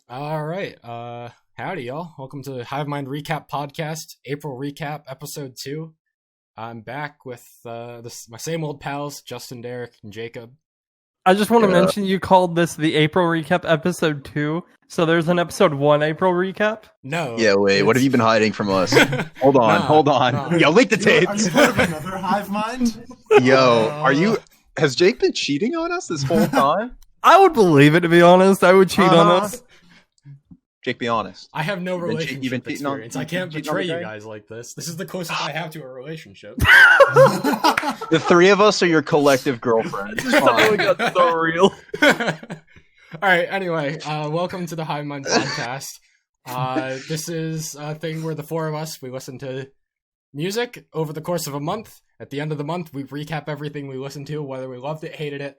All right. Howdy, y'all. Welcome to the Hivemind Recap Podcast, April Recap, Episode 2. I'm back with my same old pals, Justin, Derek, and Jacob. I just want to mention you called this the April Recap Episode 2, so there's an Episode 1 April Recap? No. Yeah, wait, what have you been hiding from us? Hold on. Yo, leak the tapes! Are you part of another hive mind? Yo, has Jake been cheating on us this whole time? I would believe it, to be honest. I would cheat on us. Jake, be honest. I have no relationship cheating on- experience. I can't cheating betray on the you guy? guys like this. This is the closest I have to a relationship. The three of us are your collective girlfriends. It's Oh, fine. it got so real. All right. Anyway, welcome to the Hivemind Podcast. This is a thing where the four of us, we listen to music over the course of a month. At the end of the month, we recap everything we listened to, whether we loved it, hated it,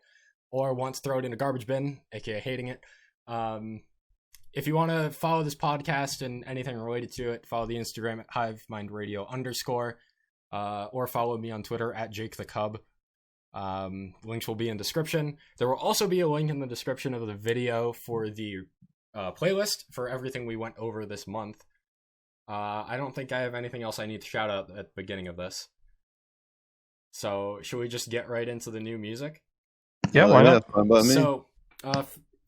or once throw it in a garbage bin, aka hating it. If you want to follow this podcast and anything related to it, follow the Instagram at HiveMindRadio_, or follow me on Twitter at JakeTheCub. Links will be in description. There will also be a link in the description of the video for the playlist for everything we went over this month. I don't think I have anything else I need to shout out at the beginning of this. So, should we just get right into the new music? Yeah, why not? Fine by me. So,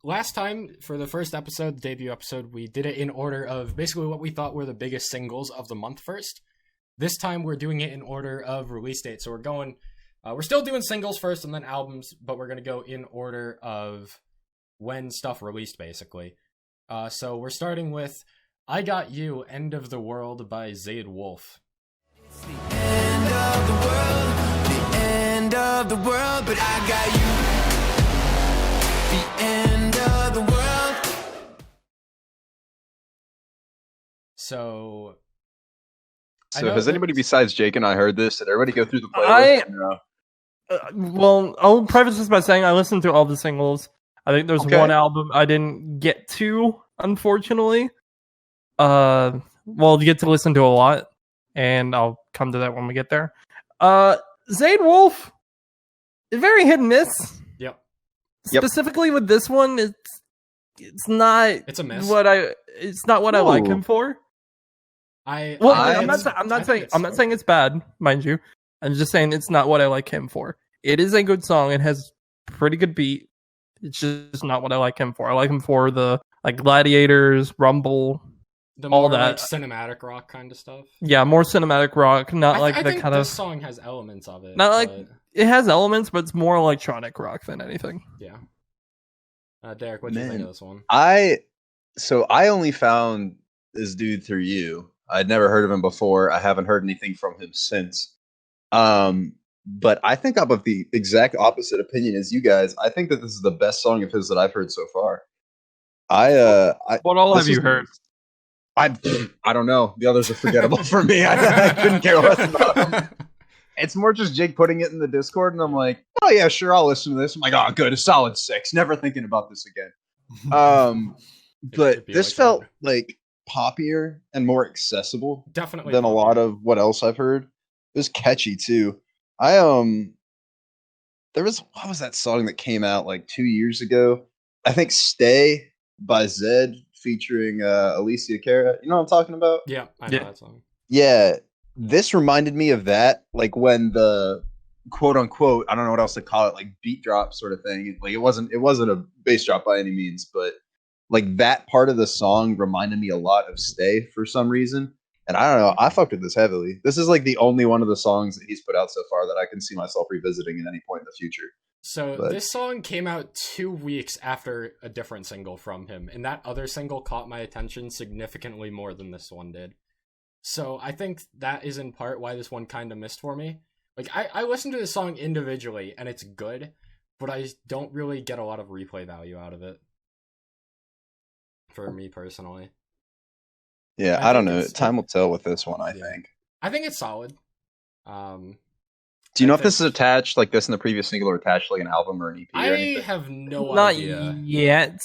last time, for the first episode, the debut episode, we did it in order of basically what we thought were the biggest singles of the month first. This time, we're doing it in order of release date. So we're still doing singles first and then albums, but we're going to go in order of when stuff released, basically. So we're starting with I Got You, End of the World by Zayd Wolf. It's the end of the world, but I got you. The end of the world. So Has anybody besides Jake and I heard this? Did everybody go through the playlist? Well, I'll preface this by saying I listened to all the singles. I think there's one album I didn't get to, unfortunately. Well, you get to listen to a lot, and I'll come to that when we get there. Zayd Wolf, very hit and miss. Yep. Specifically with this one, it's not. It's a miss. It's not what I like him for. I'm not saying it's bad, mind you. I'm just saying it's not what I like him for. It is a good song. It has pretty good beat. It's just not what I like him for. I like him for the Gladiators, Rumble, The more all that cinematic rock kind of stuff. Yeah, more cinematic rock, not I like the think kind this of. song has elements of it. Not like it has elements, but it's more electronic rock than anything. Yeah. Derek, what do you think of this one? I only found this dude through you. I'd never heard of him before. I haven't heard anything from him since. But I think I'm of the exact opposite opinion as you guys. I think that this is the best song of his that I've heard so far. What all have you heard? I don't know. The others are forgettable for me. I couldn't care less about them. It's more just Jake putting it in the Discord, and I'm like, oh yeah, sure, I'll listen to this. I'm like, oh good, a solid 6. Never thinking about this again. But this felt like poppier and more accessible, definitely than a lot of what else I've heard. It was catchy too. What was that song that came out like 2 years ago? I think "Stay" by Zed featuring Alicia Cara. You know what I'm talking about? Yeah, I know that song. Yeah, this reminded me of that, like when the quote unquote, I don't know what else to call it, like beat drop sort of thing. Like it wasn't a bass drop by any means, but like that part of the song reminded me a lot of "Stay" for some reason. And I don't know, I fucked with this heavily. This is like the only one of the songs that he's put out so far that I can see myself revisiting at any point in the future. So this song came out 2 weeks after a different single from him, and that other single caught my attention significantly more than this one did. So I think that is in part why this one kind of missed for me. Like, I listened to this song individually, and it's good, but I don't really get a lot of replay value out of it. For me personally. Yeah, I don't know. Time will tell with this one, I think. I think it's solid. Do you know if this is attached, like this in the previous single, or attached like an album or an EP? I have no idea. Not yet.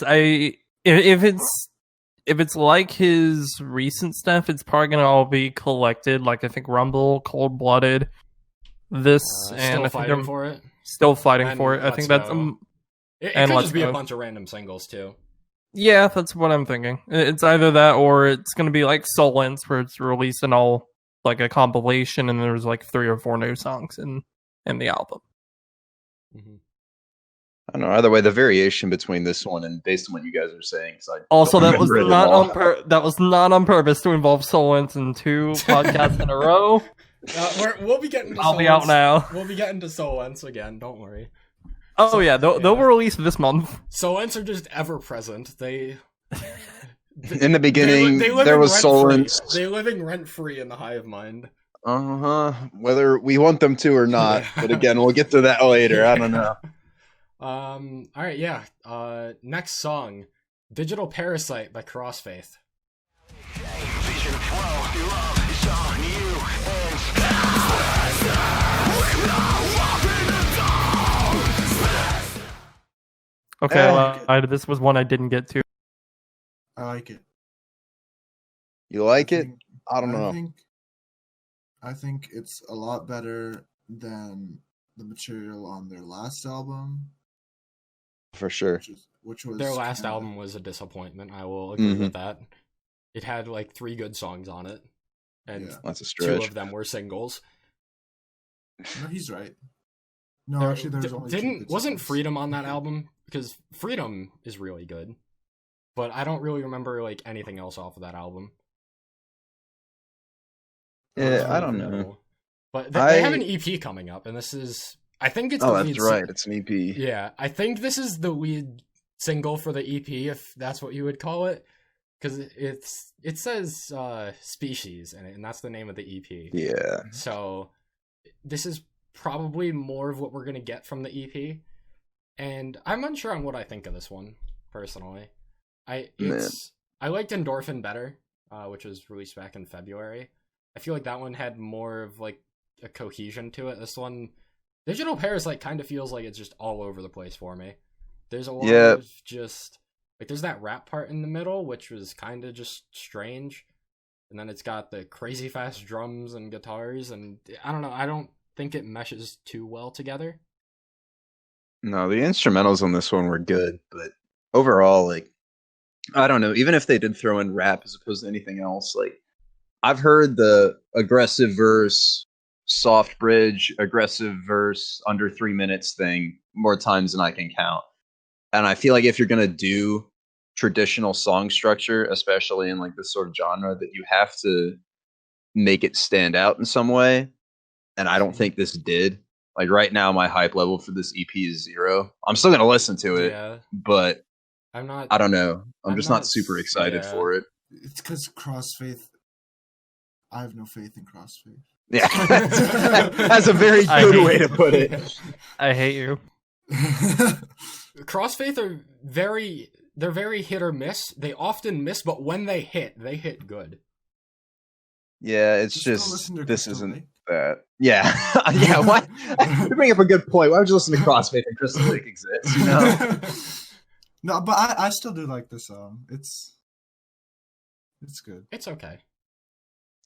If it's like his recent stuff, it's probably gonna all be collected. Like I think Rumble, Cold Blooded, this, and still fighting for it. Still fighting for it. I think that's it could just be a bunch of random singles too. Yeah, that's what I'm thinking. It's either that or it's going to be like Solence, where it's released in all like a compilation, and there's like 3 or 4 new songs in the album. Mhm. I don't know. Either way, the variation between this one and based on what you guys are saying, Also, that was not on purpose to involve Solence in 2 podcasts in a row. We'll be getting. I'll be out now. We'll be getting to Solence again. Don't worry. Oh yeah, they'll be released this month. Solence are just ever present. They in the beginning, there was Solence. They're living rent free in the Hivemind. Whether we want them to or not, but again, we'll get to that later. I don't know. All right, yeah. Next song, "Digital Parasite" by Crossfaith. Okay, this was one I didn't get to. I like it. You like it? I don't know. I think it's a lot better than the material on their last album. For sure. Which was their last album was a disappointment. I will agree with that. It had like 3 good songs on it, and that's a stretch. 2 of them were singles. No, he's right. No, actually, there was only 2 good wasn't songs. Freedom on that album? Because Freedom is really good, but I don't really remember like anything else off of that album. Yeah, I don't know. But they have an EP coming up, and this is, I think it's. That's right. It's an EP. Yeah, I think this is the lead single for the EP, if that's what you would call it, because it says Species in it, and that's the name of the EP. Yeah. So this is probably more of what we're gonna get from the EP, and I'm unsure on what I think of this one personally. I liked Endorphin better, which was released back in February. I feel like that one had more of like a cohesion to it. This one, Digital Parasite, kind of feels like it's just all over the place for me. There's a lot of just like there's that rap part in the middle, which was kind of just strange, and then it's got the crazy fast drums and guitars, and I don't know. I don't think it meshes too well together. No, the instrumentals on this one were good, but overall, like, I don't know. Even if they did throw in rap as opposed to anything else, like, I've heard the aggressive verse, soft bridge, aggressive verse, under 3 minutes thing more times than I can count. And I feel like if you're going to do traditional song structure, especially in like this sort of genre, that you have to make it stand out in some way. And I don't think this did. Like right now, my hype level for this EP is 0. I'm still going to listen to it, but I'm not. I don't know. I'm just not super excited for it. It's because Crossfaith. I have no faith in Crossfaith. Yeah, that's a very good way to put it. I hate you. Crossfaith are they're very hit or miss. They often miss, but when they hit good. Yeah, it's just this isn't that. Yeah, yeah. Why? You bring up a good point. Why would you listen to Crossfaith and Crystal Lake exists? You know? No, but I still do like this song. It's good. It's okay.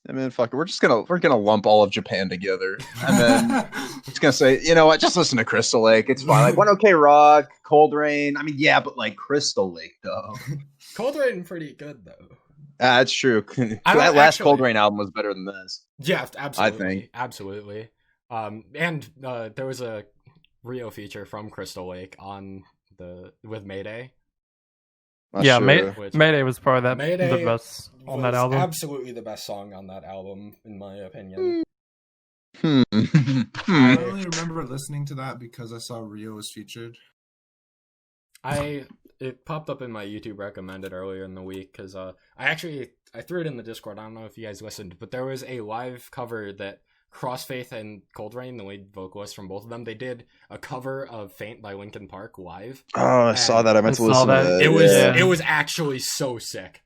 I mean, fuck it. We're gonna lump all of Japan together, and then we're just gonna say, you know what? Just listen to Crystal Lake. It's fine. Like One OK Rock, Cold Rain. I mean, yeah, but like Crystal Lake though. Cold Rain pretty good though. That's true. That last Cold Rain album was better than this. Yeah, absolutely. I think absolutely. And there was a Rio feature from Crystal Lake with Mayday. Yeah, Mayday was probably the best on that album. Absolutely the best song on that album, in my opinion. I only remember listening to that because I saw Rio was featured. It popped up in my YouTube recommended earlier in the week because I threw it in the Discord. I don't know if you guys listened, but there was a live cover that Crossfaith and Cold Rain, the lead vocalist from both of them, they did a cover of Faint by Linkin Park live. Oh, I saw that. I meant to listen to that. It was actually so sick,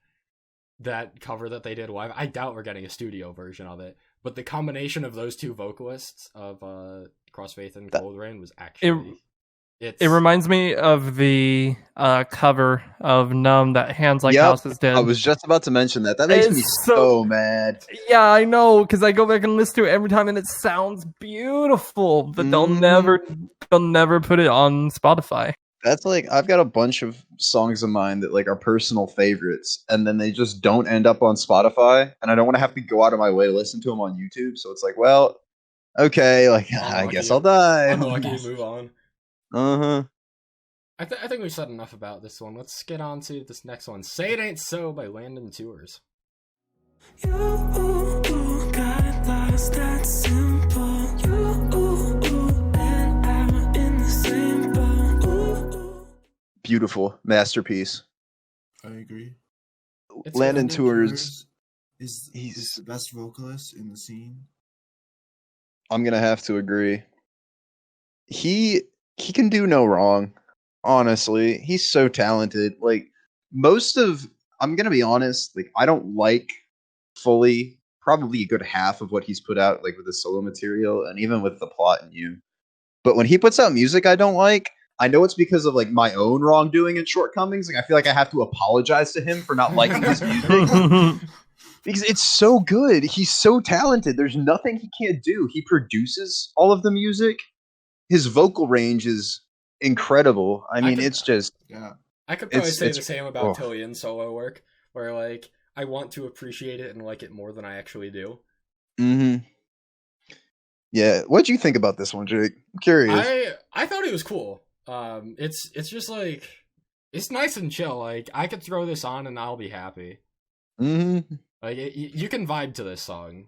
that cover that they did live. I doubt we're getting a studio version of it, but the combination of those two vocalists of Crossfaith and Cold Rain was actually... It reminds me of the cover of Numb that Hands Like Houses did. I was just about to mention that. That makes me so mad. Yeah, I know, because I go back and listen to it every time, and it sounds beautiful. But they'll never put it on Spotify. That's like I've got a bunch of songs of mine that like are personal favorites, and then they just don't end up on Spotify, and I don't want to have to go out of my way to listen to them on YouTube. So it's like, well, okay, like I guess I'll die. Unlucky, move on. Uh-huh. I think we've said enough about this one. Let's get on to this next one. Say It Ain't So by Landon Tours. You got lost, that's simple. You and I'm in the same boat. Beautiful masterpiece. I agree. It's Landon good. Tours. He's He's- the best vocalist in the scene. I'm gonna have to agree. He can do no wrong. Honestly, he's so talented. Like I'm gonna be honest. Like I don't like fully probably a good half of what he's put out, like with the solo material and even with the plot and you. But when he puts out music I don't like, I know it's because of like my own wrongdoing and shortcomings. Like I feel like I have to apologize to him for not liking his music. Because it's so good. He's so talented. There's nothing he can't do. He produces all of the music. His vocal range is incredible. I mean, it's just Yeah. I could probably say it's- the same about oh. Tillian's solo work, where like I want to appreciate it and like it more than I actually do. Yeah. What'd you think about this one, Jake? I'm curious. I thought it was cool. It's just like it's nice and chill. Like I could throw this on and I'll be happy. Like you can vibe to this song.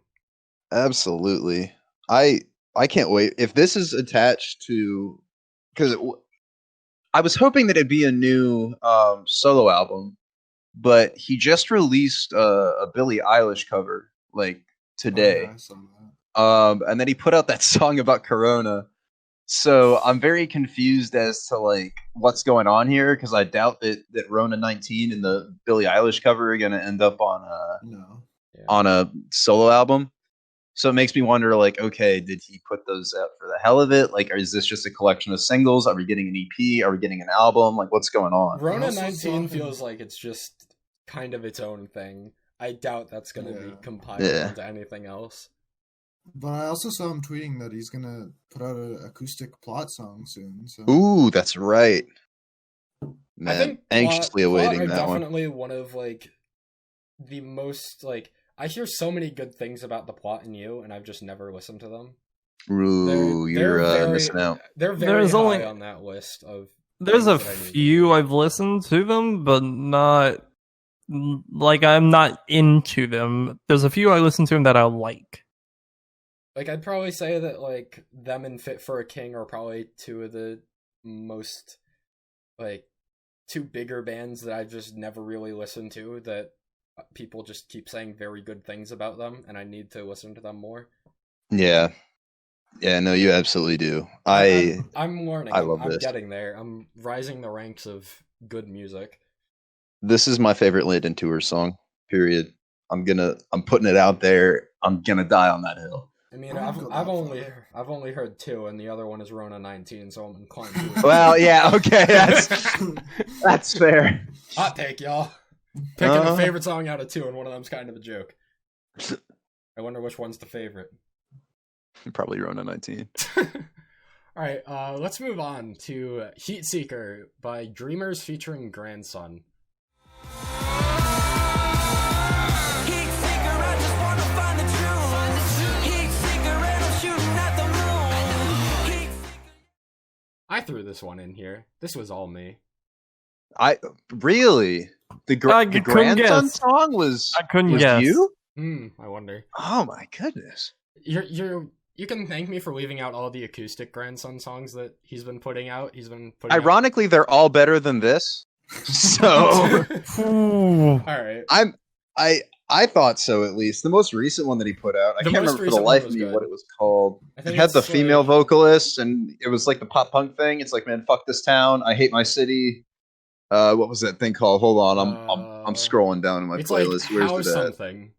Absolutely. I can't wait. If this is attached to, because I was hoping that it'd be a new solo album, but he just released a Billie Eilish cover like today. Oh, yeah, I saw that. And then he put out that song about Corona. So I'm very confused as to like what's going on here, because I doubt that Rona 19 and the Billie Eilish cover are gonna end up on No. a solo album. So it makes me wonder, like, okay, did he put those out for the hell of it? Like, is this just a collection of singles? Are we getting an EP? Are we getting an album? Like, what's going on? Rona also 19 saw him- feels like it's just kind of its own thing. I doubt that's gonna be Yeah. compiled Yeah. into anything else. But I also saw him tweeting that he's gonna put out an acoustic plot song soon. So Ooh, that's right. Man, I think anxiously Plot awaiting are that one. definitely one of like the most like I hear so many good things about the Plot and You, and I've just never listened to them. Ooh, you're missing out. They're very There's high only- on that list of. There's a things that I need to few do. I've listened to them, but not like I'm not into them. There's a few I listen to them that I like. Like I'd probably say that like them and Fit for a King are probably two of the most like two bigger bands that I've just never really listened to, that people just keep saying very good things about them, and I need to listen to them more. Yeah. Yeah, no, you absolutely do. I'm I'm learning. I love I'm this. getting there. I'm rising the ranks of good music. This is my favorite Landon Tours song. Period. I'm putting it out there. I'm gonna die on that hill. I mean, I I've wouldn't go I've that only far. I've only heard two, and the other one is Rona 19, so I'm inclined to. Well, yeah, okay, that's fair. Hot take, y'all. Picking a favorite song out of two, and one of them's kind of a joke. I wonder which one's the favorite. Probably Rona 19. All right, let's move on to Heat Seeker by Dreamers featuring Grandson. Heat seeker, I just wanna find the truth. Heat seeker, and I'm shooting at the moon. Heat seeker. I threw this one in here. This was all me. I really the I the couldn't grandson guess. song was I couldn't was guess. you? I wonder. Oh my goodness. You can thank me for leaving out all the acoustic Grandson songs that he's been putting out. He's been putting Ironically, they're all better than this. So Ooh. All right. I thought so, at least. The most recent one that he put out, I The can't most remember for the recent one life of was me good. what it was called. I It think had the it's, female like- vocalist, and it was like the pop punk thing. It's like, man, fuck this town. I hate my city. What was that thing called? Hold on, I'm scrolling down in my It's like playlist. how Where's it at? something.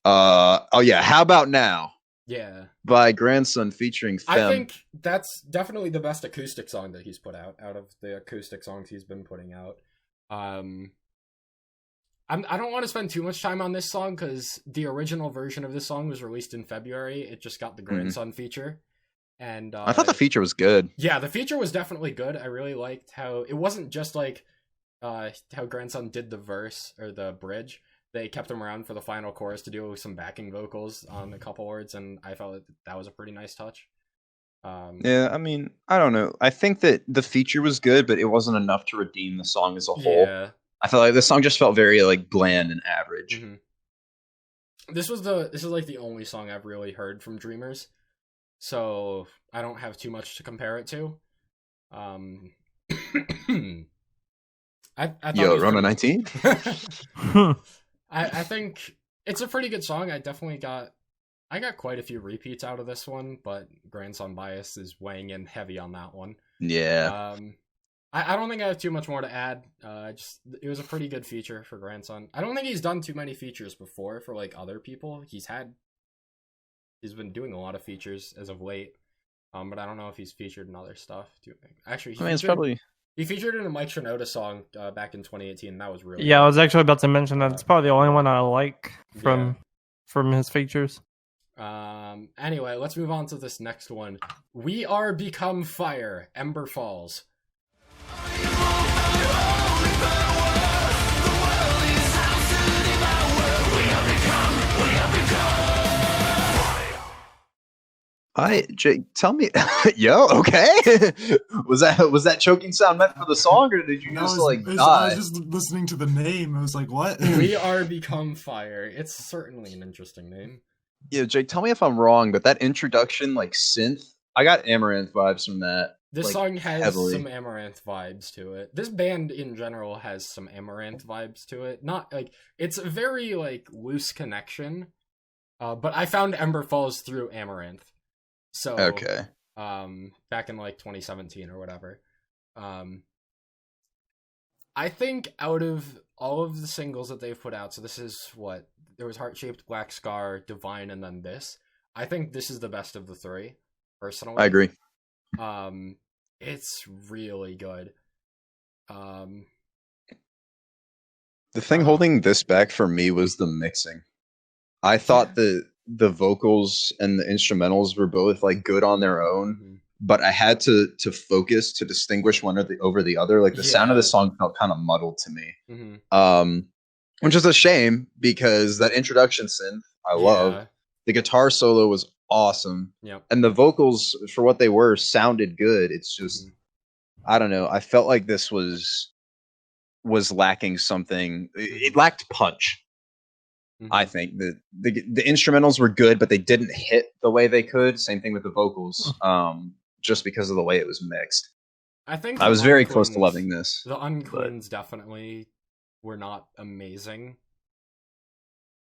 Oh yeah, How About Now Yeah. by Grandson featuring Femme. I think that's definitely the best acoustic song that he's put out of the acoustic songs he's been putting out. I don't want to spend too much time on this song because the original version of this song was released in February. It just got the Grandson feature, And I thought the feature was good. yeah, the feature was definitely good. I really liked how it wasn't just like how Grandson did the verse or the bridge. They kept him around for the final chorus to do some backing vocals on a couple words, and I felt that was a pretty nice touch. Yeah, I mean, I don't know. I think that the feature was good, but it wasn't enough to redeem the song as a whole. Yeah. I felt like the song just felt very like bland and average. Mm-hmm. This is like the only song I've really heard from Dreamers, so I don't have too much to compare it to. I thought Yo, it was Rona pretty- 19? I think it's a pretty good song. I got quite a few repeats out of this one, but Grandson Bias is weighing in heavy on that one. Yeah. I don't think I have too much more to add. It was a pretty good feature for Grandson. I don't think he's done too many features before for like other people. He's been doing a lot of features as of late. But I don't know if he's featured in other stuff. Actually, he featured in a Mike Shinoda song back in 2018. That was really Yeah, good. I was actually about to mention that. It's probably the only one I like from his features. Anyway, let's move on to this next one. We Are Become Fire, Ember Falls. Hi, Jake. Tell me, yo, okay? was that choking sound meant for the song, or did you just I like was die? just listening to the name. I was like, what? We Are Become Fire. It's certainly an interesting name. Yeah, Jake. Tell me if I'm wrong, but that introduction, like synth, I got Amaranth vibes from that. This like, song has heavily. some Amaranth vibes to it. This band in general has some Amaranth vibes to it. Not like it's a very like loose connection. But I found Ember Falls through Amaranth. So Okay. Back in like 2017 or whatever. I think out of all of the singles that they've put out, so this is what there was Heart Shaped Black Scar, Divine, and then this. I think this is the best of the three, personally. I agree. It's really good. The thing holding this back for me was the mixing. I thought the vocals and the instrumentals were both like good on their own, but I had to focus to distinguish one over the other. Like the sound of the song felt kind of muddled to me, which is a shame because that introduction synth I love. The guitar solo was awesome, and the vocals for what they were sounded good. It's just I don't know. I felt like this was lacking something. It lacked punch. I think the instrumentals were good, but they didn't hit the way they could. Same thing with the vocals, just because of the way it was mixed. I think I was very close to loving this. The Uncleans definitely were not amazing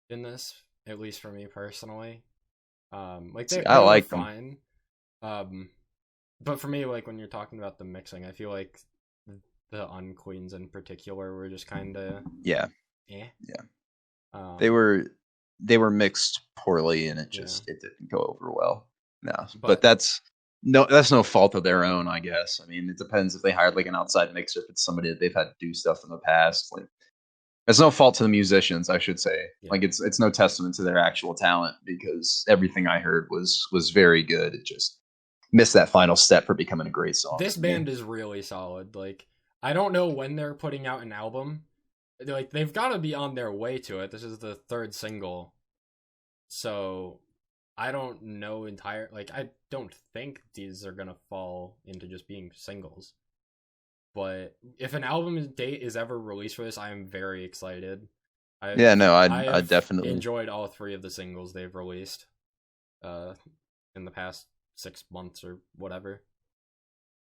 in this, at least for me personally. Like they were fine. But for me, like when you're talking about the mixing, I feel like the Unqueens in particular were just kind of They were mixed poorly, and it didn't go over well. No, but that's no fault of their own, I guess. I mean, it depends if they hired like an outside mixer, if it's somebody that they've had to do stuff in the past. Like, it's no fault to the musicians, I should say. Like it's no testament to their actual talent because everything I heard was very good. It just missed that final step for becoming a great song. This band is really solid. Like I don't know when they're putting out an album. Like they've got to be on their way to it. This is the third single, so I don't know I don't think these are gonna fall into just being singles. But if an album date is ever released for this, I am very excited. I definitely enjoyed all three of the singles they've released in the past 6 months or whatever.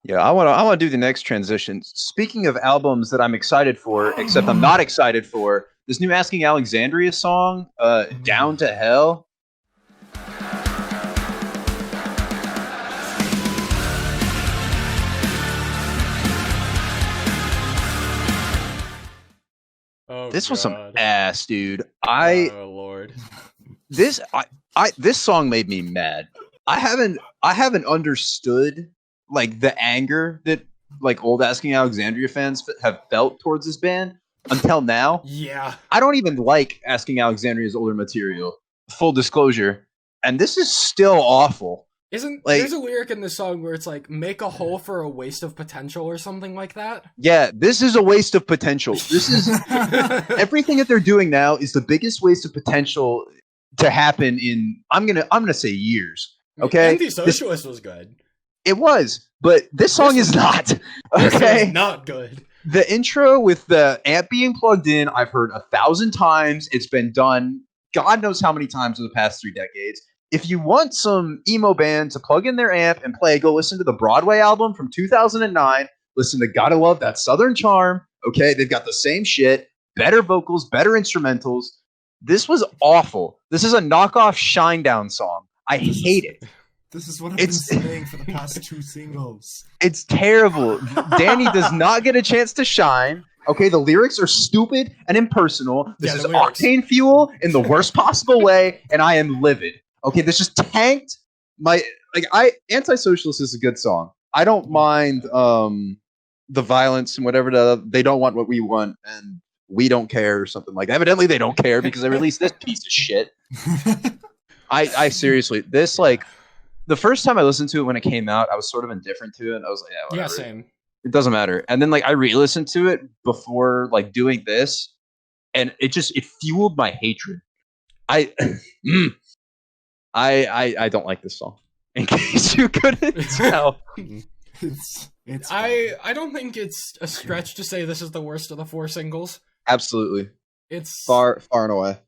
Yeah, I want to do the next transition. Speaking of albums that I'm excited for, except I'm not excited for, this new Asking Alexandria song, Down to Hell. Oh, this was some God. ass, dude. Oh Lord. This song made me mad. I haven't understood like the anger that like old Asking Alexandria fans have felt towards this band until now. Yeah. I don't even like Asking Alexandria's older material. Full disclosure. And this is still awful. Isn't Like- there's a lyric in this song where it's like make a hole for a waste of potential or something like that? Yeah, this is a waste of potential. This is everything that they're doing now is the biggest waste of potential to happen in I'm gonna say years. Okay, Anti-Socialist was good. it was, but this song is not. This Okay, was not good. the intro with the amp being plugged in, I've heard 1,000 times. It's been done God knows how many times in the past 3 decades. If you want some emo band to plug in their amp and play, go listen to the Broadway album from 2009. Listen to Gotta Love That Southern Charm. Okay, they've got the same shit, better vocals, better instrumentals. This was awful. This is a knockoff Shinedown song. I hate it. This is what I've It's- been saying for the past 2 singles. It's terrible. Danny does not get a chance to shine. Okay, the lyrics are stupid and impersonal. This Yeah, is the lyrics. octane fuel in the worst possible way, and I am livid. Okay, this just tanked my Anti-Socialist is a good song. I don't mind the violence and whatever they don't want what we want and we don't care or something like that. Evidently they don't care because they released this piece of shit. I seriously, this like the first time I listened to it when it came out, I was sort of indifferent to it. I was like, yeah, Yeah, whatever. same. It doesn't matter. And then like I re-listened to it before like doing this, and it fueled my hatred. I don't like this song. In case you couldn't tell. It's I don't think it's a stretch to say this is the worst of the 4 singles. Absolutely. It's Far and away.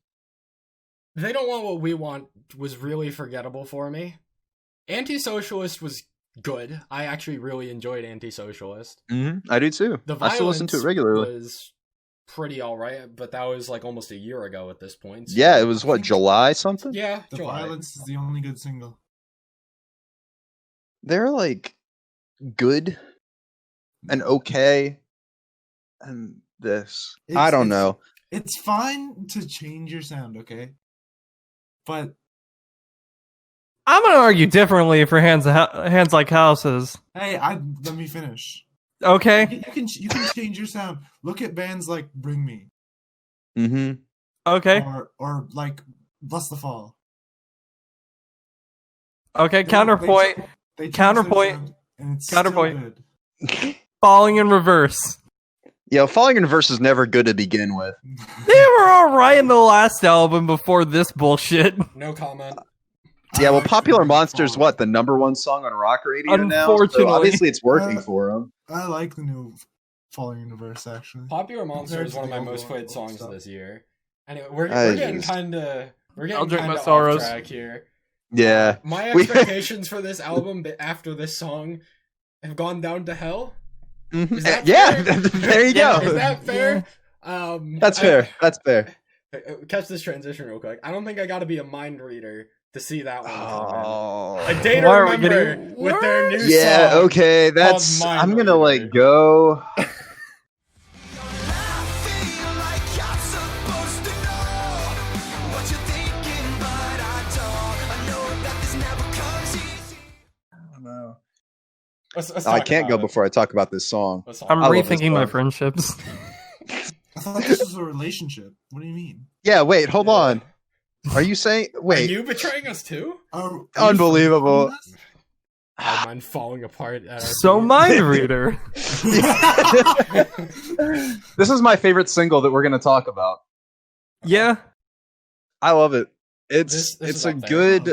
They Don't Want What We Want was really forgettable for me. Anti-Socialist was good. I actually really enjoyed Anti-Socialist. Mm-hmm. I do too. The I still listen to it regularly. was pretty alright, but that was like almost a year ago at this point. So- Yeah, it was what, July something? Yeah, The July. Violence is the only good single. They're like good and okay. And this. I don't know. It's fine to change your sound, okay? But I'm gonna argue differently for hands like houses. hey, let me finish. Okay. You can change your sound. Look at bands like Bring Me Mm-hmm. Okay. or like Bless the Fall. Okay. Counterpoint. They changed Counterpoint. their sound, and it's Counterpoint. still good. Falling in reverse. Yeah, Falling in Reverse is never good to begin with. They were alright in the last album before this bullshit. No comment. Yeah, well, Popular Monster's what, the #1 song on rock radio now? So Unfortunately. obviously it's working for them. I like the new Falling in Reverse actually. Popular Monster is one of my most played songs this year. Anyway, we're getting kind of I'll drink my off sorrows. track here. Yeah. My We- expectations for this album after this song have gone down to hell. Mhm. Is that Yeah, fair? there you Yeah, go. is that fair? That's fair. That's fair. Catch this transition real quick. I don't think I got to be a mind reader to see that one. Oh. A Day to Why are we Remember getting- with their new Yeah, song. okay, that's Mind I'm gonna Reader. like go. I feel like I'm supposed to know what you're thinking, but I don't. I know that this never comes easy. I don't know. Let's I talk can't go about it. before I talk about this song. Let's talk I'm I love this rethinking my song. friendships. I thought this was a relationship. What do you mean? Yeah, wait, hold Yeah. on. Are you saying Are wait? you betraying us too? Are Unbelievable. you friends Oh, mine falling apart. At our So feet. mind reader. This is my favorite single that we're gonna talk about. Yeah. I love it. This It's is a up there. good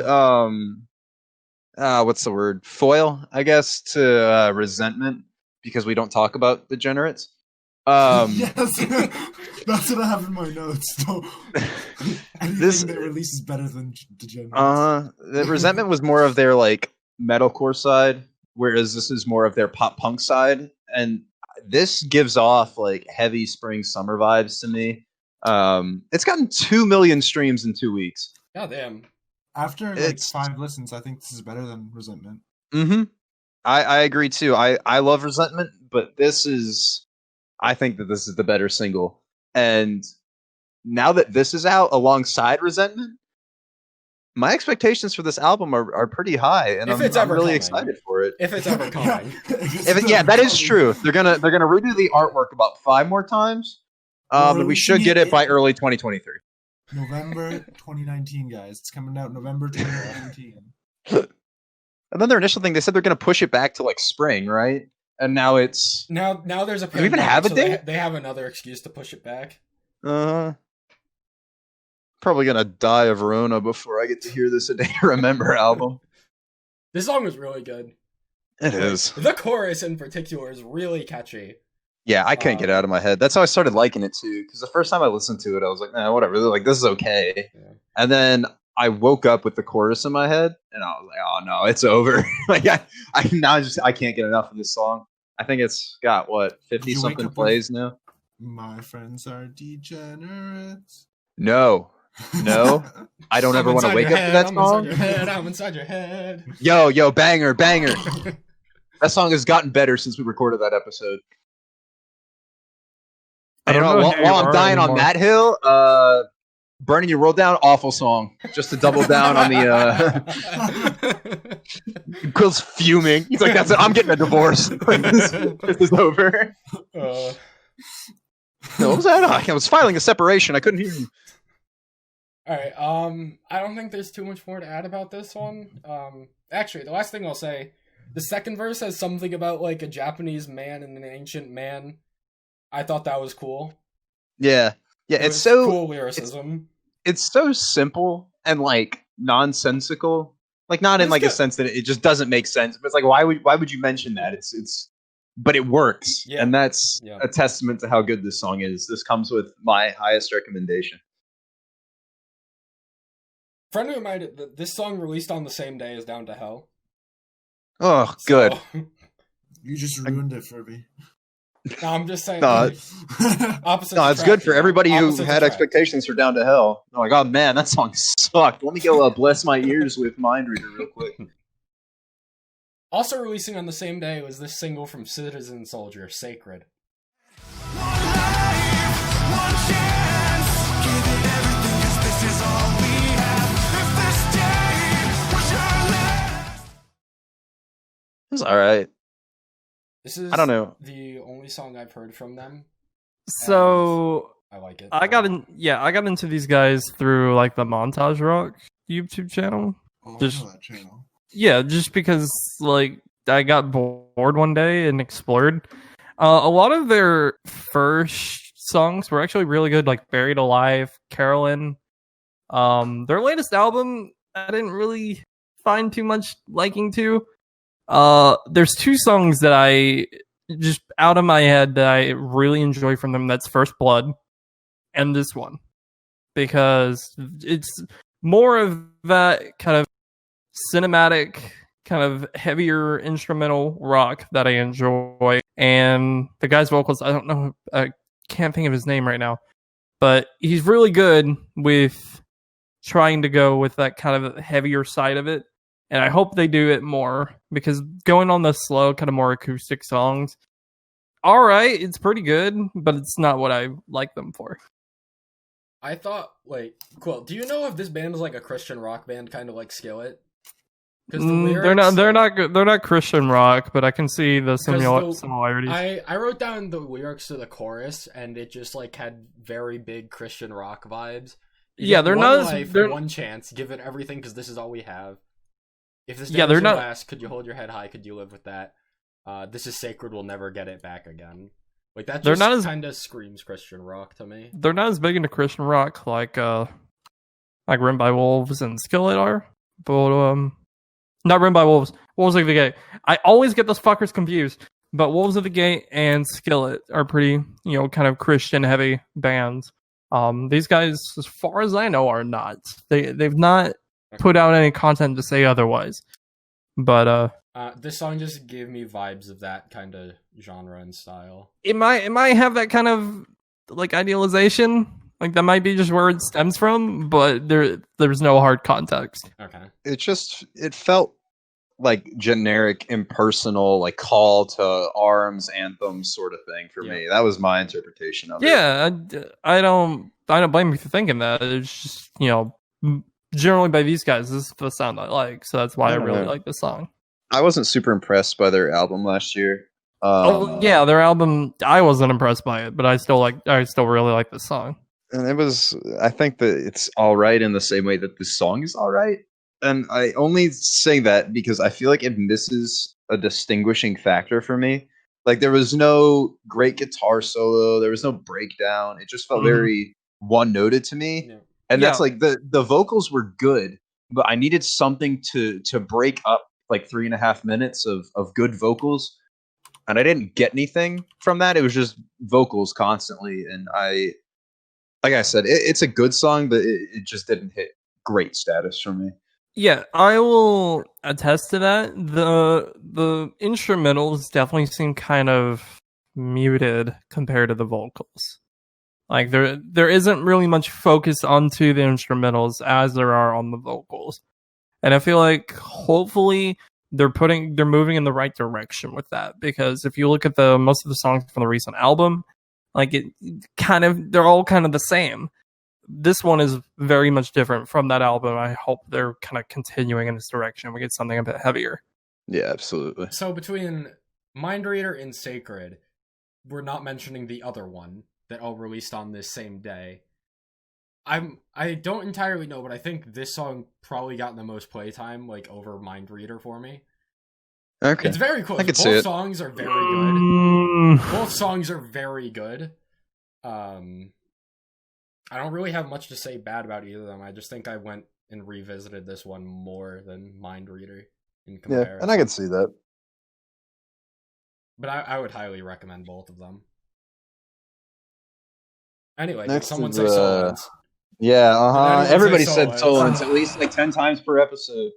what's the word? Foil, I guess, to resentment because we don't talk about degenerates. yes, that's what I have in my notes. Don't, anything This- they release is better than Degenerate. The resentment was more of their like metalcore side, whereas this is more of their pop punk side, and this gives off like heavy spring summer vibes to me. It's gotten 2 million streams in 2 weeks. God damn. After like it's- 5 listens, I think this is better than Resentment. Mm-hmm. I agree too. I love Resentment, but I think that this is the better single. And now that this is out alongside Resentment, my expectations for this album are pretty high, and If I'm it's ever really coming. excited for it. If it's ever coming. Yeah, that is true. They're gonna redo the artwork about 5 more times, and we should get it by early 2023. November 2019, guys. It's coming out November 2019. And then their initial thing, they said they're going to push it back to like spring, right? And now it's Now there's a Do we even pandemic, have a so date? they have another excuse to push it back. Probably gonna die of Verona before I get to hear this A Day to Remember album. This song was really good. It is. The chorus in particular is really catchy. Yeah, I couldn't get it out of my head. That's how I started liking it too. Because the first time I listened to it, I was like, nah, whatever. Like, this is okay. Yeah. And then I woke up with the chorus in my head, and I was like, oh no, it's over. Like I can't get enough of this song. I think it's got what 50 You wake something up plays now. My friends are degenerates. No, I don't ever want to wake up to that song. I'm inside your head. Yo, banger. That song has gotten better since we recorded that episode. I don't know while I'm dying on that hill, Burning Your World Down, awful song. Just to double down on the Quill's fuming. He's like, that's it, I'm getting a divorce. Like, this is over. No, what was that? I was filing a separation. I couldn't hear you. Alright, I don't think there's too much more to add about this one. Actually, the last thing I'll say, the second verse has something about, like, a Japanese man and an ancient man. I thought that was cool. Yeah, It it's was so cool lyricism. it's so simple and like nonsensical. Like not in like a sense that it just doesn't make sense, but it's like why would you mention that? It's but it works, Yeah. and that's Yeah. a testament to how good this song is. This comes with my highest recommendation. Friendly reminder that this song released on the same day as Down to Hell. Oh, So- good. You just ruined it for me. No, I'm just saying. No, opposite. No, it's good for everybody who had expectations for Down to Hell. I'm like, oh man, that song sucked. Let me go bless my ears with Mind Reader real quick. Also releasing on the same day was this single from Citizen Soldier, Sacred. It's all right. This is I don't know. the only song I've heard from them. So I like it. I got into these guys through like the Montage Rock YouTube channel. Oh, Just- I know that channel. Yeah, just because like I got bored one day and explored. A lot of their first songs were actually really good, like Buried Alive, Carolyn. Their latest album I didn't really find too much liking to. There's two songs that I just out of my head that I really enjoy from them. That's First Blood and this one, because it's more of that kind of cinematic, kind of heavier instrumental rock that I enjoy. And the guy's vocals, I can't think of his name right now, but he's really good with trying to go with that kind of heavier side of it. And I hope they do it more, because going on the slow, kind of more acoustic songs, all right, it's pretty good, but it's not what I like them for. I thought, wait, cool. Do you know if this band is like a Christian rock band, kind of like Skillet? Because They're not Christian rock, but I can see the similarities. I wrote down the lyrics to the chorus, and it just like had very big Christian rock vibes. Yeah, they're one not. Life, They're one chance. Give it everything, because this is all we have. If this Yeah, day they're was not- your last, could you hold your head high? Could you live with that? This is sacred. We'll never get it back again. Like that. They're Just not as- kind of screams Christian rock to me. they're not as big into Christian rock like Rim by Wolves and Skillet are, but not Rim by Wolves. Wolves of the Gate. I always get those fuckers confused. But Wolves of the Gate and Skillet are pretty, kind of Christian heavy bands. These guys, as far as I know, are not. They've not put out any content to say otherwise. But This song just gave me vibes of that kind of genre and style. it might have that kind of like idealization. Like that might be just where it stems from, but there's no hard context. Okay. It felt like generic, impersonal, like call to arms anthem sort of thing for me. That was my interpretation of it. Yeah, I don't blame you for thinking that. It's just generally by these guys, this is the sound I like, so that's why I really like this song. I wasn't super impressed by their album last year. Yeah, their album, I wasn't impressed by it, but I still really like this song. And I think that it's all right in the same way that this song is all right. and I only say that because I feel like it misses a distinguishing factor for me. Like there was no great guitar solo, there was no breakdown. It just felt very one-noted to me. Yeah. And that's Yeah. like the vocals were good, but I needed something to break up like 3.5 minutes of good vocals. And I didn't get anything from that. It was just vocals constantly. And like I said, it's a good song, but it just didn't hit great status for me. Yeah, I will attest to that. The instrumentals definitely seem kind of muted compared to the vocals. Like there isn't really much focus onto the instrumentals as there are on the vocals. And I feel like hopefully they're moving in the right direction with that, because if you look at most of the songs from the recent album, like they're all kind of the same. This one is very much different from that album. I hope they're kind of continuing in this direction. We get something a bit heavier. Yeah, absolutely. So between Mind Reader and Sacred, we're not mentioning the other one that all released on this same day. I don't entirely know, but I think this song probably got the most playtime, like over Mind Reader for me. Okay. It's very close. I could see Both it. songs are very good. Mm, Both songs are very good. I don't really have much to say bad about either of them. I just think I went and revisited this one more than Mind Reader in comparison. Yeah, and I could see that. But I would highly recommend both of them. Anyway, Next did someone is, say Solence? Yeah, Did anyone say Everybody said Solence? Solence at least like 10 times per episode.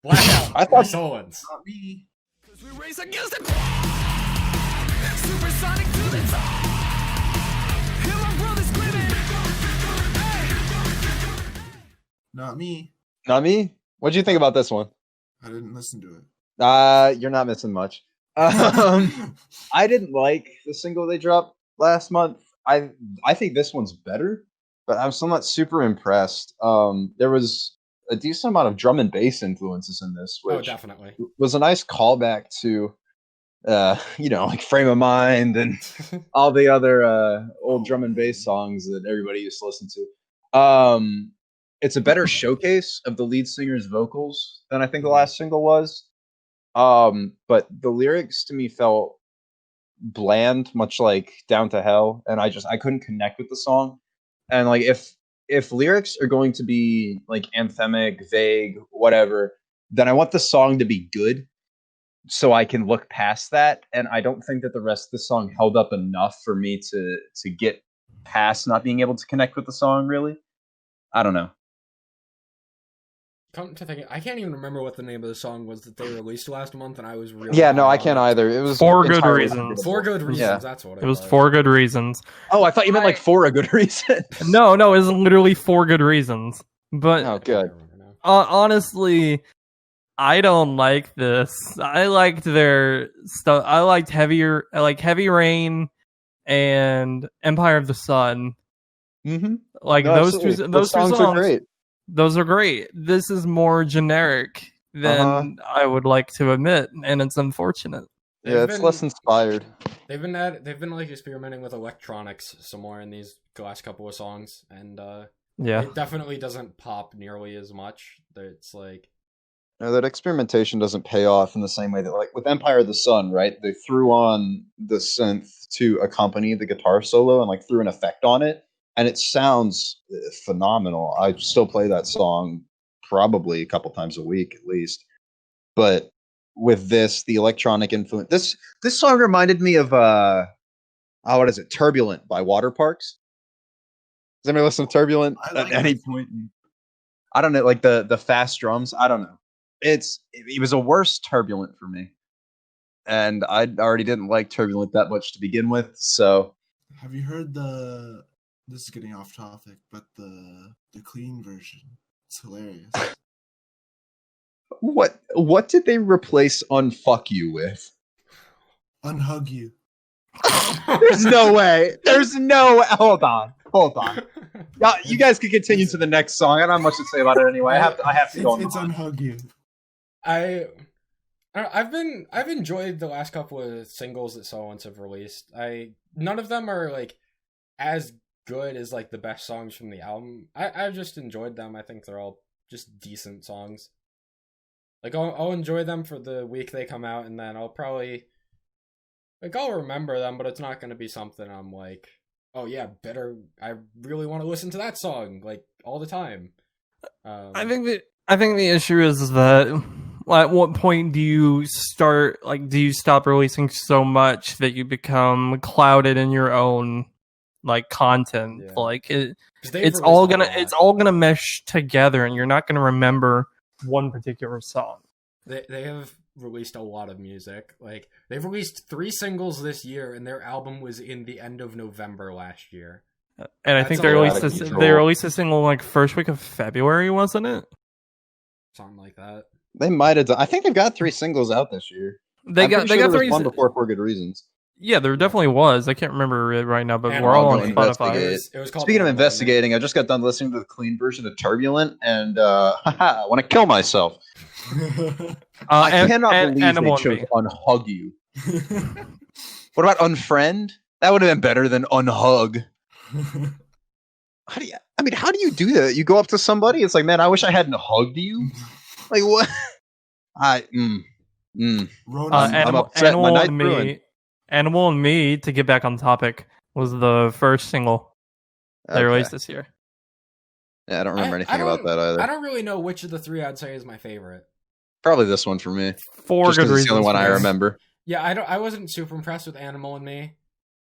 Blackout I by thought- Solence. Not me. Cause we race against the supersonic to the top. Hear my brother screaming. Not me. Not me? What'd you think about this one? I didn't listen to it. You're not missing much. I didn't like the single they dropped last month. I think this one's better, but I'm still not super impressed. There was a decent amount of drum and bass influences in this, Oh, which definitely. was a nice callback to, like Frame of Mind and all the other old drum and bass songs that everybody used to listen to. It's a better showcase of the lead singer's vocals than I think the last single was. But the lyrics to me felt bland, much like Down to Hell, and I couldn't connect with the song. And like if lyrics are going to be like anthemic, vague, whatever, then I want the song to be good so I can look past that. And I don't think that the rest of the song held up enough for me to get past not being able to connect with the song, really. I don't know. Come to think, I can't even remember what the name of the song was that they released last month, and I was really Yeah, no, high I on can't it. either. It was For good entirely reasons. forgettable. For good reasons. Yeah. That's what it was for good reasons. Oh, I thought you meant like for a good reason. No, it was literally for good reasons. But Oh, good. honestly, I don't like this. I liked their stuff. I like Heavy Rain and Empire of the Sun. Mm-hmm. Like No, those absolutely. two. Those two songs songs are great. Those are great. This is more generic than I would like to admit, and it's unfortunate. Yeah, it's less inspired. They've been like experimenting with electronics some more in these last couple of songs, and Yeah. it definitely doesn't pop nearly as much. It's like No, that experimentation doesn't pay off in the same way that, like, with Empire of the Sun, right? They threw on the synth to accompany the guitar solo and, like, threw an effect on it, and it sounds phenomenal. I still play that song probably a couple times a week at least. But with this, the electronic influence, this song reminded me of what is it? Turbulent by Water Parks. Does anybody listen to Turbulent I like at any that. point? I don't know, like the fast drums. I don't know. It was a worse Turbulent for me, and I already didn't like Turbulent that much to begin with. So Have you heard this is getting off topic, but the clean version? It's hilarious. what did they replace "Unfuck You" with? Unhug you. There's no way. There's no. Hold on. Yeah, you guys can continue to the next song. I don't have much to say about it anyway. I have to go. It's unhug you. I've enjoyed the last couple of singles that Solence have released. None of them are like as good as like the best songs from the album. I've just enjoyed them. I think they're all just decent songs. Like I'll enjoy them for the week they come out, and then I'll probably I'll remember them, but it's not going to be something I'm like, oh yeah, I really want to listen to that song like all the time. I think the issue is that at what point do you stop releasing so much that you become clouded in your own like content? Yeah. Like It's it's all gonna mesh together, and you're not gonna remember one particular song. They have released a lot of music. Like they've released 3 singles this year, and their album was in the end of November last year. And I think they released a single like first week of February, wasn't it? Something like that. They might have done. I think they've got 3 singles out this year. They got 3 one before For Good Reasons. Yeah, there definitely was. I can't remember it right now, but And we're all I'll on go Spotify. investigate. It was called Speaking of Animal investigating, I just got done listening to the clean version of Turbulent, and I want to kill myself. I cannot believe Animal they and chose Unhug You. What about Unfriend? That would have been better than Unhug. How do you do that? You go up to somebody, it's like, man, I wish I hadn't hugged you. Like what? I'm upset. My night's ruined. Animal and Me, to get back on topic, was the first single they released this year. Yeah, I don't remember anything about that either. I don't really know which of the 3 I'd say is my favorite. Probably this one for me. For Just good 'cause it's reasons. the only one I remember. Yeah, I wasn't super impressed with Animal and Me.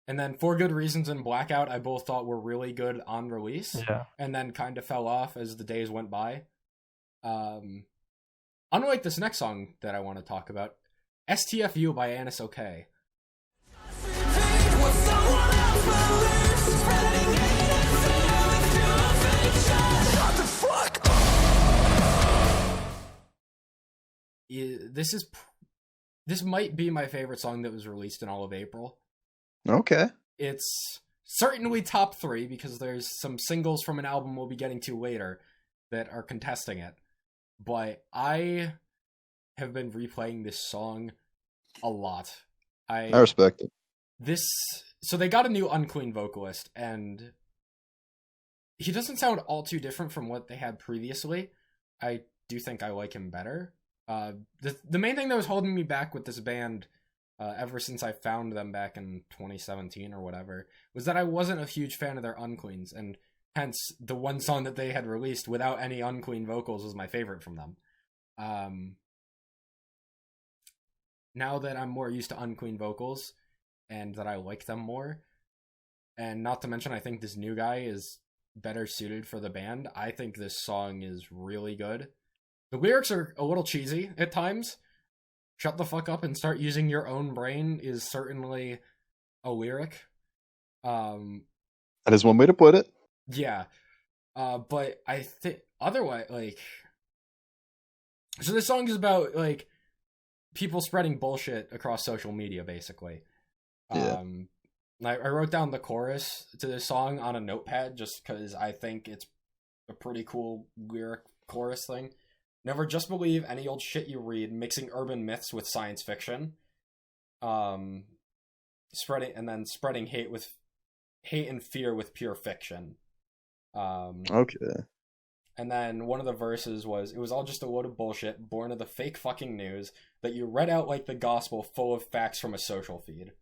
And then For Good Reasons and Blackout, I both thought were really good on release. Yeah. And then kind of fell off as the days went by. Unlike this next song that I want to talk about, STFU by Annis OK. This might be my favorite song that was released in all of April. Okay. It's certainly top 3 because there's some singles from an album we'll be getting to later that are contesting it. But I have been replaying this song a lot. I respect it. So they got a new Unclean vocalist, and he doesn't sound all too different from what they had previously. I do think I like him better. The main thing that was holding me back with this band ever since I found them back in 2017 or whatever was that I wasn't a huge fan of their Uncleans, and hence the one song that they had released without any Unclean vocals was my favorite from them. Now that I'm more used to Unclean vocals and that I like them more, and not to mention I think this new guy is better suited for the band, I think this song is really good. The lyrics are a little cheesy at times. Shut the fuck up and start using your own brain is certainly a lyric. That is one way to put it. Yeah. But I think otherwise, like, so this song is about like people spreading bullshit across social media, basically. Yeah. I wrote down the chorus to this song on a notepad just because I think it's a pretty cool lyric chorus thing. Never just believe any old shit you read, mixing urban myths with science fiction. Spreading hate and fear with pure fiction. Okay. And then one of the verses was, it was all just a load of bullshit born of the fake fucking news that you read out like the gospel full of facts from a social feed.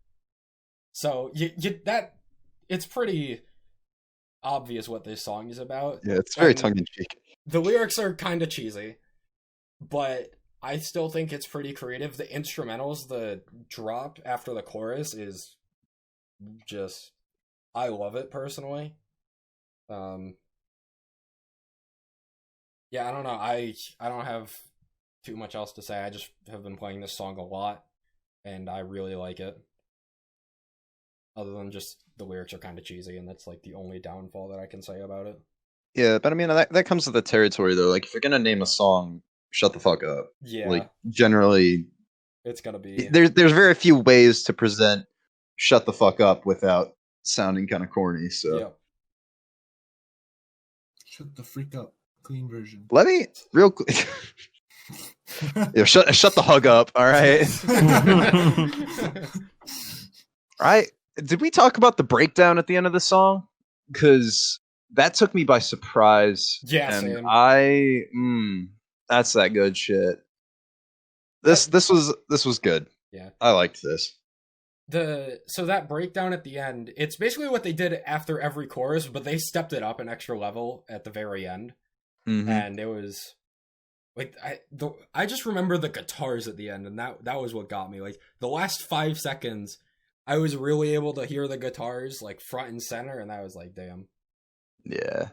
So it's pretty obvious what this song is about. Yeah, it's very tongue-in-cheek. The lyrics are kind of cheesy, but I still think it's pretty creative. The instrumentals, the drop after the chorus is just, I love it personally. Yeah, I don't know. I don't have too much else to say. I just have been playing this song a lot, and I really like it. Other than just the lyrics are kind of cheesy, and that's like the only downfall that I can say about it. Yeah, but I mean that comes with the territory though. Like if you're gonna name a song, shut the fuck up. Yeah. Like generally, it's gonna be there's very few ways to present "shut the fuck up" without sounding kind of corny. So yeah. Shut the freak up. Clean version. Let me real quick. Yeah, shut the hug up. All right. All right. Did we talk about the breakdown at the end of the song? Because that took me by surprise. Yeah, and same. that's that good shit. This was good. Yeah. I liked this. So that breakdown at the end, it's basically what they did after every chorus, but they stepped it up an extra level at the very end. Mhm. And it was like I just remember the guitars at the end, and that was what got me. Like the last 5 seconds, I was really able to hear the guitars like front and center, and I was like, damn. Yeah.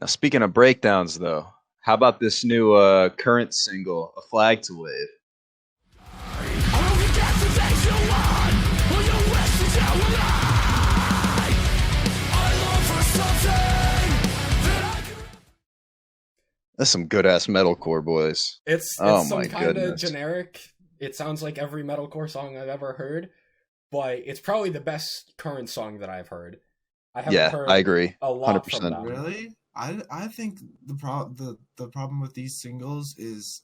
Now speaking of breakdowns, though, how about this new current single, "A Flag to Wave"? That's some good ass metalcore, boys. It's Oh some my kind of goodness. generic. It sounds like every metalcore song I've ever heard, but it's probably the best current song that I've heard. I haven't Yeah, heard I agree. a lot 100%. from them. Really? I think the problem with these singles is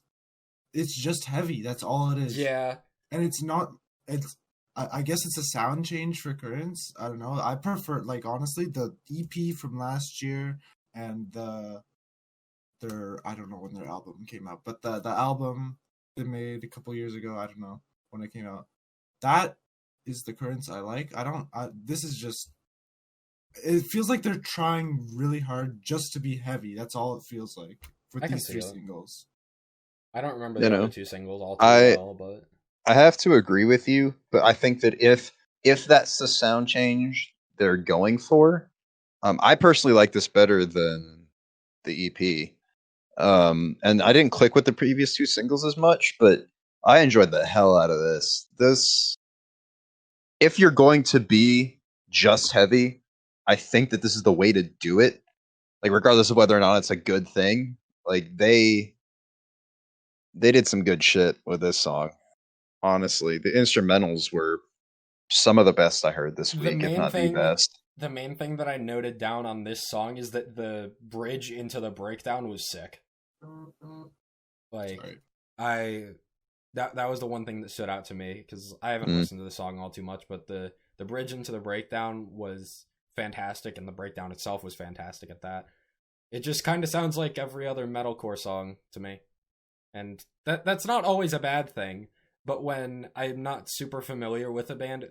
it's just heavy. That's all it is. Yeah, And it's not. It's. I guess it's a sound change for currents. I don't know. I prefer, like, honestly, the EP from last year and their, I don't know when their album came out, but the album they made a couple years ago. I don't know when it came out. That is the currents I like. This is just. It feels like they're trying really hard just to be heavy. That's all it feels like with I can these see three that. singles. I don't remember You the know, other two singles all too I- well, but I have to agree with you, but I think that if that's the sound change they're going for, I personally like this better than the EP. And I didn't click with the previous two singles as much, but I enjoyed the hell out of this. If you're going to be just heavy, I think that this is the way to do it. Like, regardless of whether or not it's a good thing, like they did some good shit with this song. Honestly, the instrumentals were some of the best I heard this The week, if main not thing- the best. the main thing that I noted down on this song is that the bridge into the breakdown was sick. Like Sorry. that was the one thing that stood out to me because I haven't listened to the song all too much, but the bridge into the breakdown was fantastic, and the breakdown itself was fantastic at that. It just kind of sounds like every other metalcore song to me, and that's not always a bad thing. But when I'm not super familiar with a band,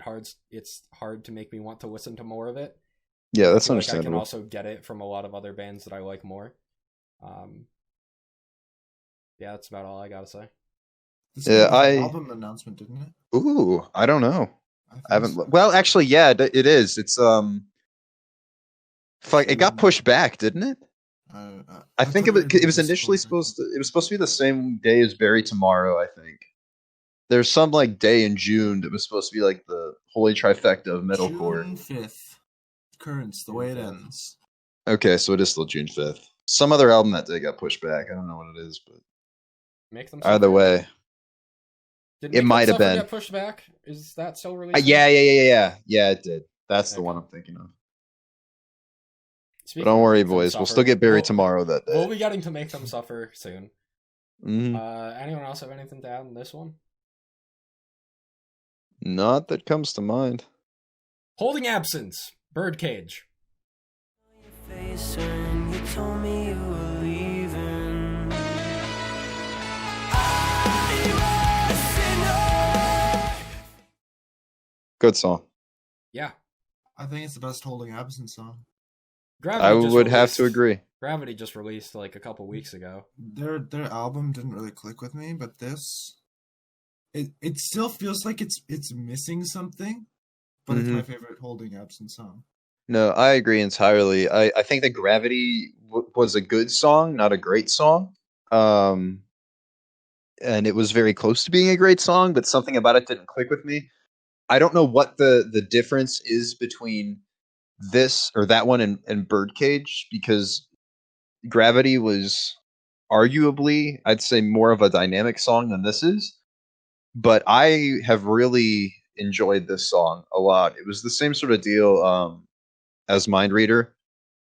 it's hard to make me want to listen to more of it. Yeah, that's I feel like I can understandable. also get it from a lot of other bands that I like more. Yeah, that's about all I gotta say. This Yeah, was an I- album announcement, didn't it? Ooh, I don't know. think I haven't. so. Well, actually, yeah, it is. It's fuck, it got pushed back, didn't it? I think thought it was just initially pulled back. it was supposed to be the same day as Bury Tomorrow, I think. There's some like day in June that was supposed to be like the holy trifecta of metalcore. June 5th. Currents, the way it ends. Okay, so it is still June 5th. Some other album that day got pushed back. I don't know what it is, but Make them either Suffer? way. Did it Make Them might have Suffer been. get pushed back? Is that still released? Yeah, it did. That's the Okay. one I'm thinking of. Speaking But don't of worry, Make Them boys. We'll Suffer, still get buried we'll- tomorrow that day. We'll be getting to Make Them Suffer soon. Mhm. Anyone else have anything to add on this one? Not that comes to mind. Holding Absence, Birdcage. Face and you told me you were leaving. Good song. Yeah, I think it's the best Holding Absence song. Gravity I just would have to released- agree. Gravity just released like a couple weeks ago. Their album didn't really click with me, but this it still feels like it's missing something, but it's my favorite Holding Absence song. No, I agree entirely. I think that Gravity was a good song, not a great song. And it was very close to being a great song, but something about it didn't click with me. I don't know what the difference is between this or that one and Birdcage, because Gravity was arguably, I'd say, more of a dynamic song than this is. But I have really enjoyed this song a lot. It was the same sort of deal as Mind Reader,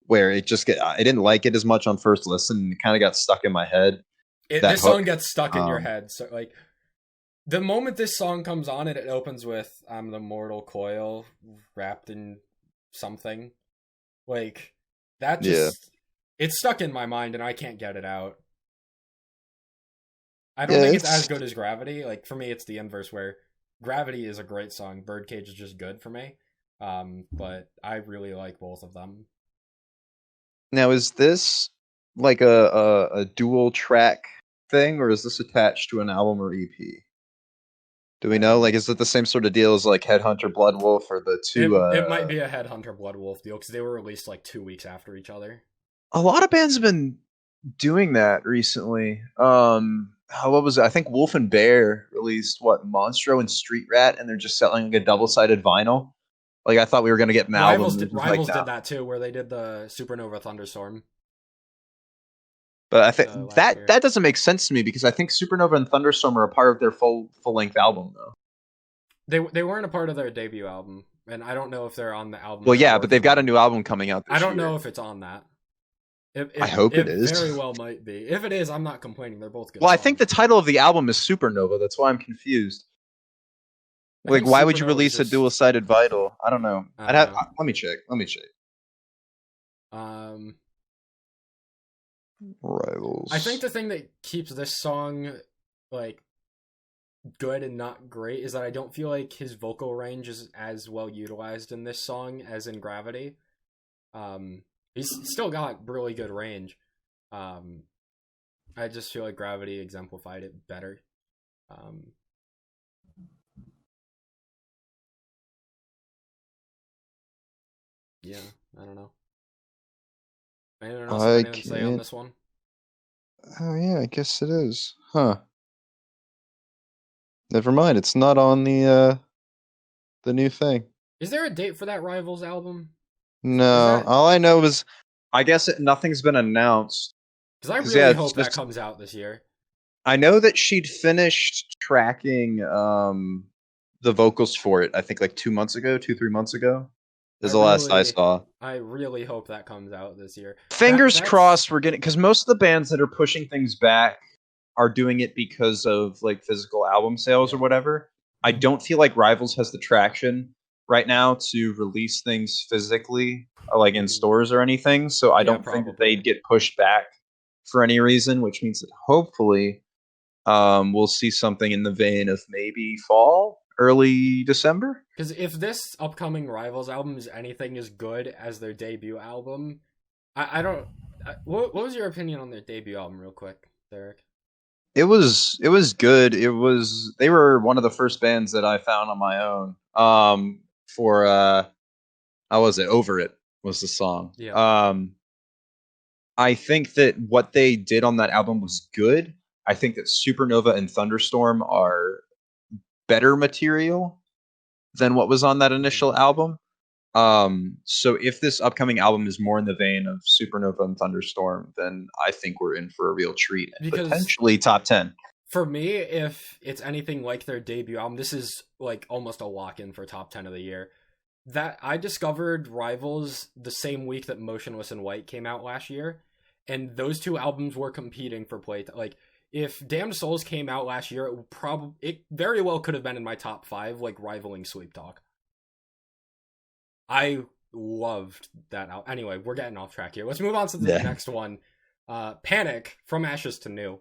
where I didn't like it as much on first listen, and it kind of got stuck in my head. That This song hook, gets stuck in your um, head. So like the moment this song comes on and it opens with "I'm the mortal coil wrapped in something," like that just it's stuck in my mind and I can't get it out. I don't think it's as good as Gravity. Like, for me, it's the inverse, where Gravity is a great song. Birdcage is just good for me. But I really like both of them. Now, is this like a dual track thing, or is this attached to an album or EP? Do we know? Like, is it the same sort of deal as like Headhunter, Bloodwolf, or the two? It might be a Headhunter, Bloodwolf deal, because they were released like 2 weeks after each other. A lot of bands have been doing that recently. What was it? I think Wolf and Bear released Monstro and Street Rat, and they're just selling like a double-sided vinyl. Like, I thought we were going to get an Rivals album. Rivals did that too, where they did the Supernova Thunderstorm. But I think that doesn't make sense to me, because I think Supernova and Thunderstorm are a part of their full-length album, though. They weren't a part of their debut album, and I don't know if they're on the album. Well, yeah, but they've got a new album coming out this I don't year. know if it's on that. I hope it is. Very well might be. If it is, I'm not complaining. They're both good. Well, songs. I think the title of the album is Supernova. That's why I'm confused. Like, why would you release a dual-sided vinyl? I don't know. Let me check. Rivals. I think the thing that keeps this song like good and not great is that I don't feel like his vocal range is as well utilized in this song as in Gravity. He's still got really good range. I just feel like Gravity exemplified it better. Yeah, I don't know. Anyone else have anything to say on this one? Oh yeah, I guess it is. Huh. Never mind, it's not on the new thing. Is there a date for that Rivals album? No, all I know is, I guess nothing's been announced. Because I really hope that comes out this year. I know that she'd finished tracking the vocals for it, I think like 2 months ago, 2-3 months ago. Is the last I saw. I really hope that comes out this year. Fingers crossed we're getting, because most of the bands that are pushing things back are doing it because of like physical album sales or whatever. I don't feel like Rivals has the traction right now to release things physically, like in stores or anything. So I don't think that they'd get pushed back for any reason, which means that hopefully we'll see something in the vein of maybe fall, early December. Because if this upcoming Rivals album is anything as good as their debut album, I don't. What was your opinion on their debut album, real quick, Derek? It was good. They were one of the first bands that I found on my own. How was it? Over It was the song. Yeah. I think that what they did on that album was good. I think that Supernova and Thunderstorm are better material than what was on that initial album. So if this upcoming album is more in the vein of Supernova and Thunderstorm, then I think we're in for a real treat. Because potentially top 10. For me, if it's anything like their debut album, this is like almost a lock-in for top 10 of the year. That I discovered Rivals the same week that Motionless in White came out last year, and those two albums were competing for play. Like, if Damned Souls came out last year, it very well could have been in my top 5, like rivaling Sleep Talk. I loved that album. Anyway, we're getting off track here. Let's move on to the next one. Panic, From Ashes to New.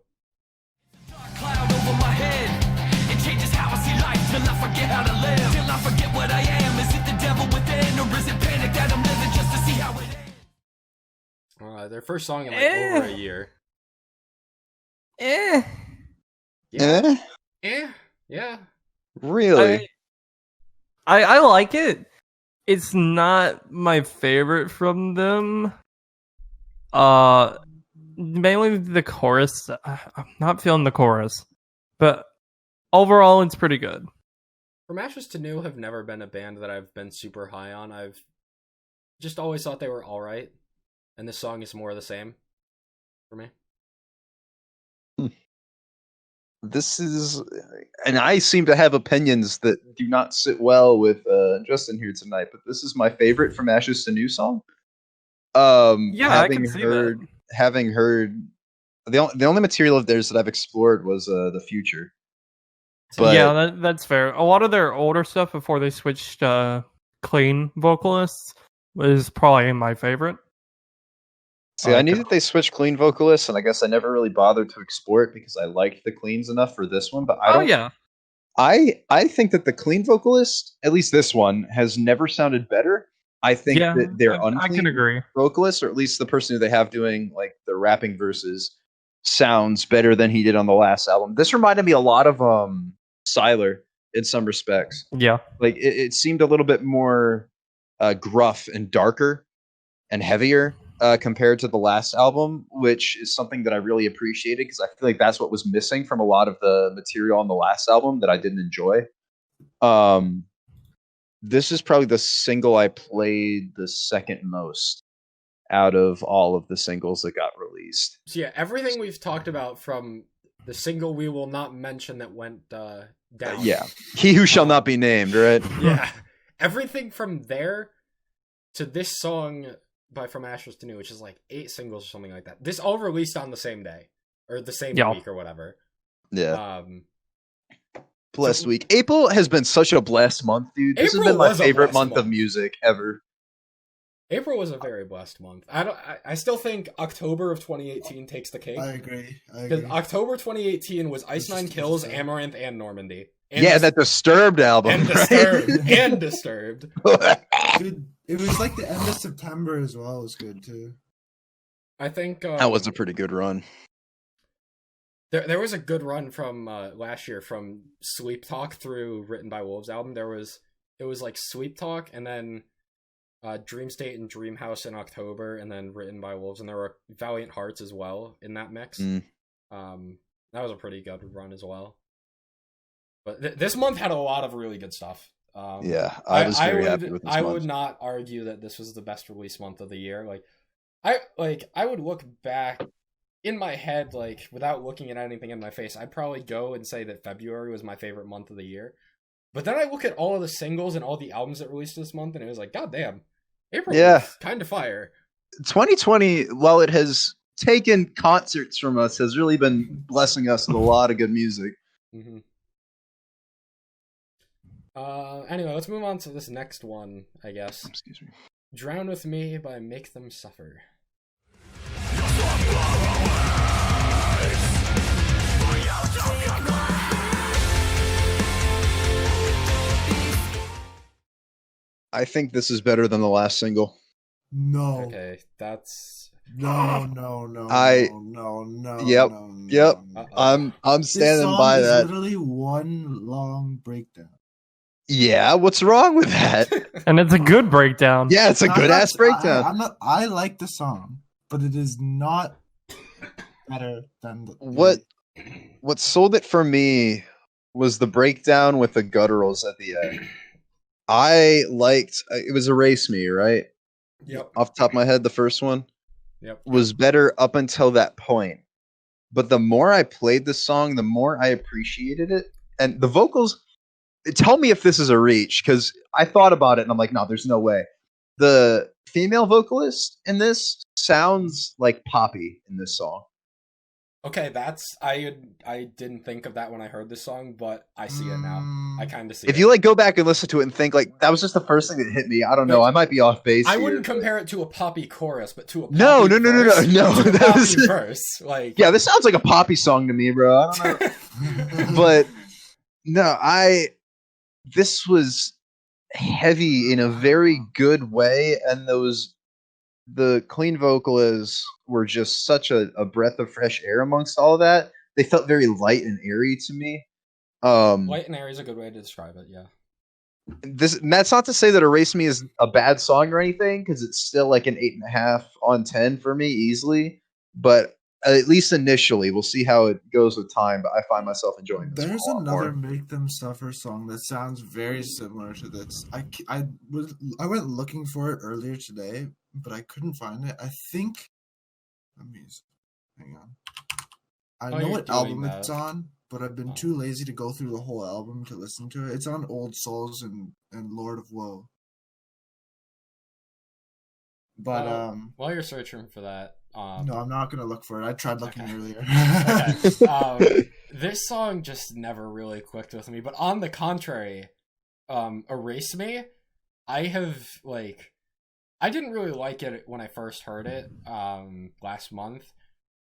Dark cloud over my head. It changes how I see life till I forget how to live. Till I forget what I am. Is it the devil within, or is it panic that I'm living just to see how it ends? Their first song in like over a year. Yeah. Really? I like it. It's not my favorite from them. Mainly the chorus. I'm not feeling the chorus, but overall it's pretty good. From Ashes to New have never been a band that I've been super high on. I've just always thought they were alright, and this song is more of the same for me. This is, and I seem to have opinions that do not sit well with Justin here tonight, but this is my favorite From Ashes to New song. I can see that. Having heard the only material of theirs that I've explored was The Future. But yeah, that's fair. A lot of their older stuff before they switched clean vocalists was probably my favorite. See, I knew that they switched clean vocalists, and I guess I never really bothered to explore it because I liked the cleans enough for this one. But I don't. yeah. I think that the clean vocalist, at least this one, has never sounded better. I think that their unclean I can agree. vocalist, or at least the person who they have doing like the rapping verses, sounds better than he did on the last album. This reminded me a lot of Siler in some respects. Yeah. Like it seemed a little bit more gruff and darker and heavier compared to the last album, which is something that I really appreciated because I feel like that's what was missing from a lot of the material on the last album that I didn't enjoy. This is probably the single I played the second most out of all of the singles that got released. So yeah, everything we've talked about from the single we will not mention that went down. Yeah. He Who Shall Not Be Named, right? Yeah. Everything from there to this song by From Ashes to New, which is like 8 singles or something like that. This all released on the same day. Or the same week or whatever. Yeah. Blessed week. April has been such a blessed month, dude. This has been my favorite month of music ever. April was a very blessed month. I still think October of 2018 takes the cake. I agree. Because October 2018 was Ice Nine Kills, Amaranth, and Normandy. And that Disturbed album. And Disturbed. And Disturbed. Dude, it was like the end of September as well. It was good too. I think that was a pretty good run. There was a good run from last year from Sleep Talk through Written by Wolves album. It was like Sleep Talk and then Dream State and Dream House in October, and then Written by Wolves, and there were Valiant Hearts as well in that mix. That was a pretty good run as well. But this month had a lot of really good stuff. I was very happy with this month. I would not argue that this was the best release month of the year. I would look back in my head, like without looking at anything in my face, I'd probably go and say that February was my favorite month of the year. But then I look at all of the singles and all the albums that released this month, and it was like, God damn, April was kind of fire. 2020, while it has taken concerts from us, has really been blessing us with a lot of good music. Mm-hmm. Anyway, let's move on to this next one, I guess. Excuse me. Drown With Me by Make Them Suffer. I think this is better than the last single. No. Okay, that's no. Yep. No. I'm standing by that. Literally one long breakdown. Yeah, what's wrong with that? And it's a good breakdown. Yeah, it's a good ass breakdown. I like the song, but it is not better than what sold it for me was the breakdown with the gutturals at the end. I liked it was Erase Me, right? Yep. Off the top of my head, the first one was better up until that point. But the more I played the song, the more I appreciated it. And the vocals, tell me if this is a reach, because I thought about it and I'm like, no, there's no way. The female vocalist in this sounds like Poppy in this song. Okay, I didn't think of that when I heard this song, but I see it now. I kind of see if it. You like go back and listen to it and think like that was just the first thing that hit me. I don't know. I might be off base. I wouldn't compare it to a Poppy chorus, but to a Poppy no. That was verse. Like this sounds like a Poppy song to me, bro. I don't know. But no, this was heavy in a very good way, and the clean vocals were just such a breath of fresh air amongst all of that. They felt very light and airy to me. Light and airy is a good way to describe it, yeah. That's not to say that Erase Me is a bad song or anything, because it's still like an 8.5 on 10 for me easily. But at least initially, we'll see how it goes with time. But I find myself enjoying this. There's another Make Them Suffer song that sounds very similar to this. I went looking for it earlier today, but I couldn't find it. I think. Hang on. I know what album it's on, but I've been too lazy to go through the whole album to listen to it. It's on Old Souls and Lord of Woe. But while you're searching for that, no, I'm not gonna look for it. I tried looking earlier. This song just never really clicked with me. But on the contrary, Erase Me, I I didn't really like it when I first heard it last month,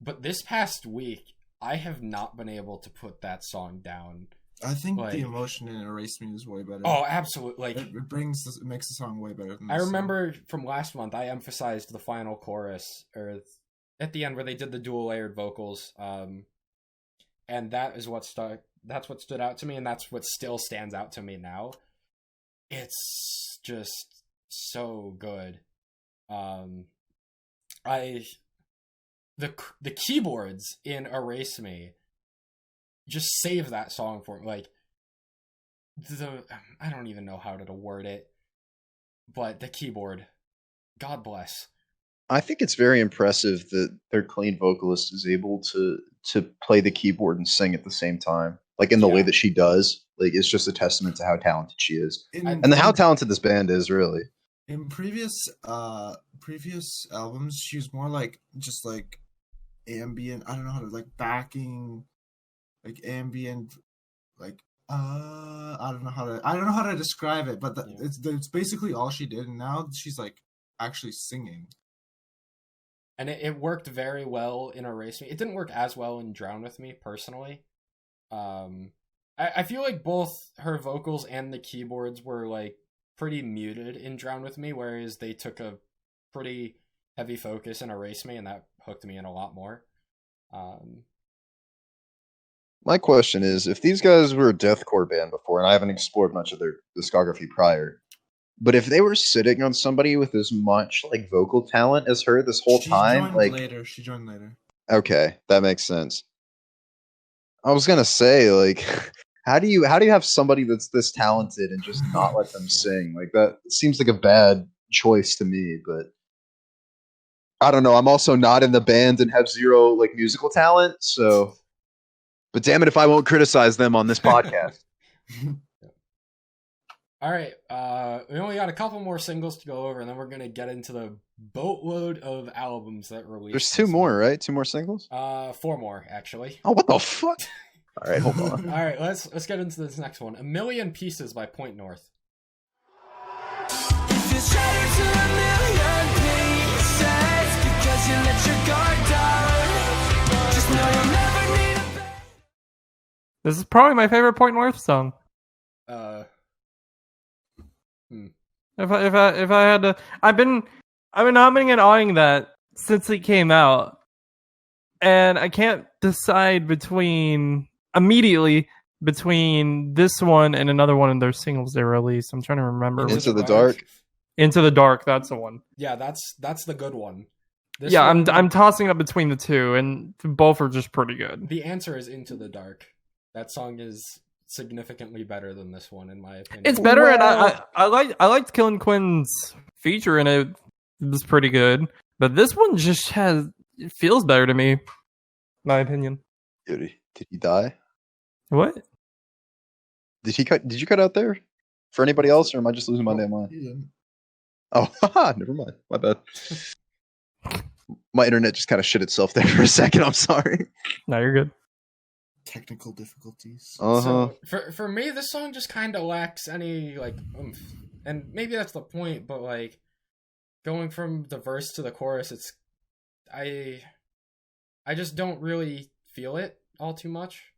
but this past week I have not been able to put that song down. I think Like- the emotion in Erase Me is way better. Oh, absolutely! Like it makes the song way better than I this remember from last month, I emphasized the final chorus or at the end where they did the dual layered vocals, and that is what stuck. That's what stood out to me, and that's what still stands out to me now. It's just so good. The keyboards in Erase Me just save that song for me. Like I don't even know how to word it, but the keyboard, God bless. I think it's very impressive that their clean vocalist is able to play the keyboard and sing at the same time, like in the way that she does. Like, it's just a testament to how talented she is, and how talented this band is, really. In previous albums, she was more like just like ambient. I don't know how to like backing, like ambient, like I don't know how to describe it, but it's basically all she did. And now she's like actually singing. And it worked very well in Erase Me. It didn't work as well in Drown With Me, personally. I feel like both her vocals and the keyboards were like pretty muted in Drown With Me, whereas they took a pretty heavy focus in Erase Me, and that hooked me in a lot more. My question is, if these guys were a deathcore band before, and I haven't explored much of their discography prior, but if they were sitting on somebody with as much like vocal talent as her this whole time, like she joined later. Okay, that makes sense. I was gonna say, like, how do you have somebody that's this talented and just not let them sing? Like, that seems like a bad choice to me, but I don't know. I'm also not in the band and have zero like musical talent, so. But damn it, if I won't criticize them on this podcast. All right, we only got a couple more singles to go over, and then we're gonna get into the boatload of albums that released. There's two more, right? Two more singles? 4 more, actually. Oh, what the fuck? All right, hold on. All right, let's get into this next one. A Million Pieces by Point North. If you shatter to a million pieces because you let your guard down, just know you'll never need a bed. This is probably my favorite Point North song. If I had to, I've been humming and awing that since it came out, and I can't decide immediately between this one and another one of their singles they released. I'm trying to remember. Into the Dark. Into the Dark. That's the one. Yeah, that's the good one. I'm tossing up between the two, and both are just pretty good. The answer is Into the Dark. That song is significantly better than this one, in my opinion. It's better, and I liked Killing Quinn's feature in it. It was pretty good, but this one just it feels better to me, my opinion. Did he die? What? Did you cut out there for anybody else, or am I just losing my damn mind? Yeah. Oh, haha, never mind. My bad. My internet just kind of shit itself there for a second. I'm sorry. No, you're good. Technical difficulties. So for me, this song just kind of lacks any like oomph. And maybe that's the point, but like going from the verse to the chorus, I just don't really feel it all too much.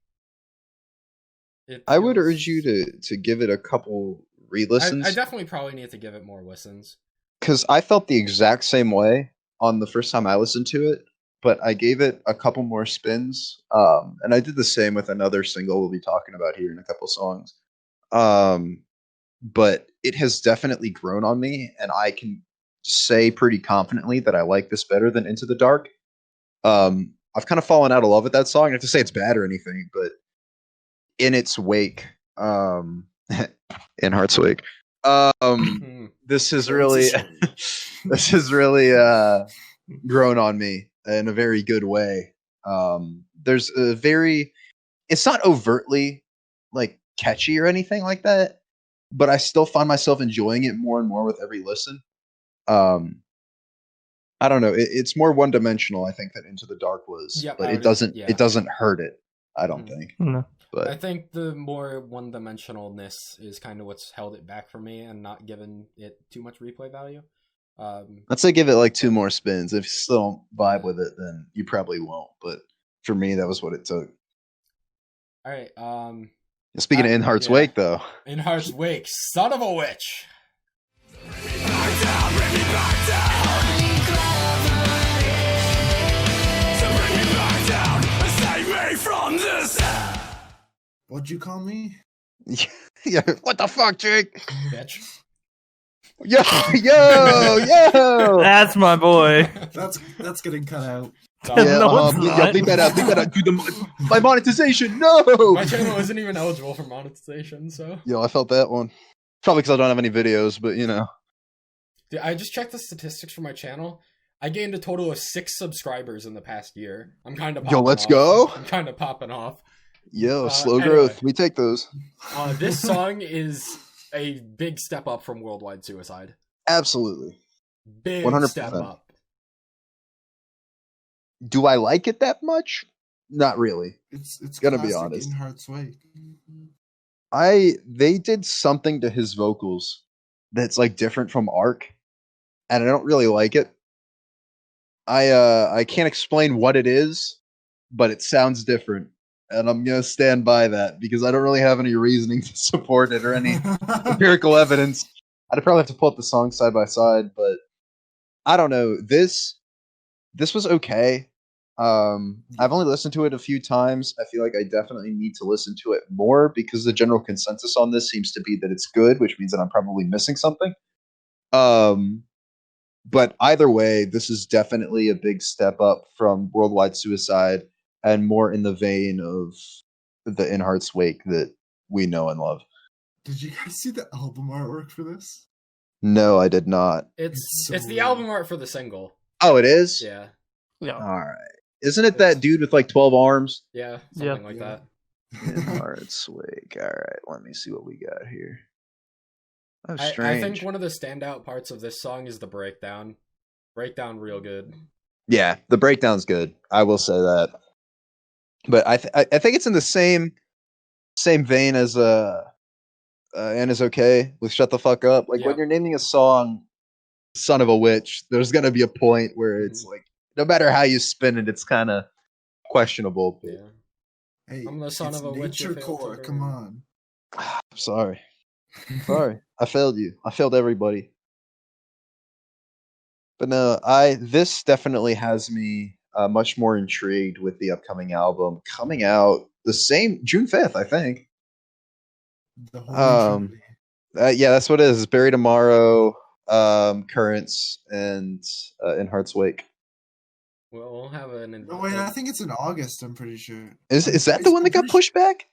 I would urge you to give it a couple re-listens. I definitely probably need to give it more listens. Because I felt the exact same way on the first time I listened to it, but I gave it a couple more spins. And I did the same with another single we'll be talking about here in a couple songs. But it has definitely grown on me, and I can say pretty confidently that I like this better than Into the Dark. I've kind of fallen out of love with that song. I have to say it's bad or anything, but in its wake, in Heart's wake, this has really grown on me in a very good way. There's it's not overtly like catchy or anything like that, but I still find myself enjoying it more and more with every listen. I don't know. It's more one dimensional, I think, than Into the Dark was, but it doesn't hurt it. I don't think. No. But I think the more one-dimensionalness is kind of what's held it back for me and not given it too much replay value. I'd say give it like 2 more spins. If you still don't vibe with it, then you probably won't. But for me, that was what it took. All right. Speaking of In Heart's Wake, though. In Heart's Wake, son of a witch. What'd you call me? Yeah, what the fuck, Jake? Bitch. Yo! That's my boy. That's getting cut out. No, it's not. Leave that out. Dude, my monetization, no! My channel isn't even eligible for monetization, so. Yo, I felt that one. Probably because I don't have any videos, but you know. Dude, I just checked the statistics for my channel. I gained a total of 6 subscribers in the past year. I'm kind of Yo, let's go. I'm kind of popping off. Yo, slow growth. We take those. This song is a big step up from Worldwide Suicide. Absolutely. Big 100%. step up. Do I like it that much? Not really. It's Gonna be classic honest. In Heart's Wake. They did something to his vocals that's like different from Arc, and I don't really like it. I can't explain what it is, but it sounds different, and I'm gonna stand by that because I don't really have any reasoning to support it or any empirical evidence. I'd probably have to pull up the songs side by side, but I don't know. This was okay. I've only listened to it a few times. I feel like I definitely need to listen to it more because the general consensus on this seems to be that it's good, which means that I'm probably missing something. But either way, this is definitely a big step up from Worldwide Suicide and more in the vein of the In Heart's Wake that we know and love. Did you guys see the album artwork for this? No, I did not. It's so the weird. album art for the single. Oh, it is? Yeah. Yeah. All right. Isn't it that dude with like 12 arms? Yeah. Yeah. Something like that. In Heart's Wake. All right, let me see what we got here. Oh, I strange. think one of the standout parts of this song is the breakdown. Breakdown real good. Yeah, the breakdown's good. I will say that. But I think it's in the same vein as and is okay with Shut the Fuck Up. Like when you're naming a song Son of a Witch, there's gonna be a point where it's like no matter how you spin it, it's kinda questionable. Yeah. Hey, I'm the son it's of a witch, you nature failed core. to Come learn. on. I'm sorry. I failed you. I failed everybody. But no, this definitely has me much more intrigued with the upcoming album coming out the same June 5th, I think. The whole Trinity. Yeah, that's what it is. It's Bury Tomorrow, Currents, and In Heart's Wake. We'll have an. No, wait, I think it's in August. I'm pretty sure. Is that the one that got pushed back?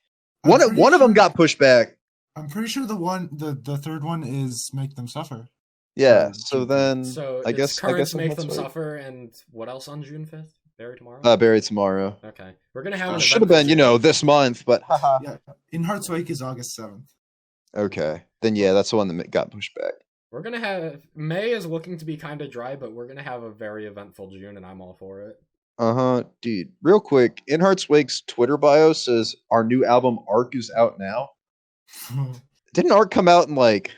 I'm One pretty of them sure- got pushed back. I'm pretty sure the third one is Make Them Suffer. Yeah. So then, So I it's guess Currents In Make Heart's Them Wake. Suffer, and what else on June 5th? Bury Tomorrow? Bury Tomorrow. Okay. We're gonna have an Should have event been, this this month, but haha. Yeah, In Heart's Wake is August 7th. Okay. Then yeah, that's the one that got pushed back. We're gonna have May is looking to be kind of dry, but we're gonna have a very eventful June, and I'm all for it. Dude. Real quick, In Heart's Wake's Twitter bio says our new album Arc is out now. Didn't Arc come out in like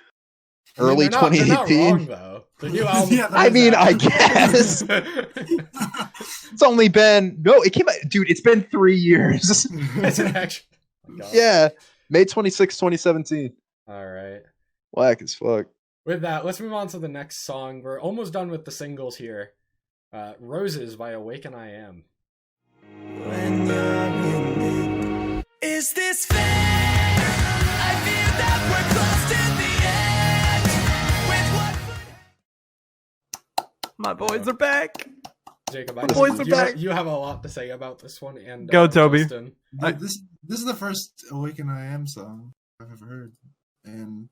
early they're not 2018? wrong, though. The new album. Yeah, I mean, I guess it's it's only been it came out, dude. It's been 3 years. an action. Oh my God. Yeah, May 26, 2017. All right. Whack as fuck. With that, let's move on to the next song. We're almost done with the singles here. Roses by Awaken I Am. When you're in it. Is this fair? I feel that we're close to the end. With what? My boys are back. Jacob, The boys are back. You have a lot to say about this one. And Go, Toby. Justin. This is the first Awaken I Am song I've ever heard, and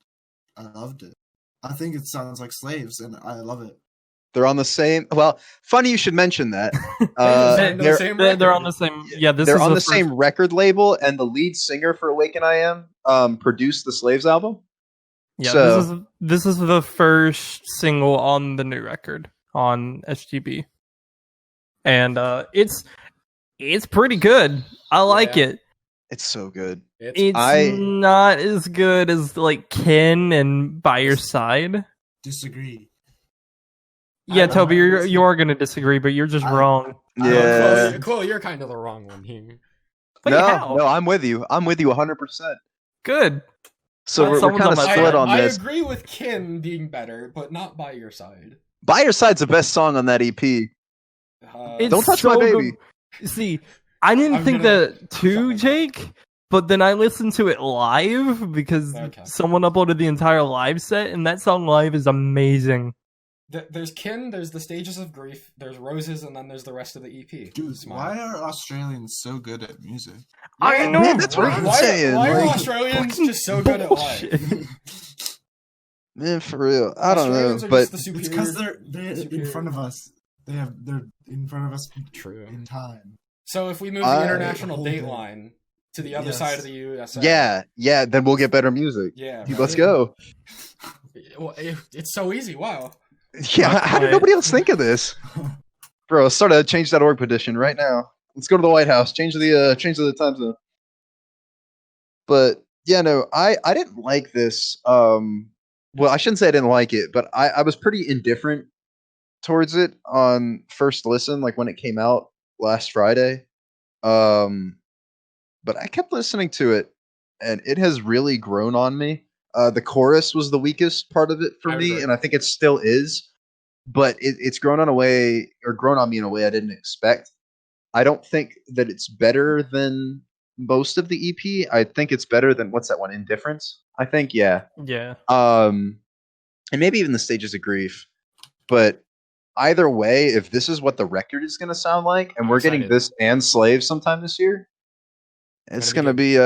I loved it. I think it sounds like Slaves, and I love it. They're on the same. Well, funny you should mention that. They're on the same. Yeah, They're on the same record label, and the lead singer for Awaken I Am produced the Slaves album. Yeah, So- this is the first single on the new record on SGB, and it's pretty good. I like Yeah. it. It's so good. It's I- not as good as like Ken and By Your Side. Disagree. Yeah, Toby, you are going to disagree, but you're just wrong. Yeah. Cool, you're kind of the wrong one here. Wait, No, how? no, I'm with you. I'm with you 100%. Good. So we're someone's kind on of my split side. on I this. agree with Kin being better, but not By Your Side. By Your Side's the best song on that EP. It's Don't touch my so baby. good. See, I didn't think that too, Jake, but then I listened to it live because someone uploaded the entire live set, and that song live is amazing. There's Kin, there's The Stages of Grief, there's Roses, and then there's the rest of the EP. Dude, why are Australians so good at music? I know. Man, that's what I'm saying. Why are Like, Australians just so good at live? man, for real. I don't know. Australians are But just the superior. It's because they're superior. in front of us. They're in front of us True. in time. So if we move the international date line to the other Yes. side of the USA, yeah, then we'll get better music. yeah, Let's go. Well, it's so easy. Wow. Yeah, how did nobody else think of this? Bro, start a change.org petition right now. Let's go to the White House. Change the time zone. But yeah, no, I didn't like this. Well, I shouldn't say I didn't like it, but I was pretty indifferent towards it on first listen, like when it came out last Friday. But I kept listening to it, and it has really grown on me. The chorus was the weakest part of it for me, and I think it still is. But it's grown on me in a way I didn't expect. I don't think that it's better than most of the EP. I think it's better than what's that one? Indifference. I think, yeah. Yeah. And maybe even the Stages of Grief. But either way, if this is what the record is going to sound like, and we're getting this and Slave sometime this year, it's going to be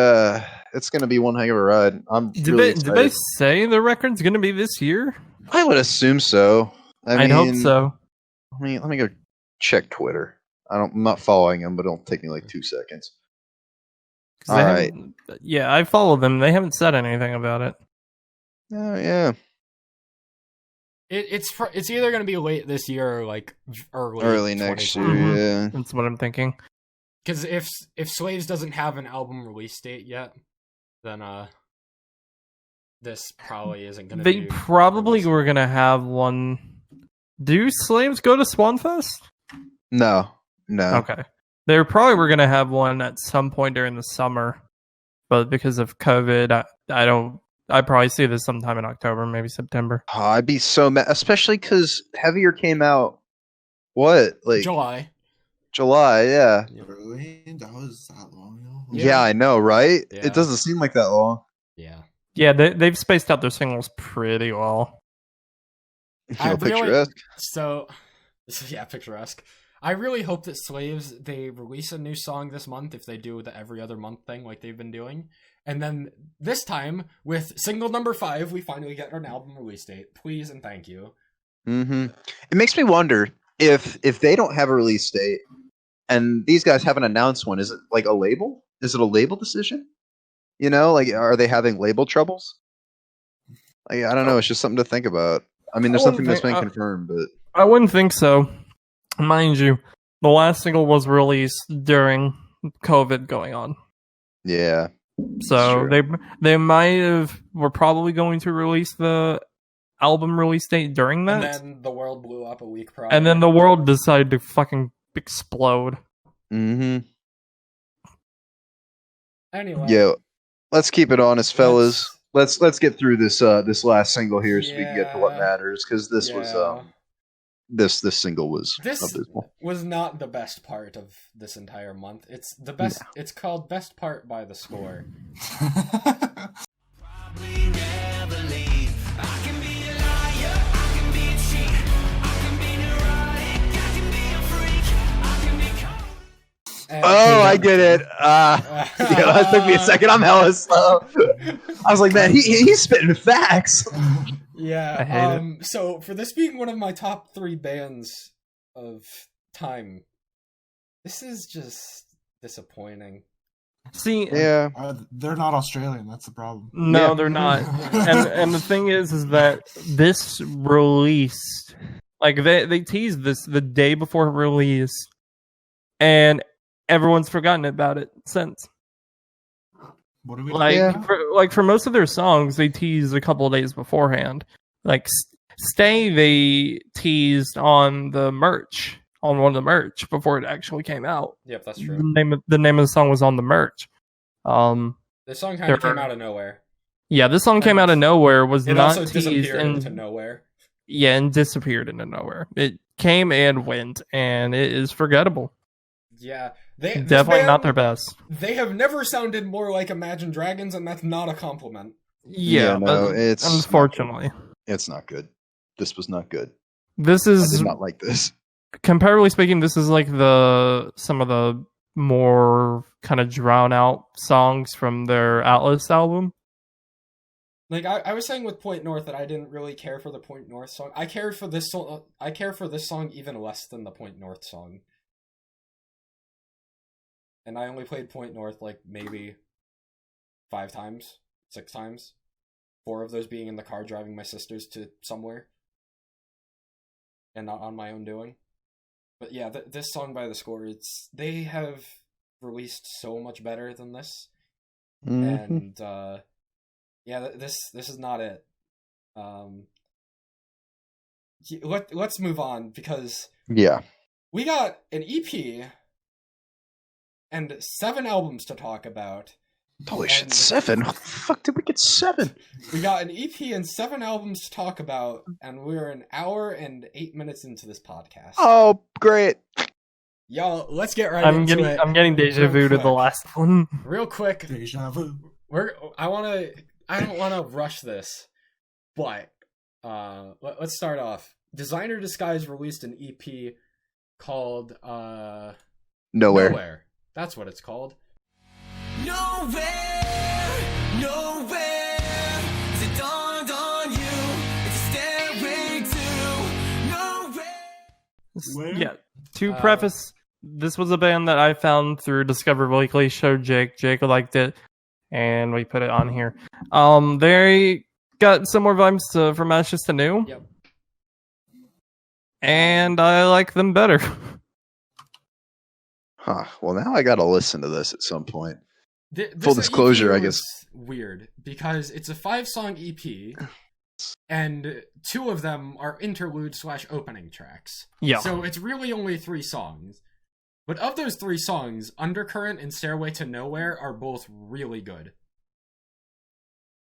one heck of a ride. I'm really excited. Did they say the record's going to be this year? I would assume so. I mean, hope so. Let me go check Twitter. I'm not following them, but it'll take me like 2 seconds. All right. Yeah, I follow them. They haven't said anything about it. Oh yeah. It's either going to be late this year or like early next year. Mhm. Yeah. That's what I'm thinking. Because if Slaves doesn't have an album release date yet, then this probably isn't going to. They probably were going to have one. Do Slaves go to Swanfest? No. Okay. They probably were going to have one at some point during the summer, but because of COVID, I probably see this sometime in October, maybe September. Oh, I'd be so mad, especially because Heavier came out. What, like July? Yeah. Really? That was that long ago? Yeah, I know, right? Yeah. It doesn't seem like that long. Yeah. Yeah, they've spaced out their singles pretty well. Picturesque. Picturesque. I really hope that Slaves, they release a new song this month if they do the every other month thing like they've been doing. And then this time, with single number 5, we finally get an album release date. Please and thank you. Mm-hmm. It makes me wonder if they don't have a release date and these guys haven't announced one, is it like a label? Is it a label decision? You know, like, are they having label troubles? Like, I don't know. It's just something to think about. I mean, there's nothing that's been confirmed, but I wouldn't think so. Mind you, the last single was released during COVID going on. Yeah. So they were probably going to release the album release date during that. And then the world blew up a week prior. And then the world decided to fucking explode. Mm-hmm. Anyway. Yeah. Let's keep it honest, fellas. Let's get through this last single here so we can get to what matters, because this was this single was abysmal. Was not the best part of this entire month. It's the best. No. It's called Best Part by The Score. Probably never leave. I can be a liar, I can be a cheat, I can be neurotic, I can be a freak, I can be cold. I get it. That took me a second. I'm hella slow. I was like, man, he's spitting facts. Yeah. I hate it. So for this being one of my top 3 bands of time, this is just disappointing. See, yeah, they're not Australian. That's the problem. No, they're not. and the thing is that this released, like they teased this the day before release, and everyone's forgotten about it since. What do we for most of their songs? They tease a couple of days beforehand. Like Stay they teased on the merch, on one of the merch before it actually came out. Yep, that's The true. name of the song was on the merch. The song kind of came out of nowhere. Yeah, this song came out of nowhere. Was It not also teased disappeared and into nowhere. yeah, and disappeared into nowhere. It came and went, and it is forgettable. Yeah, Definitely not their best. They have never sounded more like Imagine Dragons, and that's not a compliment. Yeah, no, but it's unfortunately, it's not good. This was not good. this I is did not like this. comparatively speaking. This is like some of the more kind of drown out songs from their Atlas album. Like I was saying with Point North that I didn't really care for the Point North song. I care for this song. I care for this song even less than the Point North song. And I only played Point North like maybe 5 times, 6 times. 4 of those being in the car driving my sisters to somewhere. And not on my own doing. But yeah, this song by The Score, they have released so much better than this. And yeah, this is not it. Let's move on because Yeah. we got an EP and 7 albums to talk about. Holy shit, 7? How the fuck did we get 7? We got an EP and 7 albums to talk about, and we're an hour and 8 minutes into this podcast. Oh, great. Y'all, let's get right into it. I'm getting deja vu to the last one. Real quick, Deja vu. I don't wanna rush this, but let's start off. Designer Disguise released an EP called Nowhere. That's what it's called. Nowhere, as it dawned on you, it's a stairway to nowhere. Where? Yeah. To preface, this was a band that I found through Discover Weekly. Showed Jake. Jake liked it, and we put it on here. They got similar vibes to From Ashes to New. Yep. And I like them better. Huh. Well, now I gotta listen to this at some point. This Full disclosure, EP I guess. was weird because it's a 5-song EP, and 2 of them are interlude/opening tracks. Yeah. So it's really only 3 songs. But of those 3 songs, Undercurrent and Stairway to Nowhere are both really good.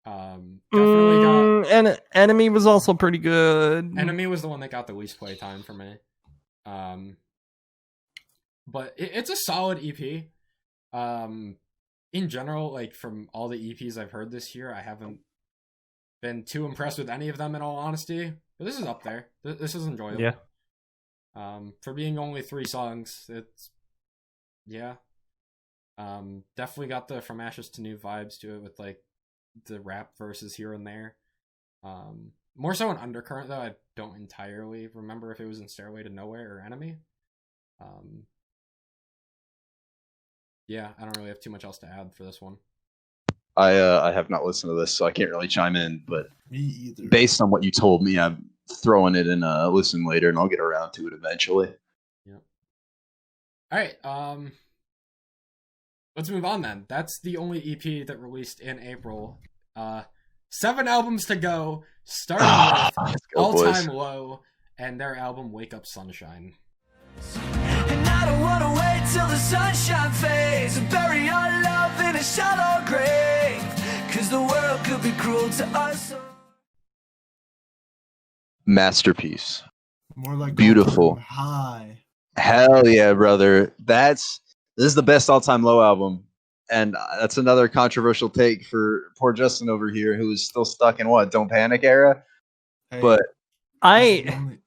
Definitely got. And Enemy was also pretty good. Enemy was the one that got the least playtime for me. But it's a solid EP. In general, like from all the EPs I've heard this year, I haven't been too impressed with any of them in all honesty. But this is up there. This is enjoyable. Yeah. For being only 3 songs, it's yeah. Definitely got the From Ashes to New vibes to it with like the rap verses here and there. More so in Undercurrent though. I don't entirely remember if it was in Stairway to Nowhere or Enemy. Yeah, I don't really have too much else to add for this one. I have not listened to this, so I can't really chime in. But Me either. based on what you told me, I'm throwing it in a listen later, and I'll get around to it eventually. Yeah. All right. Let's move on then. That's the only EP that released in April. 7 albums to go, starting with Let's go, All boys. Time Low and their album Wake Up Sunshine. And I don't wanna wait till the sunshine fades and bury our love in a shallow grave, 'cause the world could be cruel to us. Masterpiece. More like Beautiful. High. Hell yeah, brother. This is the best all-time low album. And that's another controversial take for poor Justin over here, who is still stuck in what, Don't Panic era? Hey, But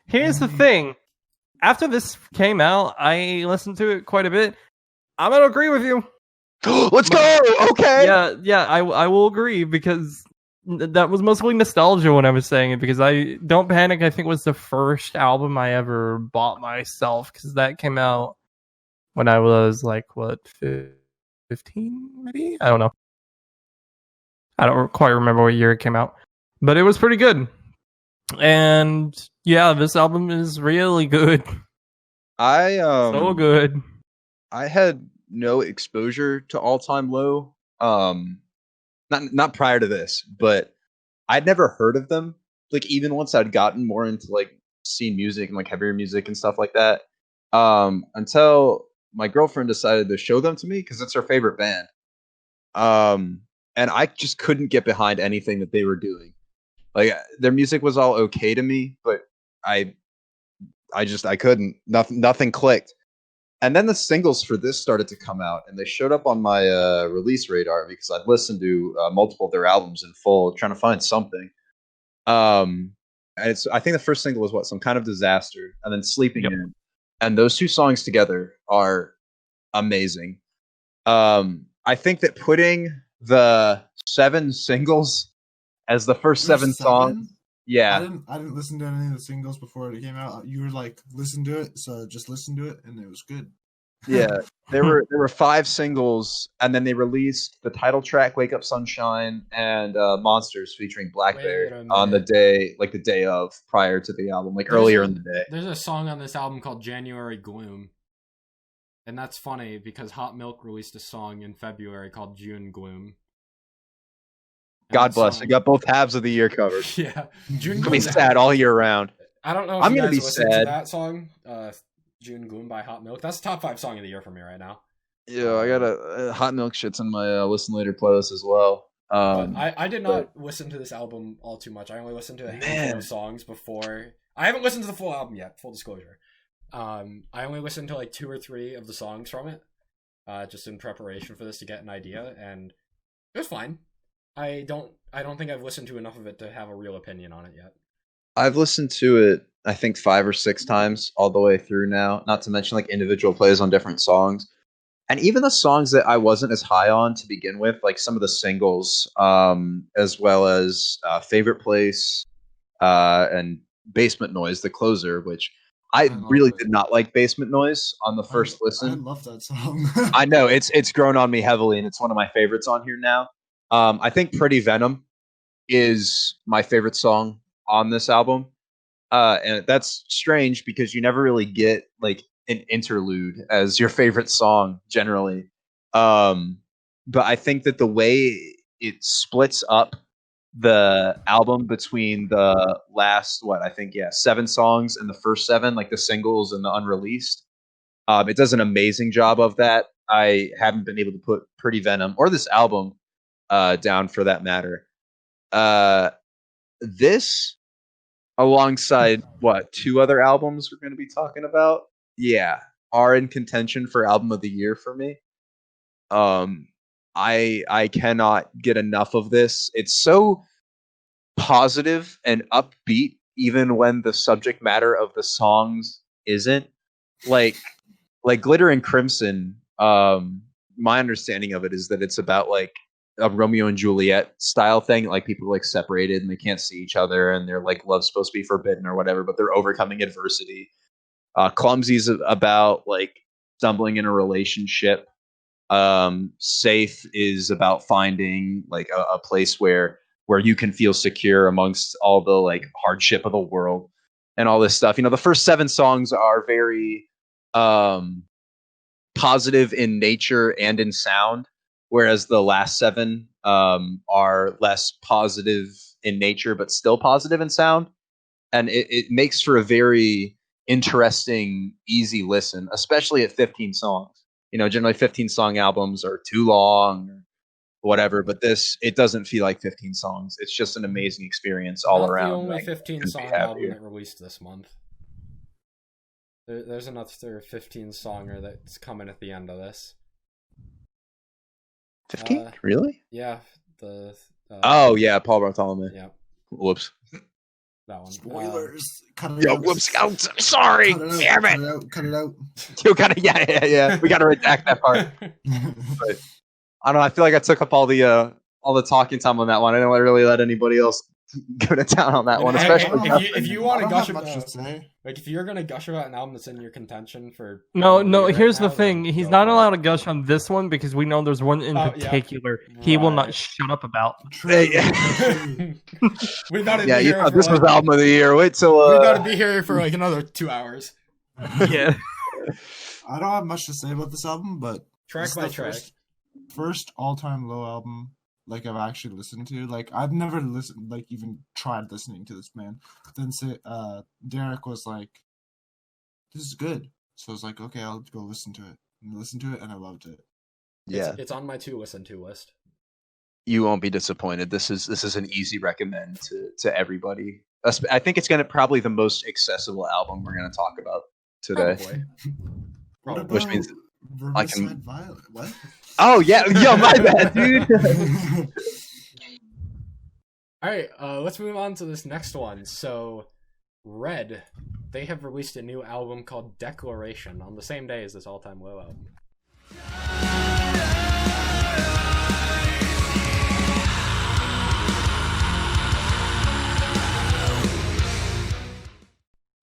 Here's the thing. After this came out, I listened to it quite a bit. I'm gonna agree with you. let's go! Okay! Yeah, I will agree because that was mostly nostalgia when I was saying it, because Don't Panic, I think, was the first album I ever bought myself, because that came out when I was like, what, 15 maybe? I don't know. I don't quite remember what year it came out, but it was pretty good. And yeah, this album is really good. So good. I had no exposure to All Time Low. Not prior to this, but I'd never heard of them like even once I'd gotten more into like scene music and like heavier music and stuff like that, until my girlfriend decided to show them to me because it's her favorite band. And I just couldn't get behind anything that they were doing. Like their music was all okay to me, but I couldn't. Nothing clicked. And then the singles for this started to come out, and they showed up on my release radar because I'd listened to multiple of their albums in full, trying to find something. And I think the first single was Some Kind of Disaster, and then Sleeping In. And those two songs together are amazing. I think that putting the 7 singles as the first 7 songs. Yeah. I didn't listen to any of the singles before it came out. You were like, listen to it, so just listen to it, and it was good. Yeah. There were 5 singles, and then they released the title track, Wake Up Sunshine, and Monsters featuring Blackberry on the day of prior to the album, earlier in the day. There's a song on this album called January Gloom. And that's funny because Hot Milk released a song in February called June Gloom. God bless. I got both halves of the year covered. Yeah. June Gloom. Be sad all year round. I don't know if I'm going to be sad. To that song, June Gloom by Hot Milk. That's the top 5 song of the year for me right now. Yeah, I got a Hot Milk shit's in my Listen Later playlist as well. I did not listen to this album all too much. I only listened to a handful of songs before. I haven't listened to the full album yet, full disclosure. I only listened to 2 or 3 of the songs from it, just in preparation for this to get an idea, and it was fine. I don't think I've listened to enough of it to have a real opinion on it yet. I've listened to it, I think 5 or 6 times all the way through now, not to mention individual plays on different songs. And even the songs that I wasn't as high on to begin with, like some of the singles, as well as Favorite Place, and Basement Noise, the closer, which I really did not like Basement Noise on the first listen. I love that song. I know, it's grown on me heavily, and it's one of my favorites on here now. I think Pretty Venom is my favorite song on this album. And that's strange because you never really get an interlude as your favorite song generally. But I think that the way it splits up the album between the last 7 songs and the first 7, the singles and the unreleased, it does an amazing job of that. I haven't been able to put Pretty Venom or this album down for that matter. This alongside 2 other albums we're going to be talking about, are in contention for album of the year for me. I cannot get enough of this. It's so positive and upbeat, even when the subject matter of the songs isn't. Like Glitter and Crimson, my understanding of it is that it's about a Romeo and Juliet style thing. People separated and they can't see each other, and their love's supposed to be forbidden or whatever, but they're overcoming adversity. Clumsy's about stumbling in a relationship. Safe is about finding a place where you can feel secure amongst all the hardship of the world and all this stuff. The first 7 songs are very positive in nature and in sound, whereas the last 7 are less positive in nature but still positive in sound, and it makes for a very interesting, easy listen, especially at 15 songs. Generally 15 song albums are too long or whatever, but it doesn't feel like 15 songs. It's just an amazing experience all around. The only 15 song album that released this month. There's another 15 songer that's coming at the end of this. 15? Really? Yeah. Paul Bartolome. Yeah. Whoops. That one. Spoilers. Cut it Yo, out. whoops. I'm sorry. Damn it. Cut it out. You gotta, yeah. We gotta redact that part. But I don't know. I feel like I took up all the talking time on that one. I didn't really let anybody else go to town on that one, especially if you want to gush about, if you're gonna gush about an album that's in your contention for no. Here's the thing: he's not allowed to gush on this one because we know there's one in particular he will not shut up about. We thought you thought this was album of the year. Wait till we got to be here for another 2 hours. Yeah, I don't have much to say about this album, but track by track, first all-time low album like I've actually listened to. Like I've never listened, like even tried listening to this band. Then Derek was like, "This is good," so I was like, "Okay, I'll go listen to it." And I listened to it, and I loved it. Yeah, it's on my to listen to list. you won't be disappointed. This is an easy recommend to everybody. I think it's probably the most accessible album we're gonna talk about today. Probably. Which means I can. Vermicide Violet. What? Oh yeah, yo, my bad, dude. All right, let's move on to this next one. So, Red, they have released a new album called Declaration on the same day as this All Time Low album.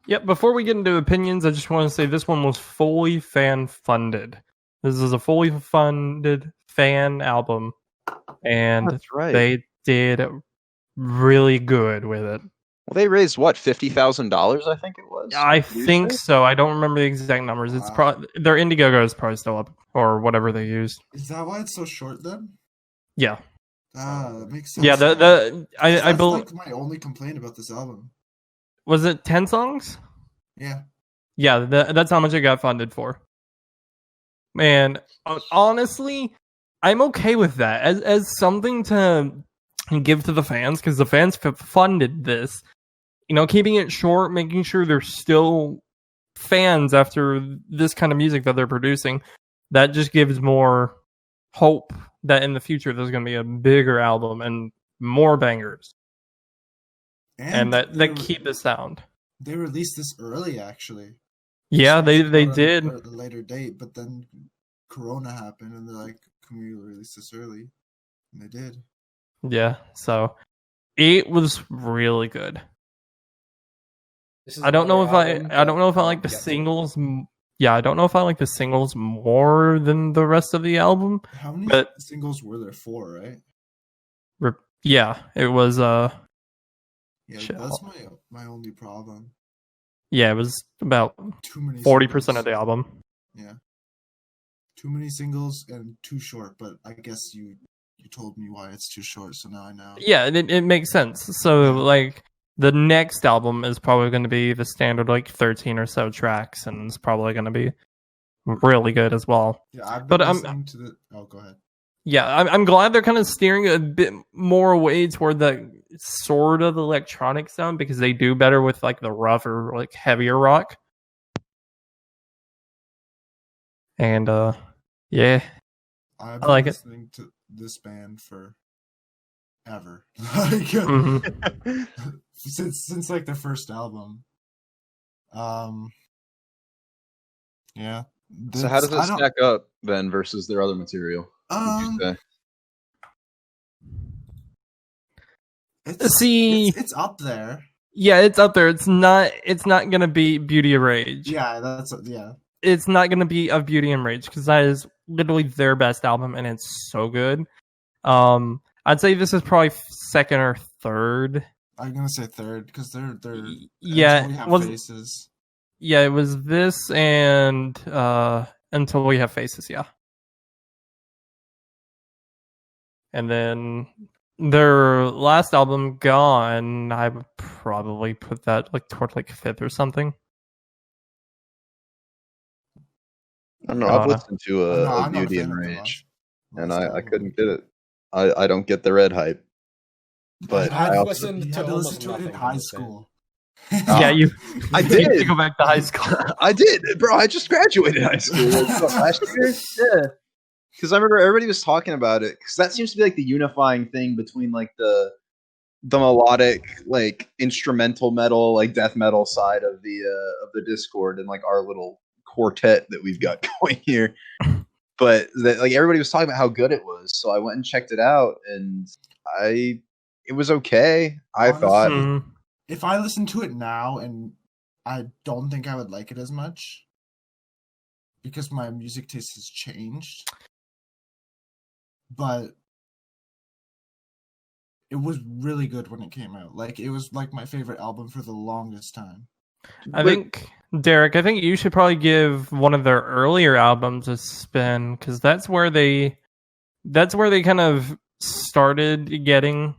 Yep, before we get into opinions, I just want to say this one was fully fan-funded. This is a fully funded fan album, and That's right. they did really good with it. Well, they raised what, $50,000? I think it was. I think so. I don't remember the exact numbers. It's probably their Indiegogo is probably still up, or whatever they used. Is that why it's so short then? Yeah. That makes sense. Yeah, I believe. Like my only complaint about this album. Was it 10 songs? Yeah. Yeah, that's how much it got funded for. Man, honestly, I'm okay with that as something to give to the fans, because the fans funded this. You know, keeping it short, making sure they're still fans after this kind of music that they're producing. That just gives more hope that in the future there's going to be a bigger album and more bangers. And that keep the sound. They released this early, actually. Yeah, they did. At a later date, but then Corona happened, and they're like, "Can we release this early?" And they did. Yeah, so it was really good. This is I don't know if I like the Yeah. singles. Yeah, I don't know if I like the singles more than the rest of the album. How many But- singles were there? 4, right? Yeah, it was. Yeah, Shit. that's my only problem. Yeah, it was about Too many. 40% of singles. the album. Yeah. Too many singles and too short, but I guess you told me why it's too short, so now I know. Yeah, it makes sense. So like the next album is probably going to be the standard like 13 or so tracks, and it's probably going to be really good as well. Yeah, I've been But listening to the. Oh, go ahead. Yeah, I'm glad they're kind of steering a bit more away toward the sort of electronic sound, because they do better with like the rougher, like heavier rock. And yeah, I've I been like it. listening to this band for ever. Like, Mhm. since like their first album. Yeah. So how does I it don't- stack up then versus their other material? would you say? It's up there. Yeah, it's up there. It's not gonna be Beauty and Rage. Yeah, It's not gonna be of Beauty and Rage, because that is literally their best album, and it's so good. I'd say this is probably second or third. I'm gonna say third because they're Yeah, Until We Have was- Faces. Yeah, it was this and Until We Have Faces, yeah. And then their last album, Gone, I would probably put that like toward like fifth or something. I don't know. I I've don't know. listened to No, a I'm not a Beauty fan and of the Rage, last and I album. couldn't get it. I don't get the Red hype. But I I also, listened You to had to listen almost to it in nothing high from this band. school. Yeah, you I you need to did. go back to high school. I did, bro. I just graduated high school last year. Yeah, because I remember everybody was talking about it. Because that seems to be like the unifying thing between like the melodic, like instrumental metal, like death metal side of the Discord, and like our little quartet that we've got going here. But like everybody was talking about how good it was, so I went and checked it out, and it was okay. I Honestly, thought. Mhm. If I listen to it now, and I don't think I would like it as much because my music taste has changed, but it was really good when it came out. Like, it was like my favorite album for the longest time. I think, Derek, you should probably give one of their earlier albums a spin, because that's where they kind of started getting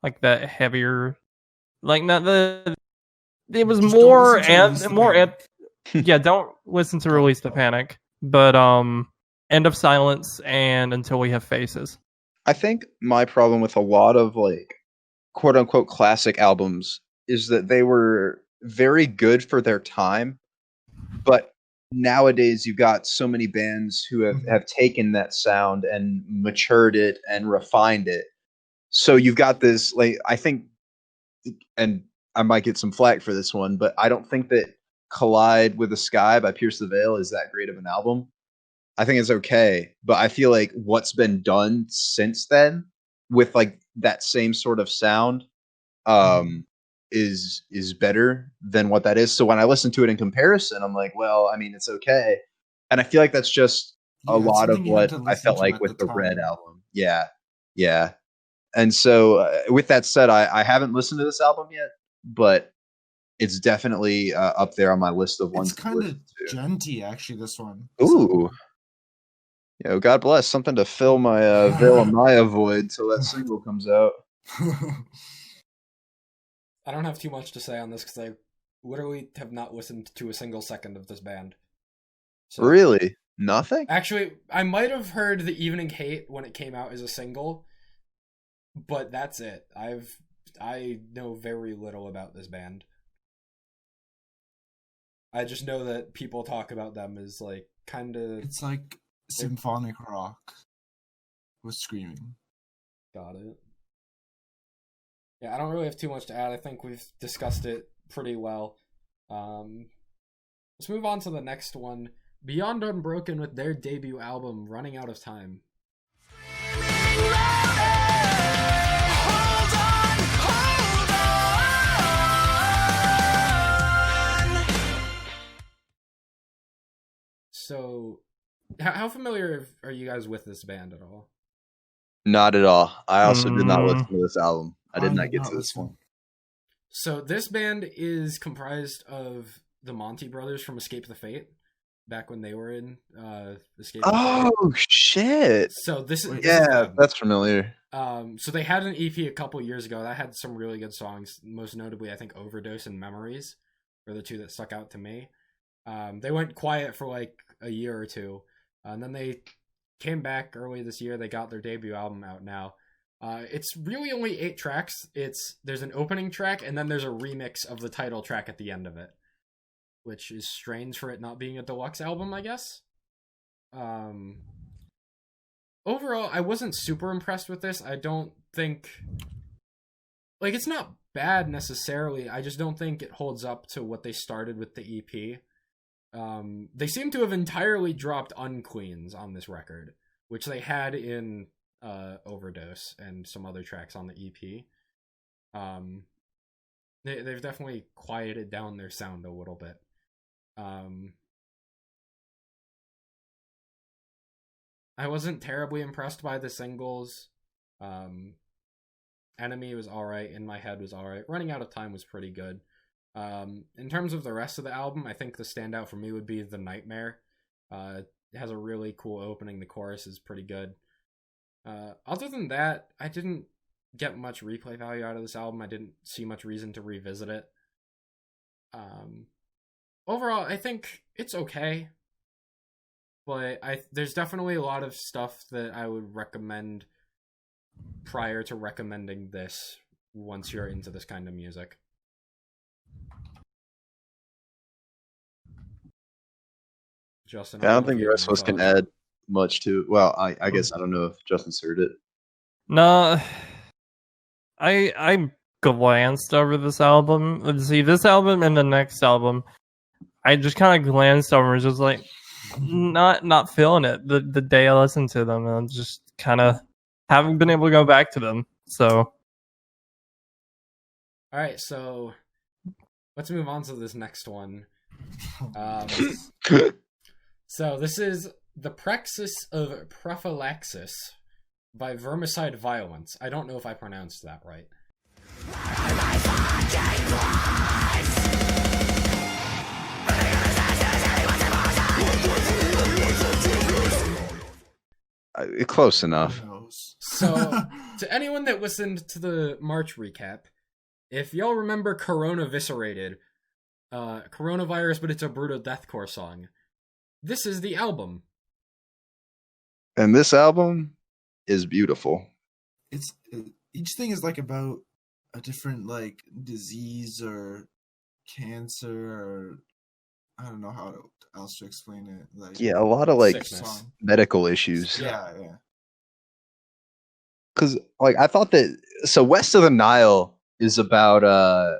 like that heavier, like not the. It was Just don't more listen to Release the Panic. yeah. Don't listen to Release the Panic, but End of Silence and Until We Have Faces. I think my problem with a lot of like quote unquote classic albums is that they were very good for their time, but nowadays you've got so many bands who have taken that sound and matured it and refined it. So you've got this, like, I think, and I might get some flack for this one, but I don't think that Collide with the Sky by Pierce the Veil is that great of an album. I think it's okay, but I feel like what's been done since then with like that same sort of sound is better than what that is. So when I listen to it in comparison, I'm like, well, I mean, it's okay. And I feel like that's just a lot of what I felt like with the Red album. Yeah. Yeah. And so with that said, I haven't listened to this album yet, but it's definitely up there on my list of ones. It's kind of genty, actually, this one. Ooh. Yo, God bless. Something to fill my Veil of Maya void till that single comes out. I don't have too much to say on this because I literally have not listened to a single second of this band. So, Really? Nothing? Actually, I might have heard The Evening Hate when it came out as a single, but that's it. I know very little about this band. I just know that people talk about them as like kind of. It's like symphonic rock with screaming. Got it. Yeah, I don't really have too much to add. I think we've discussed it pretty well. Let's move on to the next one. Beyond Unbroken with their debut album, Running Out of Time. So, how familiar are you guys with this band at all? Not at all. I also did not listen to this album. I did not get to this one. So this band is comprised of the Monty brothers from Escape the Fate, back when they were in Escape the Fate. Oh, shit. So this is that's familiar. So they had an EP a couple years ago that had some really good songs. Most notably, I think Overdose and Memories were the two that stuck out to me. They went quiet for like a year or two, and then they came back early this year. They got their debut album out now. It's really only 8 tracks. There's an opening track, and then there's a remix of the title track at the end of it, which is strange for it not being a deluxe album, I guess. Overall, I wasn't super impressed with this. I don't think... Like, it's not bad necessarily. I just don't think it holds up to what they started with the EP. They seem to have entirely dropped Unqueens on this record, which they had in Overdose and some other tracks on the EP. They've definitely quieted down their sound a little bit. I wasn't terribly impressed by the singles. Enemy was alright, In My Head was alright, Running Out of Time was pretty good. In terms of the rest of the album, I think the standout for me would be The Nightmare. It has a really cool opening. The chorus is pretty good. Other than that, I didn't get much replay value out of this album. I didn't see much reason to revisit it. Overall, I think it's okay. But there's definitely a lot of stuff that I would recommend prior to recommending this once you're into this kind of music. Justin, I don't think the rest of us can add much to. Well, I guess I don't know if Justin's heard it. No, I glanced over this album. Let's see, this album and the next album, I just kind of glanced over and was just like, not feeling it. The day I listened to them, and just kind of haven't been able to go back to them. So, all right, so let's move on to this next one. So this is The Praxis of Prophylaxis by Vermicide Violence. I don't know if I pronounced that right. Close enough. So, to anyone that listened to the March recap, if y'all remember Corona Viscerated, Coronavirus, but it's a brutal deathcore song, this is the album. And this album is beautiful. It's each thing is like about a different like disease or cancer or I don't know how else to explain it. Like Yeah, a lot of like Sickness. medical issues. Yeah. Because like I thought that West of the Nile is about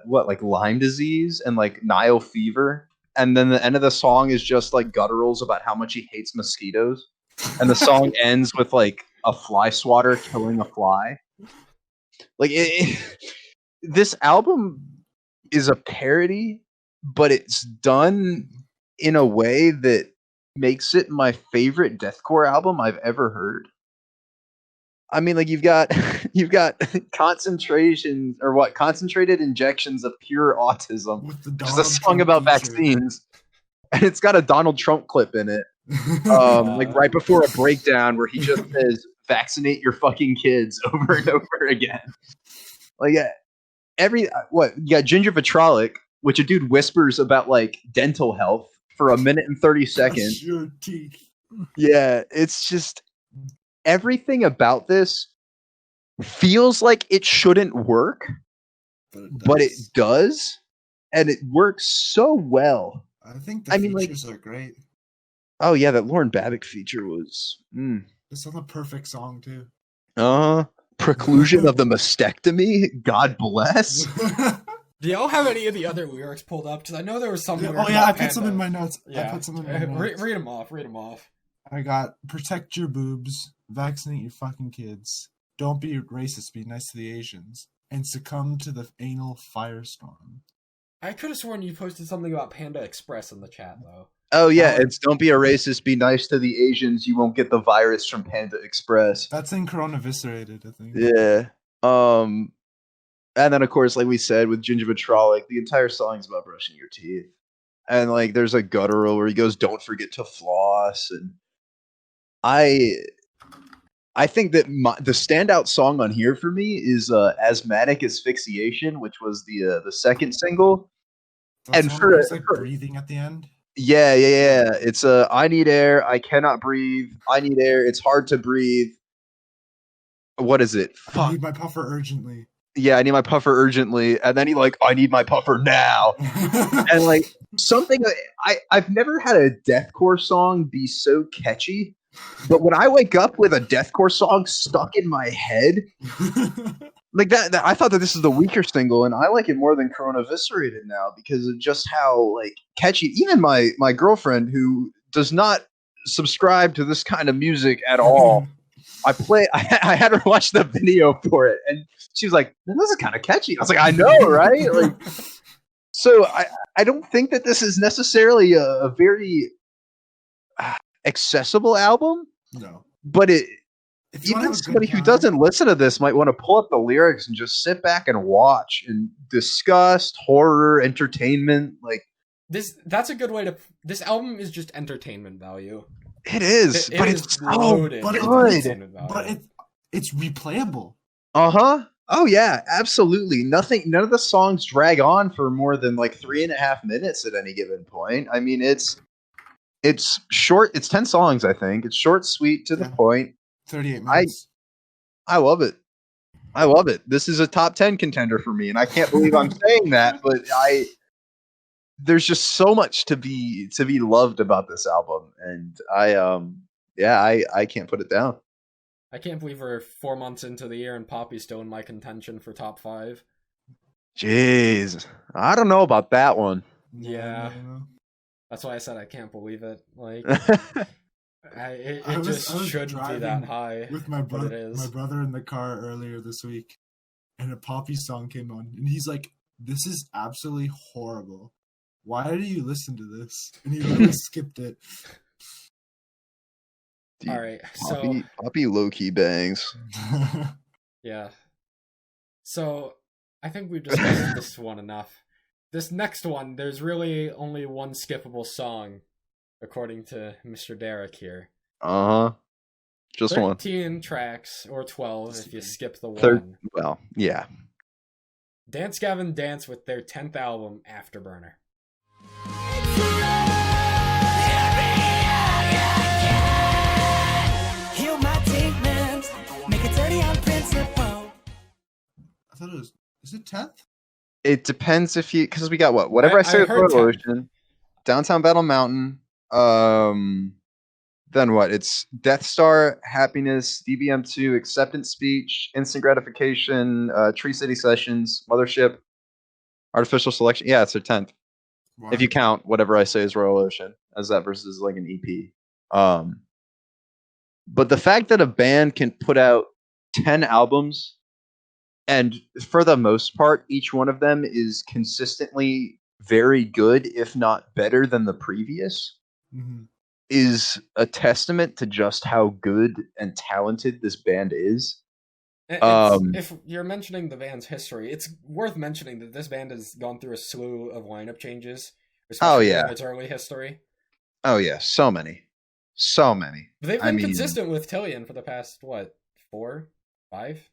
like Lyme disease and like Nile fever, and then the end of the song is just like gutturals about how much he hates mosquitoes, and the song ends with like a fly swatter killing a fly. Like this album is a parody, but it's done in a way that makes it my favorite deathcore album I've ever heard. I mean, like you've got concentrated injections of pure autism, With the which is a Donald song Trump about feature. vaccines, and it's got a Donald Trump clip in it, like right before a breakdown where he just says, "Vaccinate your fucking kids" over and over again. Like you got Ginger Vitrolic, which a dude whispers about like dental health for a minute and 30 seconds. Brush your teeth. Yeah, it's just everything about this feels like it shouldn't work, but it does, and it works so well. I think the features are great. Oh yeah, that Lauren Babick feature was It's on the perfect song too. preclusion of the mastectomy. God bless. Do y'all have any of the other lyrics pulled up? Because I know there was some. Oh yeah, I put some in my notes. Yeah. I put some in my notes. Read them off. Read them off. I got protect your boobs, vaccinate your fucking kids, don't be racist, be nice to the Asians, and succumb to the anal firestorm. I could have sworn you posted something about Panda Express in the chat though. Oh yeah, it's don't be a racist, be nice to the Asians. You won't get the virus from Panda Express. That's in Corona Viscerated, I think. Yeah. And then of course, like we said, with Ginger Vitrolic, the entire song is about brushing your teeth. And like there's a guttural where he goes, "Don't forget to floss." And I think that the standout song on here for me is "Asthmatic Asphyxiation," which was the second single. That And song for where he's, like breathing at the end. Yeah. It's "I need air, I cannot breathe. I need air, it's hard to breathe." What is it? I Fuck. need my puffer urgently. Yeah, I need my puffer urgently. And then he like, "I need my puffer now." And like something I've never had a deathcore song be so catchy. But when I wake up with a deathcore song stuck in my head, like that I thought that this is the weaker single, and I like it more than Corona Viscerated now because of just how like catchy. Even my girlfriend, who does not subscribe to this kind of music at all, I had her watch the video for it, and she was like, "Man, this is kind of catchy." I was like, "I know, right?" Like, so I don't think that this is necessarily a very accessible album. No. But If you wanna even have a good somebody who time- doesn't listen to this might want to pull up the lyrics and just sit back and watch and disgust, horror, entertainment. Like That's a good way to. This album is just entertainment value. it is, It but is it's so loaded but with good. entertainment value. But it's replayable. Oh yeah, absolutely. None of the songs drag on for more than like 3.5 minutes at any given point. I mean, it's short. It's 10 songs, I think. It's short, sweet, to the point. 38 minutes. I love it. I love it. This is a top 10 contender for me, and I can't believe I'm saying that, but there's just so much to be loved about this album, and I can't put it down. I can't believe we're 4 months into the year and Poppy's still in my contention for top 5. Jeez, I don't know about that one. Yeah. I don't know. That's why I said I can't believe it. Like, I it was just shouldn't be driving that high. with my but it brother, is. my brother in the car earlier this week, and a Poppy song came on, and he's like, "This is absolutely horrible. Why do you listen to this?" And he literally skipped it. Dude, All right, so Poppy low key bangs. yeah. So I think we've discussed this one enough. This next one, there's really only one skippable song, according to Mr. Derek here. Just one. 13 tracks, or 12 if you skip the one. Well, yeah. Dance Gavin Dance with their 10th album, Afterburner. Heal my treatment, make it dirty on principle. I thought it was. Is it 10th? It depends if you, because we got what? Whatever I say with heard Royal 10. Ocean, Downtown Battle Mountain, then what? It's Death Star, Happiness, DBM2, Acceptance Speech, Instant Gratification, Tree City Sessions, Mothership, Artificial Selection. Yeah, it's their 10th. Wow. If you count whatever I say is Royal Ocean as that versus like an EP. But the fact that a band can put out 10 albums, and for the most part, each one of them is consistently very good, if not better than the previous, is a testament to just how good and talented this band is. If you're mentioning the band's history, it's worth mentioning that this band has gone through a slew of lineup changes, especially in its early history. Oh yeah, so many. But they've been consistent with Tillian for the past, what, 4, 5?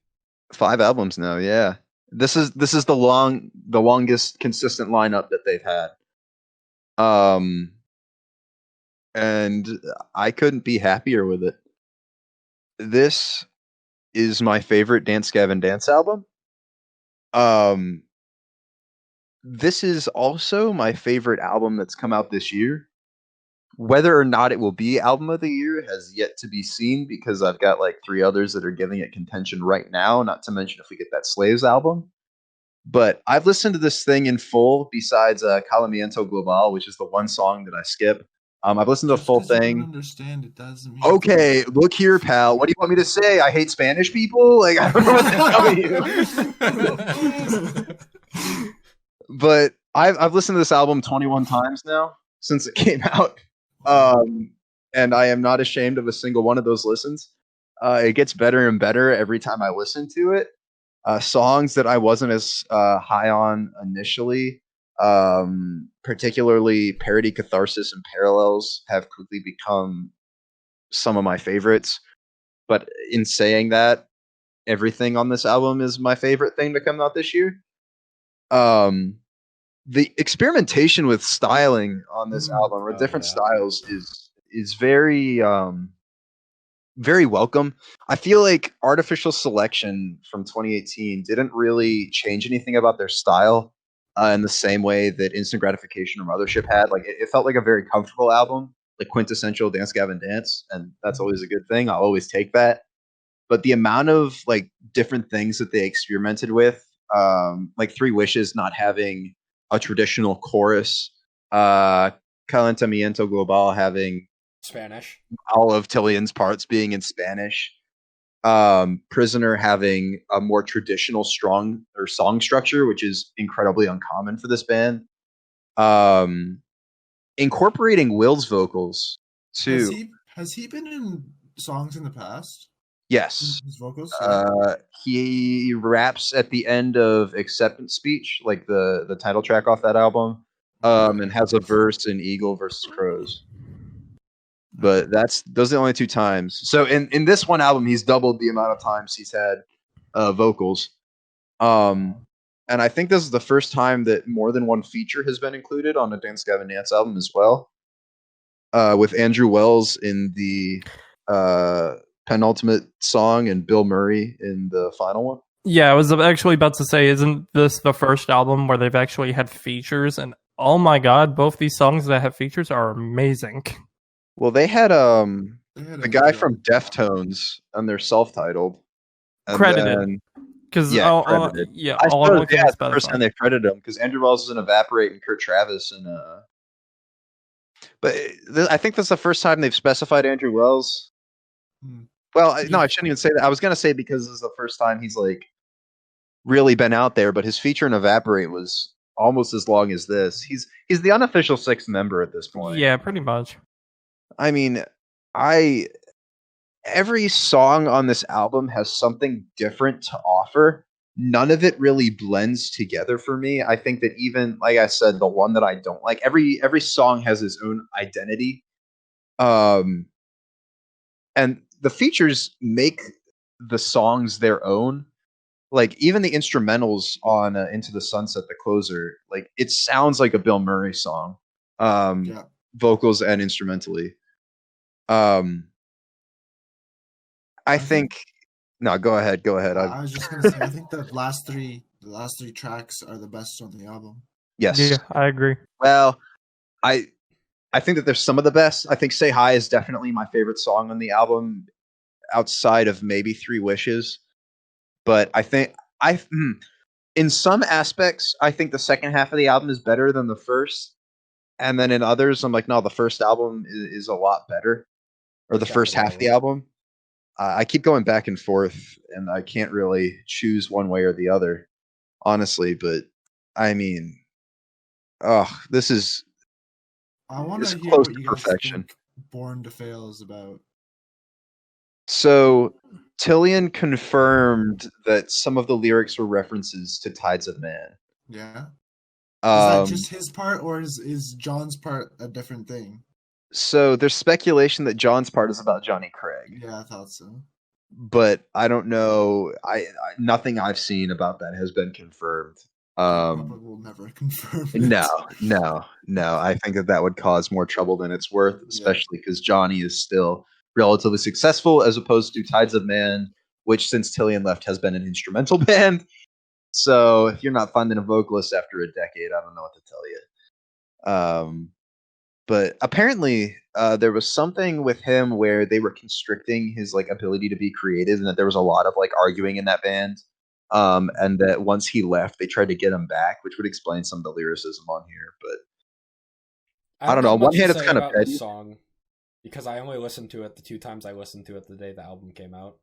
5 albums now, yeah. This is the longest consistent lineup that they've had. And I couldn't be happier with it. This is my favorite Dance Gavin Dance album. This is also my favorite album that's come out this year. Whether or not it will be album of the year has yet to be seen, because I've got like 3 others that are giving it contention right now, not to mention if we get that Slaves album. But I've listened to this thing in full besides Calamiento Global, which is the one song that I skip. I've listened to the full thing. I don't understand. It doesn't mean Okay, look here, pal. What do you want me to say? I hate Spanish people? Like, I don't know what to tell you. But I've listened to this album 21 times now since it came out. And I am not ashamed of a single one of those listens. It gets better and better every time I listen to it. Songs that I wasn't as high on initially, particularly Parody, Catharsis, and Parallels, have quickly become some of my favorites. But in saying that, everything on this album is my favorite thing to come out this year. The experimentation with styling on this album, or different styles, is very very welcome. I feel like Artificial Selection from 2018 didn't really change anything about their style in the same way that Instant Gratification or Mothership had. Like, it felt like a very comfortable album, like quintessential Dance Gavin Dance, and that's always a good thing. I'll always take that. But the amount of like different things that they experimented with, like 3 Wishes not having a traditional chorus, Calentamiento Global having Spanish, all of Tillian's parts being in Spanish, Prisoner having a more traditional song structure, which is incredibly uncommon for this band, incorporating Will's vocals too. Has he been in songs in the past? Yes. His vocals? He raps at the end of Acceptance Speech, like the title track off that album, and has a verse in Eagle versus Crows. But those are the only 2 times. So in this one album, he's doubled the amount of times he's had vocals. And I think this is the first time that more than one feature has been included on a Dance Gavin Dance album as well. With Andrew Wells in the penultimate song and Bill Murray in the final one. Yeah, I was actually about to say, isn't this the first album where they've actually had features? And oh my god, both these songs that have features are amazing. Well, they had the guy from Deftones on their self-titled. Credited. Because credited. I suppose the first time they credited him, because Andrew Wells was in Evaporate and Kurt Travis. But I think that's the first time they've specified Andrew Wells. Well, no, I shouldn't even say that. I was going to say because this is the first time he's like really been out there, but his feature in Evaporate was almost as long as this. He's the unofficial 6th member at this point. Yeah, pretty much. I mean, every song on this album has something different to offer. None of it really blends together for me. I think that even, like I said, the one that I don't like, every song has its own identity. And the features make the songs their own. Like even the instrumentals on Into the Sunset, the closer, like it sounds like a Bill Murray song, vocals and instrumentally. I think no, go ahead. I was just gonna say, I think the last three tracks are the best on the album. Yes, Yeah, I agree. Well, I think that there's some of the best. I think Say Hi is definitely my favorite song on the album, outside of maybe Three Wishes. But I think in some aspects, I think the second half of the album is better than the first. And then in others, I'm like, no, the first album is a lot better. Or the first half of the album. I keep going back and forth, and I can't really choose one way or the other, honestly. But, I mean, this is... I want to hear close what to you guys perfection. think Born to Fail is about. So, Tillian confirmed that some of the lyrics were references to Tides of Man. Yeah. Is that just his part, or is John's part a different thing? So there's speculation that John's part is about Johnny Craig. Yeah, I thought so. But I don't know. I nothing I've seen about that has been confirmed. Probably will never confirm it. No. I think that would cause more trouble than it's worth, especially because Johnny is still relatively successful, as opposed to Tides of Man, which since Tillian left has been an instrumental band. So if you're not finding a vocalist after a decade, I don't know what to tell you. But apparently there was something with him where they were constricting his like ability to be creative, and that there was a lot of like arguing in that band. And that once he left, they tried to get him back, which would explain some of the lyricism on here. But I don't know. On one hand, it's kind of petty. Song, because I only listened to it the 2 times I listened to it the day the album came out.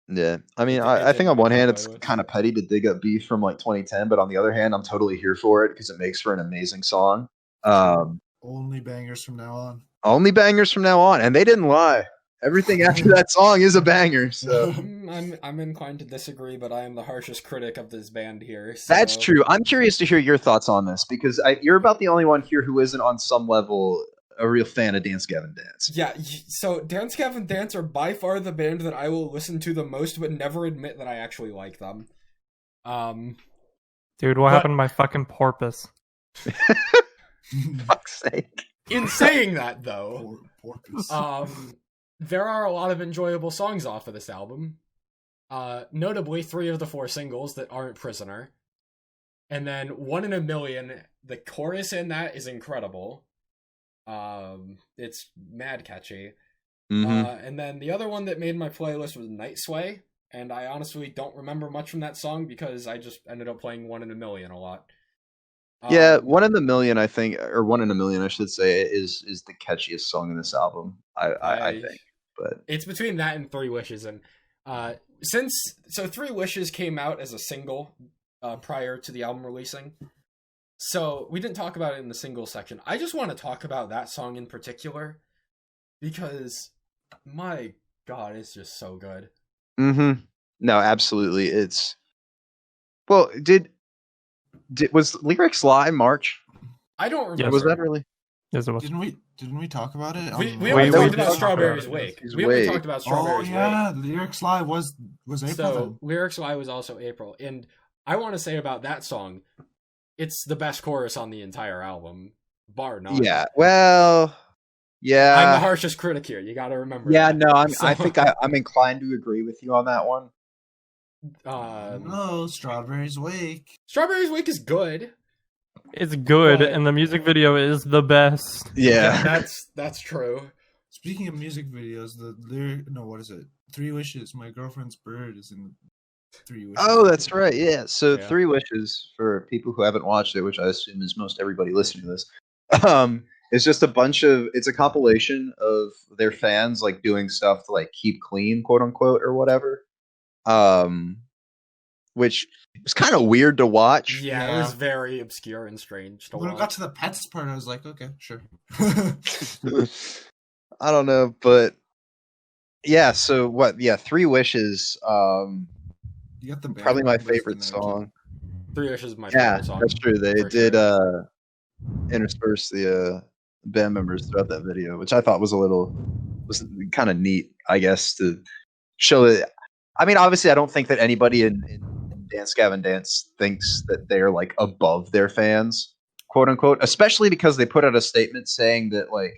Yeah, I mean, I think on one hand, it's kind of petty to dig up beef from like 2010, but on the other hand, I'm totally here for it because it makes for an amazing song. Only bangers from now on. Only bangers from now on, and they didn't lie. Everything after that song is a banger. So I'm inclined to disagree, but I am the harshest critic of this band here. So. That's true. I'm curious to hear your thoughts on this because you're about the only one here who isn't on some level a real fan of Dance Gavin Dance. Yeah, so Dance Gavin Dance are by far the band that I will listen to the most, but never admit that I actually like them. Dude, what happened to my fucking porpoise? Fuck's sake. In saying that, though, Porpoise. there are a lot of enjoyable songs off of this album. Notably, 3 of the 4 singles that aren't Prisoner. And then 1 in a Million, the chorus in that is incredible. It's mad catchy. Mm-hmm. And then the other one that made my playlist was Night Sway, and I honestly don't remember much from that song because I just ended up playing 1 in a Million a lot. Yeah, 1 in a Million, I think, or 1 in a Million, I should say, is the catchiest song in this album. I think, but it's between that and 3 Wishes, and so 3 Wishes came out as a single prior to the album releasing. So we didn't talk about it in the single section. I just want to talk about that song in particular because, my God, it's just so good. Mm-hmm. No, absolutely. It's was Lyrics Lie March? I don't remember. Yeah, was that really? Yes, it was. Didn't we talk about it? We only talked about Strawberries Wake. We only talked about Strawberries Wake. Oh yeah, Lyrics Lie was April. So Lyrics Lie was also April, and I want to say about that song, it's the best chorus on the entire album, bar none. Yeah. Well. Yeah. I'm the harshest critic here. You got to remember. Yeah. That. No. I think I'm inclined to agree with you on that one. No, Strawberries Wake. Strawberries Wake is good. It's good, But- and the music video is the best. Yeah. That's true. Speaking of music videos, what is it? 3 Wishes. My Girlfriend's Bird is in 3 Wishes. Oh, that's right. Yeah. So Yeah. 3 Wishes, for people who haven't watched it, which I assume is most everybody listening to this, it's just it's a compilation of their fans like doing stuff to like keep clean, quote unquote, or whatever. Which was kind of weird to watch. Yeah, it was very obscure and strange to When watch. it got to the pets part, I was like, okay, sure. I don't know, but yeah. So what? Yeah, 3 Wishes. You got the band Probably my members in favorite there, song. 3 Wishes is my Yeah, favorite song. that's true. They for did sure. Intersperse the band members throughout that video, which I thought was kind of neat, I guess, to show that. I mean, obviously, I don't think that anybody in Dance Gavin Dance thinks that they're like above their fans, quote unquote, especially because they put out a statement saying that like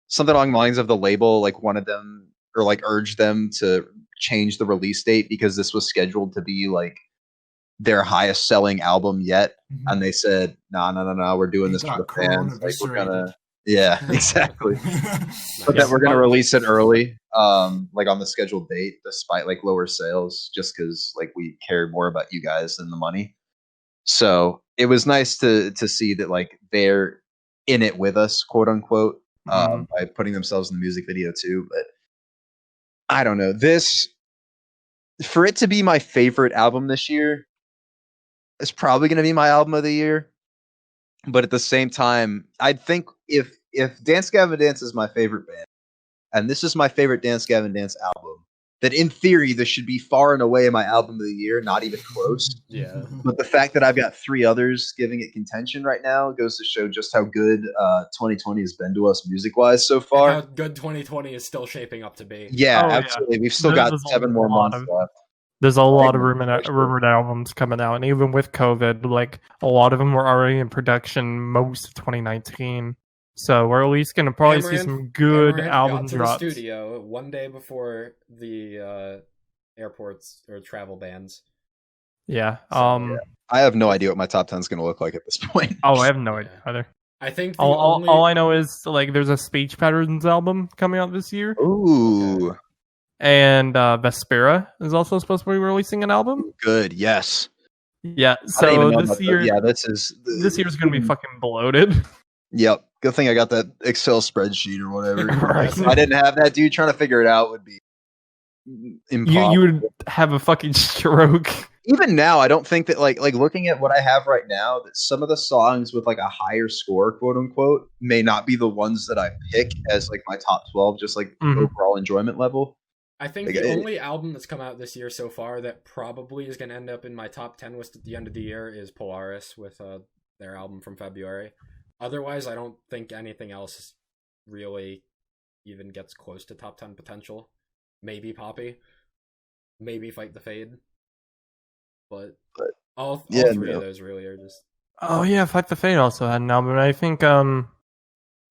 something along the lines of the label like wanted them or like urged them to change the release date because this was scheduled to be like their highest selling album yet. Mhm. And they said, no, we're doing this for the fans. Like, we're gonna, yeah, exactly. But that we're gonna release it early, like on the scheduled date, despite like lower sales, just because like we care more about you guys than the money. So it was nice to see that like they're in it with us, quote unquote, by putting themselves in the music video too. But I don't know, this for it to be my favorite album this year, it's probably going to be my album of the year. But at the same time, I'd think if Dance Gavin Dance is my favorite band, and this is my favorite Dance Gavin Dance album, that in theory this should be far and away my album of the year, not even close. Yeah. But the fact that I've got 3 others giving it contention right now goes to show just how good 2020 has been to us music-wise so far. And how good 2020 is still shaping up to be. Yeah, Oh, yeah. absolutely. We've still got 7 more months left. There's a lot of rumored albums coming out, and even with COVID, like a lot of them were already in production most of 2019. So we're at least gonna probably see some good album got to drops. the studio one day before the airports or travel bans. Yeah. So, I have no idea what my top 10 is going to look like at this point. Oh, I have no idea either. I think All I know is like there's a Speech Patterns album coming out this year. Ooh, And Vespera is also supposed to be releasing an album. good. Yes. Yeah, I didn't even so know this about year, that. Yeah, this year's gonna be fucking bloated. Yep. Good thing I got that Excel spreadsheet or whatever. Right. If I didn't have that, dude, trying to figure it out would be impossible. You would have a fucking stroke. Even now, I don't think that like looking at what I have right now, that some of the songs with like a higher score, quote unquote, may not be the ones that I pick as like my top 12, just like overall enjoyment level. I think Like, the only album that's come out this year so far that probably is going to end up in my top 10 was at the end of the year is Polaris with their album from February. Otherwise, I don't think anything else really even gets close to top 10 potential. Maybe Poppy. Maybe Fight the Fade. But all three of those really are just... Oh yeah, Fight the Fate also had an album. I think Fly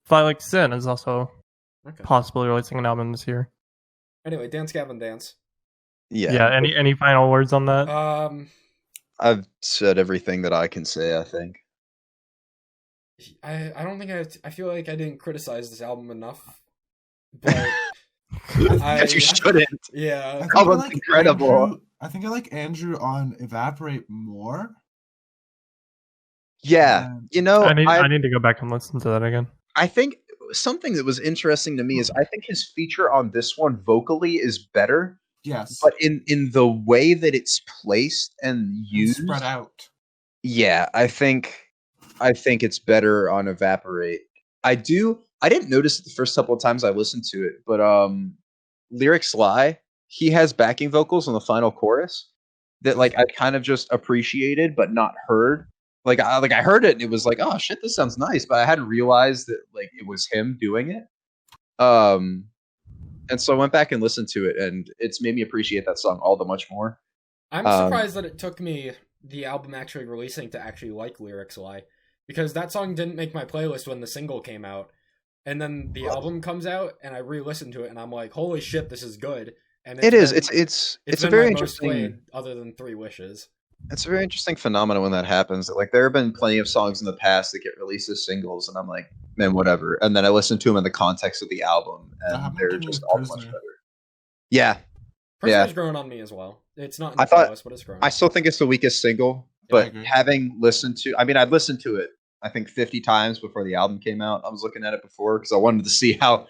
Like Sin is also possibly releasing an album this year. Anyway, Dance Gavin Dance. Yeah. Any final words on that? I've said everything that I can say, I think. I don't think I feel like I didn't criticize this album enough. But You shouldn't. Yeah. Album's incredible. I think I like Andrew on Evaporate more. Yeah. You know, I need to go back and listen to that again. I think something that was interesting to me is I think his feature on this one vocally is better. Yes. But in the way that it's placed and used, spread out. Yeah, I think it's better on Evaporate. I didn't notice it the first couple of times I listened to it, but Lyrics Lie, he has backing vocals on the final chorus that like I kind of just appreciated but not heard. Like I heard it and it was like, oh shit, this sounds nice, but I hadn't realized that like it was him doing it. And so I went back and listened to it, and it's made me appreciate that song all the much more. I'm surprised that it took me the album actually releasing to actually like Lyrics Lie, because that song didn't make my playlist when the single came out, and then the album comes out and I re-listened to it and I'm like, holy shit, this is good. And it's a very interesting, played other than 3 Wishes. It's a very interesting phenomenon when that happens. Like there have been plenty of songs in the past that get released as singles, and I'm like, man, whatever. And then I listen to them in the context of the album, and they're just all much better. Yeah, Prisoner's grown on me as well. It's not in the playlist, but it's grown. I still think it's the weakest single, but having listened to, I'd listened to it, I think 50 times before the album came out. I was looking at it before because I wanted to see how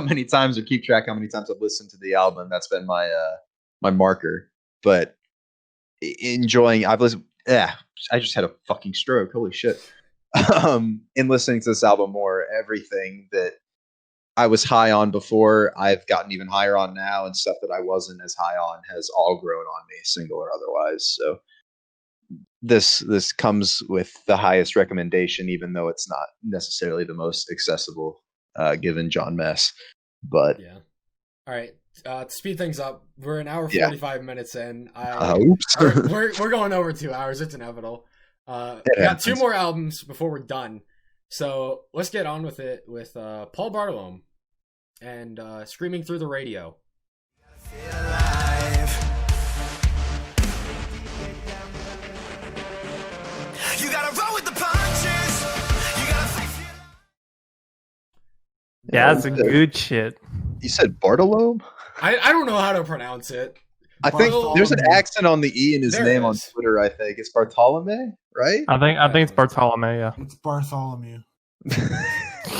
many times, or keep track how many times I've listened to the album. That's been my my marker. But enjoying, I just had a fucking stroke. Holy shit. In listening to this album more, everything that I was high on before, I've gotten even higher on now, and stuff that I wasn't as high on has all grown on me, single or otherwise. So this comes with the highest recommendation, even though it's not necessarily the most accessible, given John Mess. But All right, to speed things up, we're an hour Yeah. 45 minutes in. Oops. We're going over 2 hours. It's inevitable. We got 2 more albums before we're done. So let's get on with it with Paul Bartolome and Screaming Through the Radio. You gotta roll with the punches. You gotta face it. Yeah, that's a good shit. You said Bartolome? I don't know how to pronounce it. I think there's an accent on the E in his There name on is. Twitter, I think. It's Bartolome, right? I think it's Bartolome. Yeah. It's Bartholomew.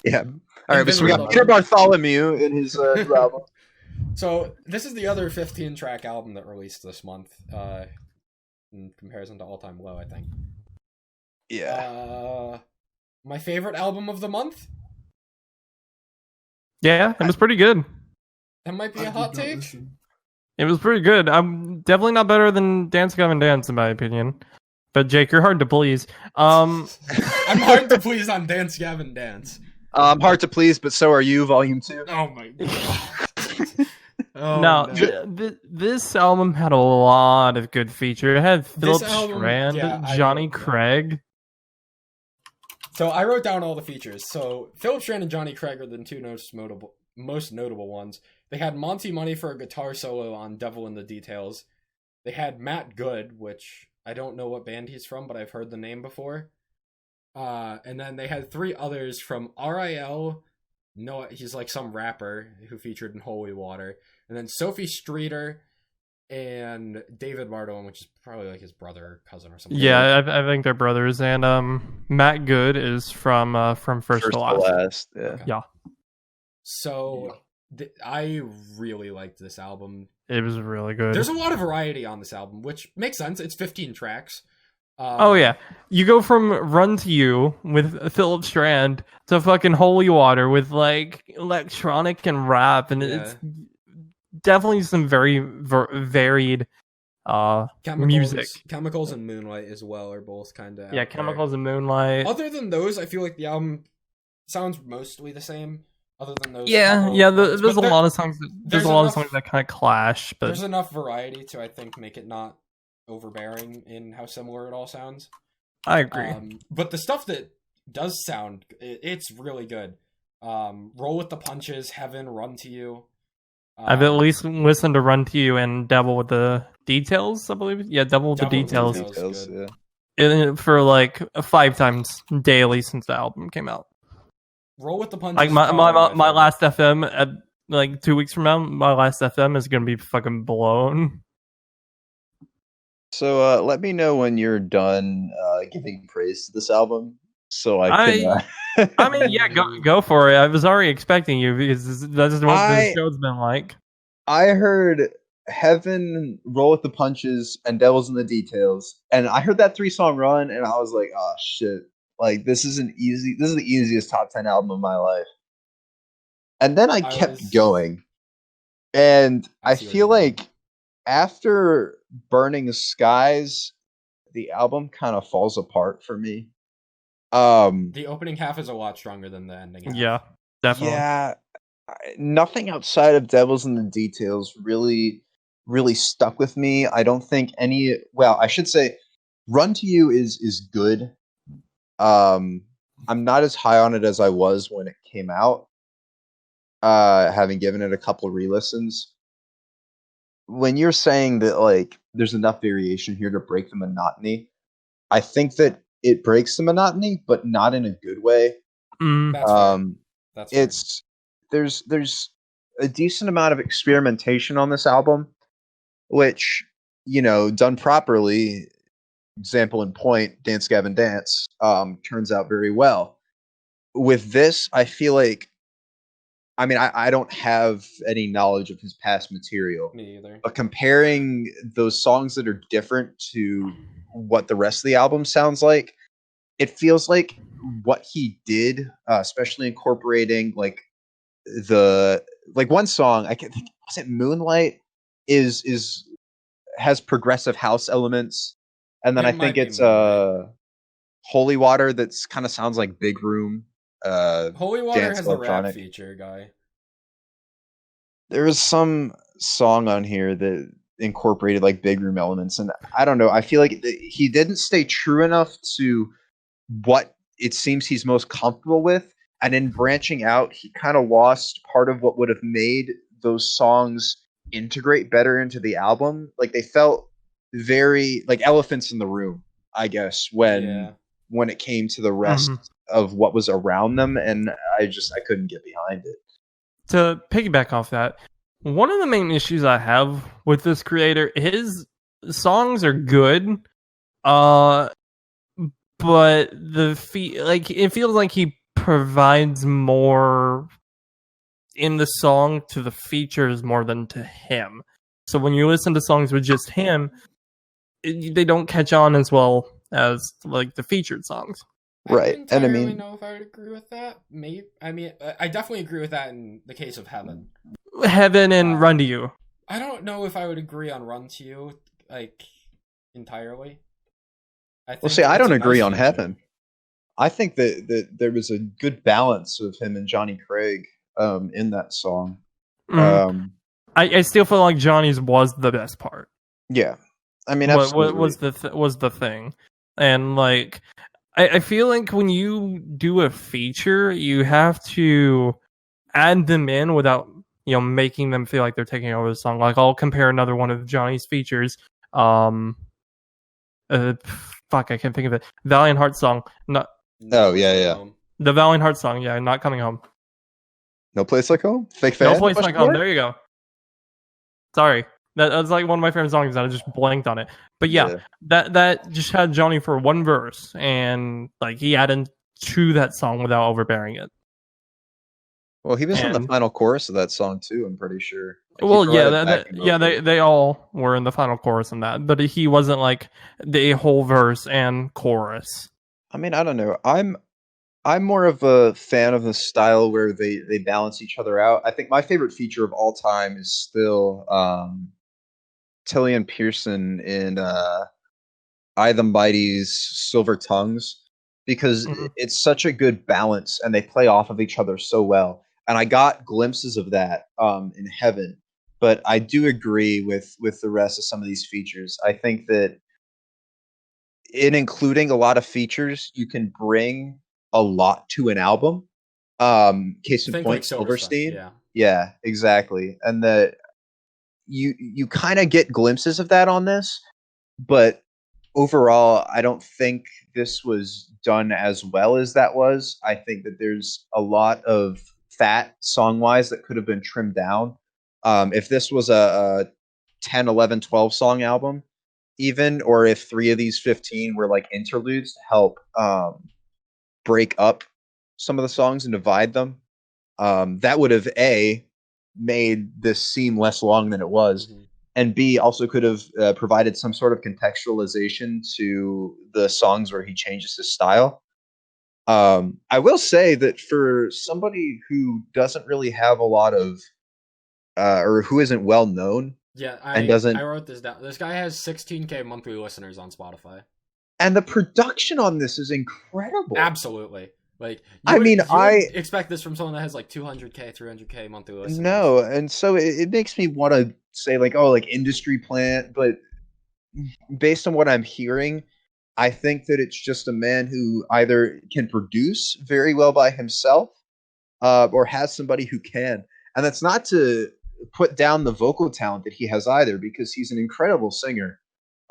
Yeah. All right, so we got Peter Bartholomew in his new album. So this is the other 15-track album that released this month, in comparison to All Time Low, I think. Yeah. My favorite album of the month? Yeah, it was pretty good. That might be I a did hot not take. listen. It was pretty good. I'm definitely not better than Dance Gavin Dance in my opinion. But Jake, you're hard to please. I'm hard to please on Dance Gavin Dance. Hard to please, but so are you, Volume 2. Oh my god. Oh, no, no. this album had a lot of good features. It had Philip album, Strand, yeah, Johnny Craig. So I wrote down all the features. So Philip Strand and Johnny Craig are the 2 most notable ones. They had Monty Money for a guitar solo on Devil in the Details. They had Matt Good, which I don't know what band he's from, but I've heard the name before. And then they had 3 others from RIL. No, he's like some rapper who featured in Holy Water. And then Sophie Streeter and David Bartolome, which is probably like his brother or cousin or something. Yeah, I think they're brothers. And Matt Good is from First to Last. Yeah. Okay. Yeah. So I really liked this album. It was really good. There's a lot of variety on this album, which makes sense. It's 15 tracks. Oh yeah, you go from Run to You with Philip Strand to fucking Holy Water with like electronic and rap, and it's definitely some very varied music. Chemicals and Moonlight as well are both kind of Chemicals and Moonlight. Other than those, I feel like the album sounds mostly the same. Other than those, There's a lot of songs. There's a lot of songs that kind of clash, but there's enough variety to, I think, make it not overbearing in how similar it all sounds. I agree. But the stuff that does sound, it's really good. Roll with the Punches, Heaven, Run to You. I've at least listened to Run to You and Devil with the Details, I believe. Yeah, Devil with the Details. For like 5 times daily since the album came out. Roll with the Punches. Like my last FM at like 2 weeks from now, my last FM is gonna be fucking blown. So let me know when you're done giving praise to this album, so I can. I mean, yeah, go for it. I was already expecting you because that's what the show's been like. I heard Heaven, Roll with the Punches, and Devil's in the Details, and I heard that 3-song run, and I was like, oh shit. Like, this is the easiest top 10 album of my life. And then I kept going. And I feel like after Burning Skies, the album kind of falls apart for me. The opening half is a lot stronger than the ending half. Yeah, definitely. Yeah. Nothing outside of Devils in the Details really stuck with me. I don't think I should say Run to You is good. I'm not as high on it as I was when it came out, having given it a couple of re-listens. When you're saying that like there's enough variation here to break the monotony, I think that it breaks the monotony, but not in a good way. That's there's a decent amount of experimentation on this album, which, done properly, example in point, Dance Gavin Dance, turns out very well. With this, I feel like, I don't have any knowledge of his past material. Me either. But comparing those songs that are different to what the rest of the album sounds like, it feels like what he did, especially incorporating like one song, I can't think, was it Moonlight, has progressive house elements. And then I think it's Holy Water that's kind of sounds like Big Room. Holy Water has the rap feature, guy. there was some song on here that incorporated like big room elements, and I don't know. I feel like he didn't stay true enough to what it seems he's most comfortable with, and in branching out, he kind of lost part of what would have made those songs integrate better into the album. Like they felt very like elephants in the room, I guess, when it came to the rest of what was around them, and I couldn't get behind it. To piggyback off that, one of the main issues I have with this creator, his songs are good, but it feels like he provides more in the song to the features more than to him. So when you listen to songs with just him, they don't catch on as well as like the featured songs. Right, and I mean, know if I would agree with that. Maybe. I mean, I definitely agree with that in the case of Heaven. Heaven and Run to You. I don't know if I would agree on Run to You like entirely. I don't agree on Heaven. I think that there was a good balance of him and Johnny Craig in that song. I still feel like Johnny's was the best part. Yeah, I mean, what was the thing, and like. I feel like when you do a feature, you have to add them in without, making them feel like they're taking over the song. Like, I'll compare another one of Johnny's features. I can't think of it. Valiant Heart song. The Valiant Heart song, Not Coming Home. No Place Like Home? Fake Fan? No Place Like Home, there you go. Sorry. That's like one of my favorite songs, and I just blanked on it. But that just had Johnny for one verse, and like he added to that song without overbearing it. Well, he was in the final chorus of that song too. I'm pretty sure. They all were in the final chorus in that, but he wasn't like the whole verse and chorus. I mean, I don't know. I'm more of a fan of the style where they balance each other out. I think my favorite feature of all time is still Tillian Pearson in I the Mighty's Silver Tongues, because it's such a good balance and they play off of each other so well. And I got glimpses of that in Heaven, but I do agree with the rest of some of these features. I think that in including a lot of features, you can bring a lot to an album. Case in point, like Silverstein. Yeah, exactly. And that you kind of get glimpses of that on this, but overall, I don't think this was done as well as that was. I think that there's a lot of fat song-wise that could have been trimmed down. If this was a 10, 11, 12 song album, even, or if 3 of these 15 were like interludes to help break up some of the songs and divide them, that would have made this seem less long than it was, and B, also could have provided some sort of contextualization to the songs where he changes his style. I will say that for somebody who doesn't really have a lot of or who isn't well known, I wrote this down. This guy has 16K monthly listeners on Spotify, and the production on this is incredible. Absolutely. Like, I expect this from someone that has like 200K, 300K monthly listeners. No, and so it makes me want to say like, oh, like industry plant, but based on what I'm hearing, I think that it's just a man who either can produce very well by himself, or has somebody who can. And that's not to put down the vocal talent that he has either, because he's an incredible singer.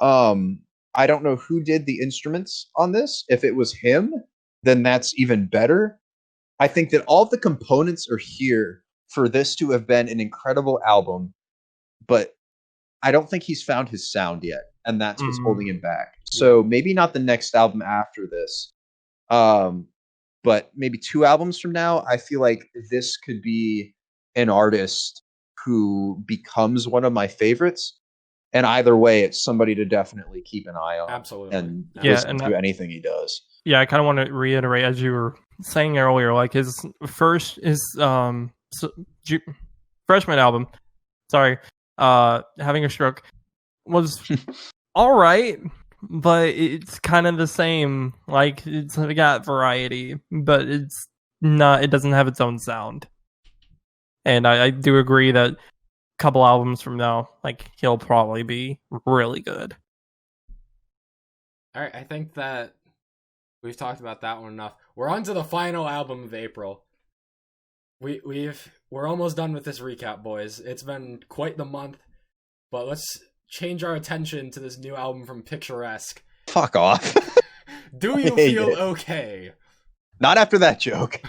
I don't know who did the instruments on this. If it was him, then that's even better. I think that all the components are here for this to have been an incredible album, but I don't think he's found his sound yet, and that's what's holding him back. So maybe not the next album after this, but maybe 2 albums from now, I feel like this could be an artist who becomes one of my favorites. And either way, it's somebody to definitely keep an eye on. Absolutely. And listen to anything he does. Yeah, I kind of want to reiterate, as you were saying earlier, like his freshman album, Having a Stroke, was all right, but it's kind of the same. Like, it's got variety, but it's not. It doesn't have its own sound. And I do agree that a couple albums from now, like, he'll probably be really good. All right, I think that we've talked about that one enough. We're on to the final album of April. We're almost done with this recap, boys. It's been quite the month, but let's change our attention to this new album from Picturesque. Fuck off. Do You Feel Okay? Not after that joke.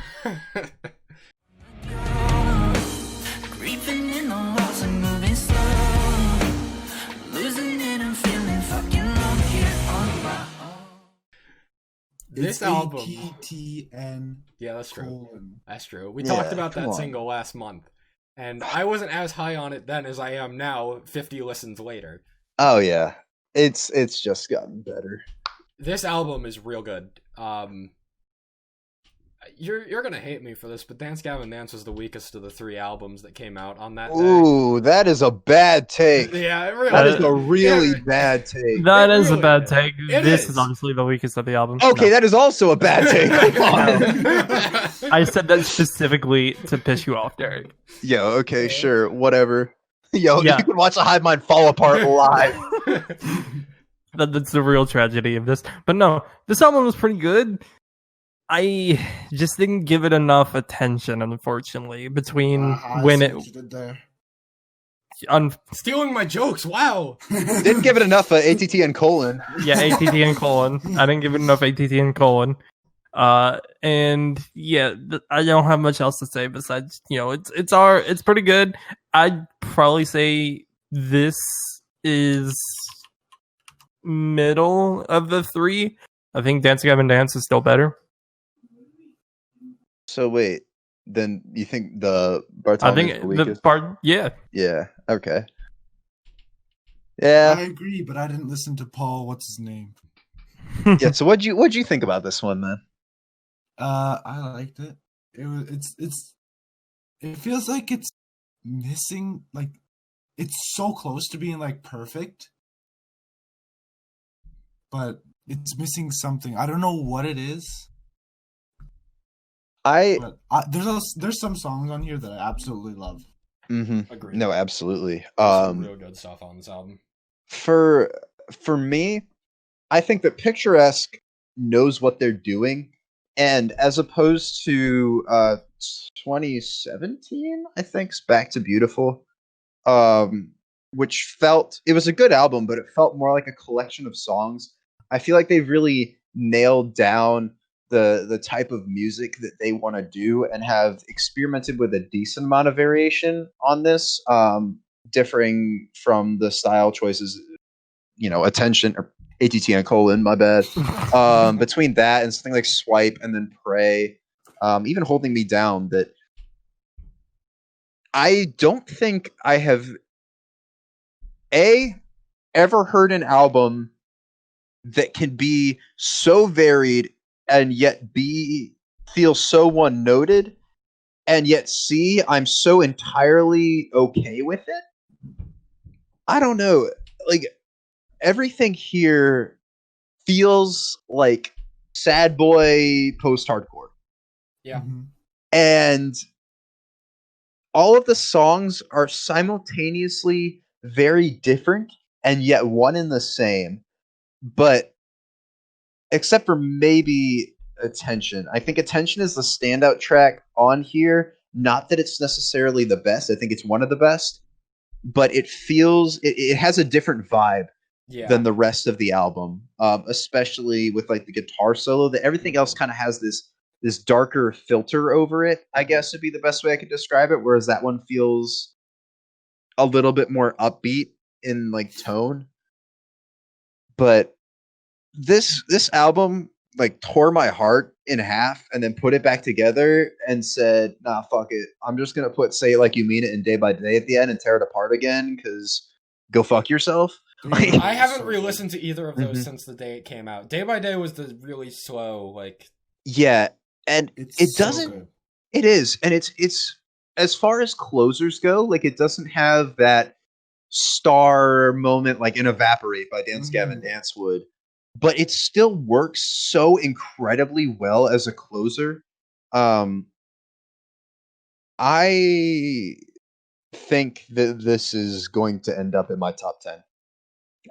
Creeping in the walls and moving slow. Losing it and feeling fucking low here on my own. This album. ATTN. Yeah, that's true. colon. That's true. We Yeah, talked about come that on. single last month. And I wasn't as high on it then as I am now, 50 listens later. Oh yeah. It's just gotten better. This album is real good. You're gonna hate me for this, but Dance Gavin Dance was the weakest of the 3 albums that came out on that day. Ooh, that is a bad take. Yeah, it really That is a is. really Yeah. bad take. That is really a bad is. take. It This is. is obviously the weakest of the album. Okay, No. that is also a bad take. Come on. I said that specifically to piss you off, Derek. Yo, okay, sure, whatever. Yo, Yeah. you can watch the Hivemind fall apart live. That's the real tragedy of this. But no, this album was pretty good. I just didn't give it enough attention, unfortunately, between I when see it... what you did there. Stealing my jokes, wow. Didn't give it enough ATT and colon. Yeah, ATT and colon. I didn't give it enough ATT and colon. And yeah, I don't have much else to say besides, it's pretty good. I'd probably say this is middle of the 3. I think Dance Gavin Dance is still better. So wait, then you think the Bartolome I think is the the weakest? part, yeah. Yeah, okay. I Yeah. agree, but I didn't listen to Paul. What's his name? Yeah, so what'd you think about this one then? I liked it. It feels like it's missing, like, it's so close to being like perfect, but it's missing something. I don't know what it is. But there's some songs on here that I absolutely love. Agreed. No, absolutely. There's some real good stuff on this album. For me, I think that Picturesque knows what they're doing, and as opposed to 2017, I think's Back to Beautiful, which it was a good album, but it felt more like a collection of songs. I feel like they've really nailed down the type of music that they want to do and have experimented with a decent amount of variation on this, differing from the style choices, Attention or ATT and colon, my bad. Between that and something like Swipe and then Pray, even Holding Me Down, that I don't think I have ever heard an album that can be so varied and yet feel so one noted, and yet I'm so entirely okay with it. I don't know, like, everything here feels like sad boy post-hardcore. Yeah. Mhm. And all of the songs are simultaneously very different and yet one and the same. But except for maybe Attention. I think Attention is the standout track on here. Not that it's necessarily the best. I think it's one of the best. But it has a different vibe than the rest of the album. Especially with like the guitar solo. That everything else kind of has this darker filter over it, I guess would be the best way I could describe it. Whereas that one feels a little bit more upbeat in like tone. But this album like tore my heart in half and then put it back together and said, nah, fuck it. I'm just going to put Say It Like You Mean It and Day by Day at the end and tear it apart again, because go fuck yourself. Dude, I haven't so re-listened to either of those Mhm. since the day it came out. Day by Day was the really slow, like... Yeah, and It's it so doesn't... good. It is, and it's as far as closers go, like it doesn't have that star moment like in Evaporate by Dance Gavin Dance would, but it still works so incredibly well as a closer. I I think that this is going to end up in my top 10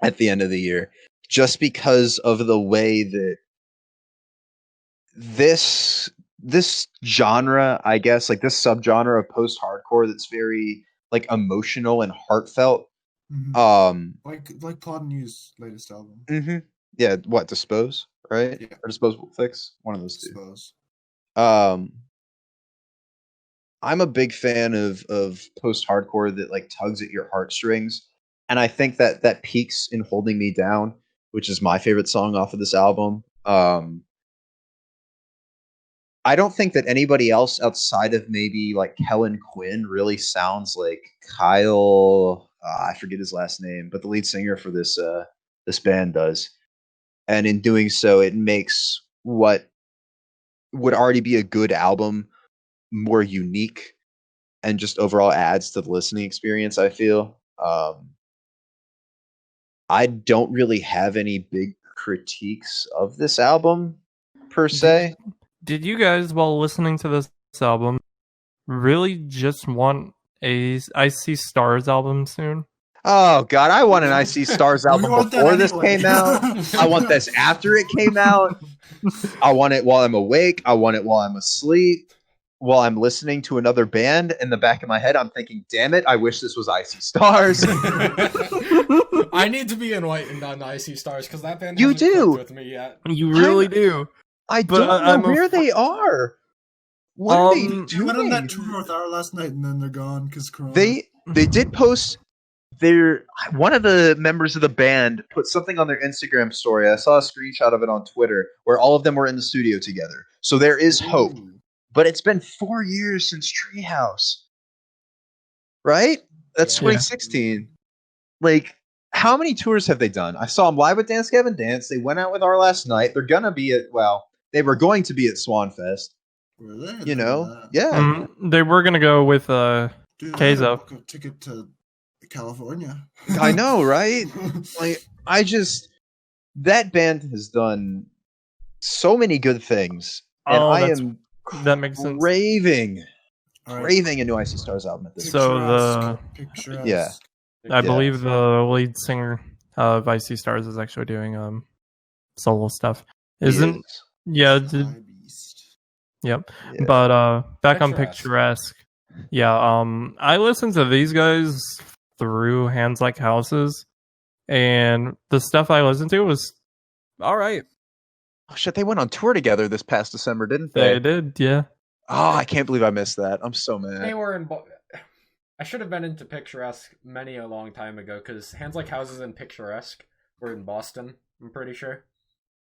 at the end of the year, just because of the way that this genre, I guess, like this subgenre of post-hardcore that's very like emotional and heartfelt. Like Plot News' latest album. Yeah, what, Dispose, right? Yeah. Or Disposable Fix? One of those two. Dispose. I'm a big fan of post-hardcore that like tugs at your heartstrings, and I think that peaks in Holding Me Down, which is my favorite song off of this album. I don't think that anybody else outside of maybe like Kellen Quinn really sounds like Kyle. I forget his last name, but the lead singer for this band does, and in doing so, it makes what would already be a good album more unique and just overall adds to the listening experience, I feel. I don't really have any big critiques of this album per se. Did you guys, while listening to this album, really just want a Icy Stars album soon? Oh god, I want an Icy Stars album before this came out. I want this after it came out. I want it while I'm awake. I want it while I'm asleep. While I'm listening to another band, in the back of my head, I'm thinking, damn it, I wish this was Icy Stars. I need to be enlightened on Icy Stars, because that band You hasn't do. clicked with me yet. You really do. I But don't know where they are. What are they doing? They went on that tour with our last night, and then they're gone because Corona. They did post one of the members of the band put something on their Instagram story. I saw a screenshot of it on Twitter where all of them were in the studio together. So there is hope. But it's been 4 years since Treehouse. Right? That's 2016. Like, how many tours have they done? I saw them live with Dance Gavin Dance. They went out with our last night. They're gonna be they were going to be at Swanfest. Were they? You know? Yeah. They were going to go with Dude, Keizo. I got a ticket to California. I know, right? Like, that band has done so many good things. And I am that makes sense. craving a new Icy Stars album at this So Picturesque. Yeah. I believe the lead singer of Icy Stars is actually doing solo stuff. Isn't Yep. Yeah. But back on Picturesque. Yeah, I listened to these guys through Hands Like Houses, and the stuff I listened to was alright. Oh shit, they went on tour together this past December, didn't they? They did, yeah. Oh, I can't believe I missed that. I'm so mad. They were in. I should have been into Picturesque many a long time ago, because Hands Like Houses and Picturesque were in Boston, I'm pretty sure.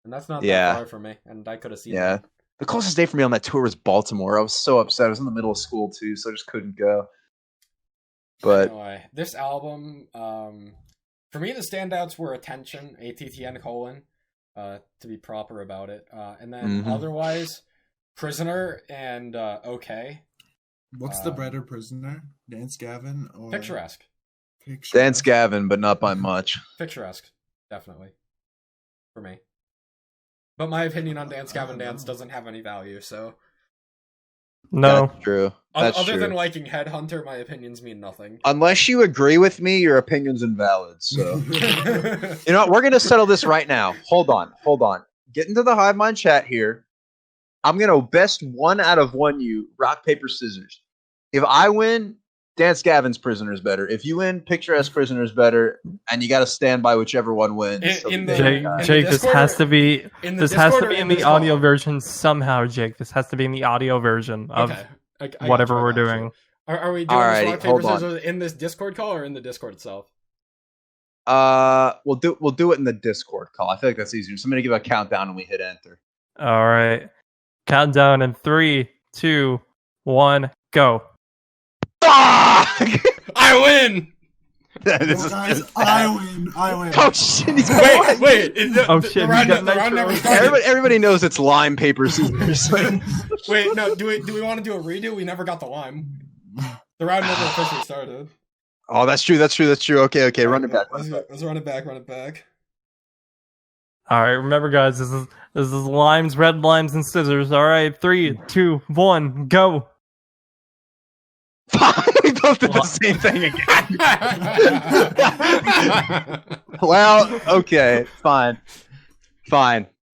And that's not that far from me, and I could have seen them. The closest day for me on that tour was Baltimore. I was so upset. I was in the middle of school too, so I just couldn't go. But anyway, this album, for me, the standouts were Attention, ATTN : to be proper about it, and then otherwise, Prisoner and OK. What's the better Prisoner? Dance Gavin or Picturesque? Dance Gavin, but not by much. Picturesque, definitely, for me. But my opinion on Dance Gavin Dance doesn't have any value, so... No. That's true. Other than liking Headhunter, my opinions mean nothing. Unless you agree with me, your opinion's invalid, so... You know what? We're going to settle this right now. Hold on. Get into the Hivemind chat here. I'm going to best 1 out of 1 you, rock, paper, scissors. If I win, Dance Gavin's Prisoner's better. If you win, Picturesque Prisoner's better, and you got to stand by whichever one wins. Jake, this has to be in the audio version somehow. Jake, this has to be in the audio version of whatever we're doing. Are we doing this rock paper scissors in this Discord call or in the Discord itself? We'll do it in the Discord call. I feel like that's easier. So I'm gonna give a countdown and we hit enter. All right, countdown in 3, 2, 1, go. I win! I win. Oh shit! Wait! Oh shit! Everybody knows it's lime, paper, scissors. Wait, no. Do we want to do a redo? We never got the lime. The round never officially started. Oh, that's true. Okay. Run it back. Let's run it back. All right. Remember, guys, this is limes, red limes, and scissors. All right. 3, 2, 1, go. We both did the same thing again. Well, okay, fine.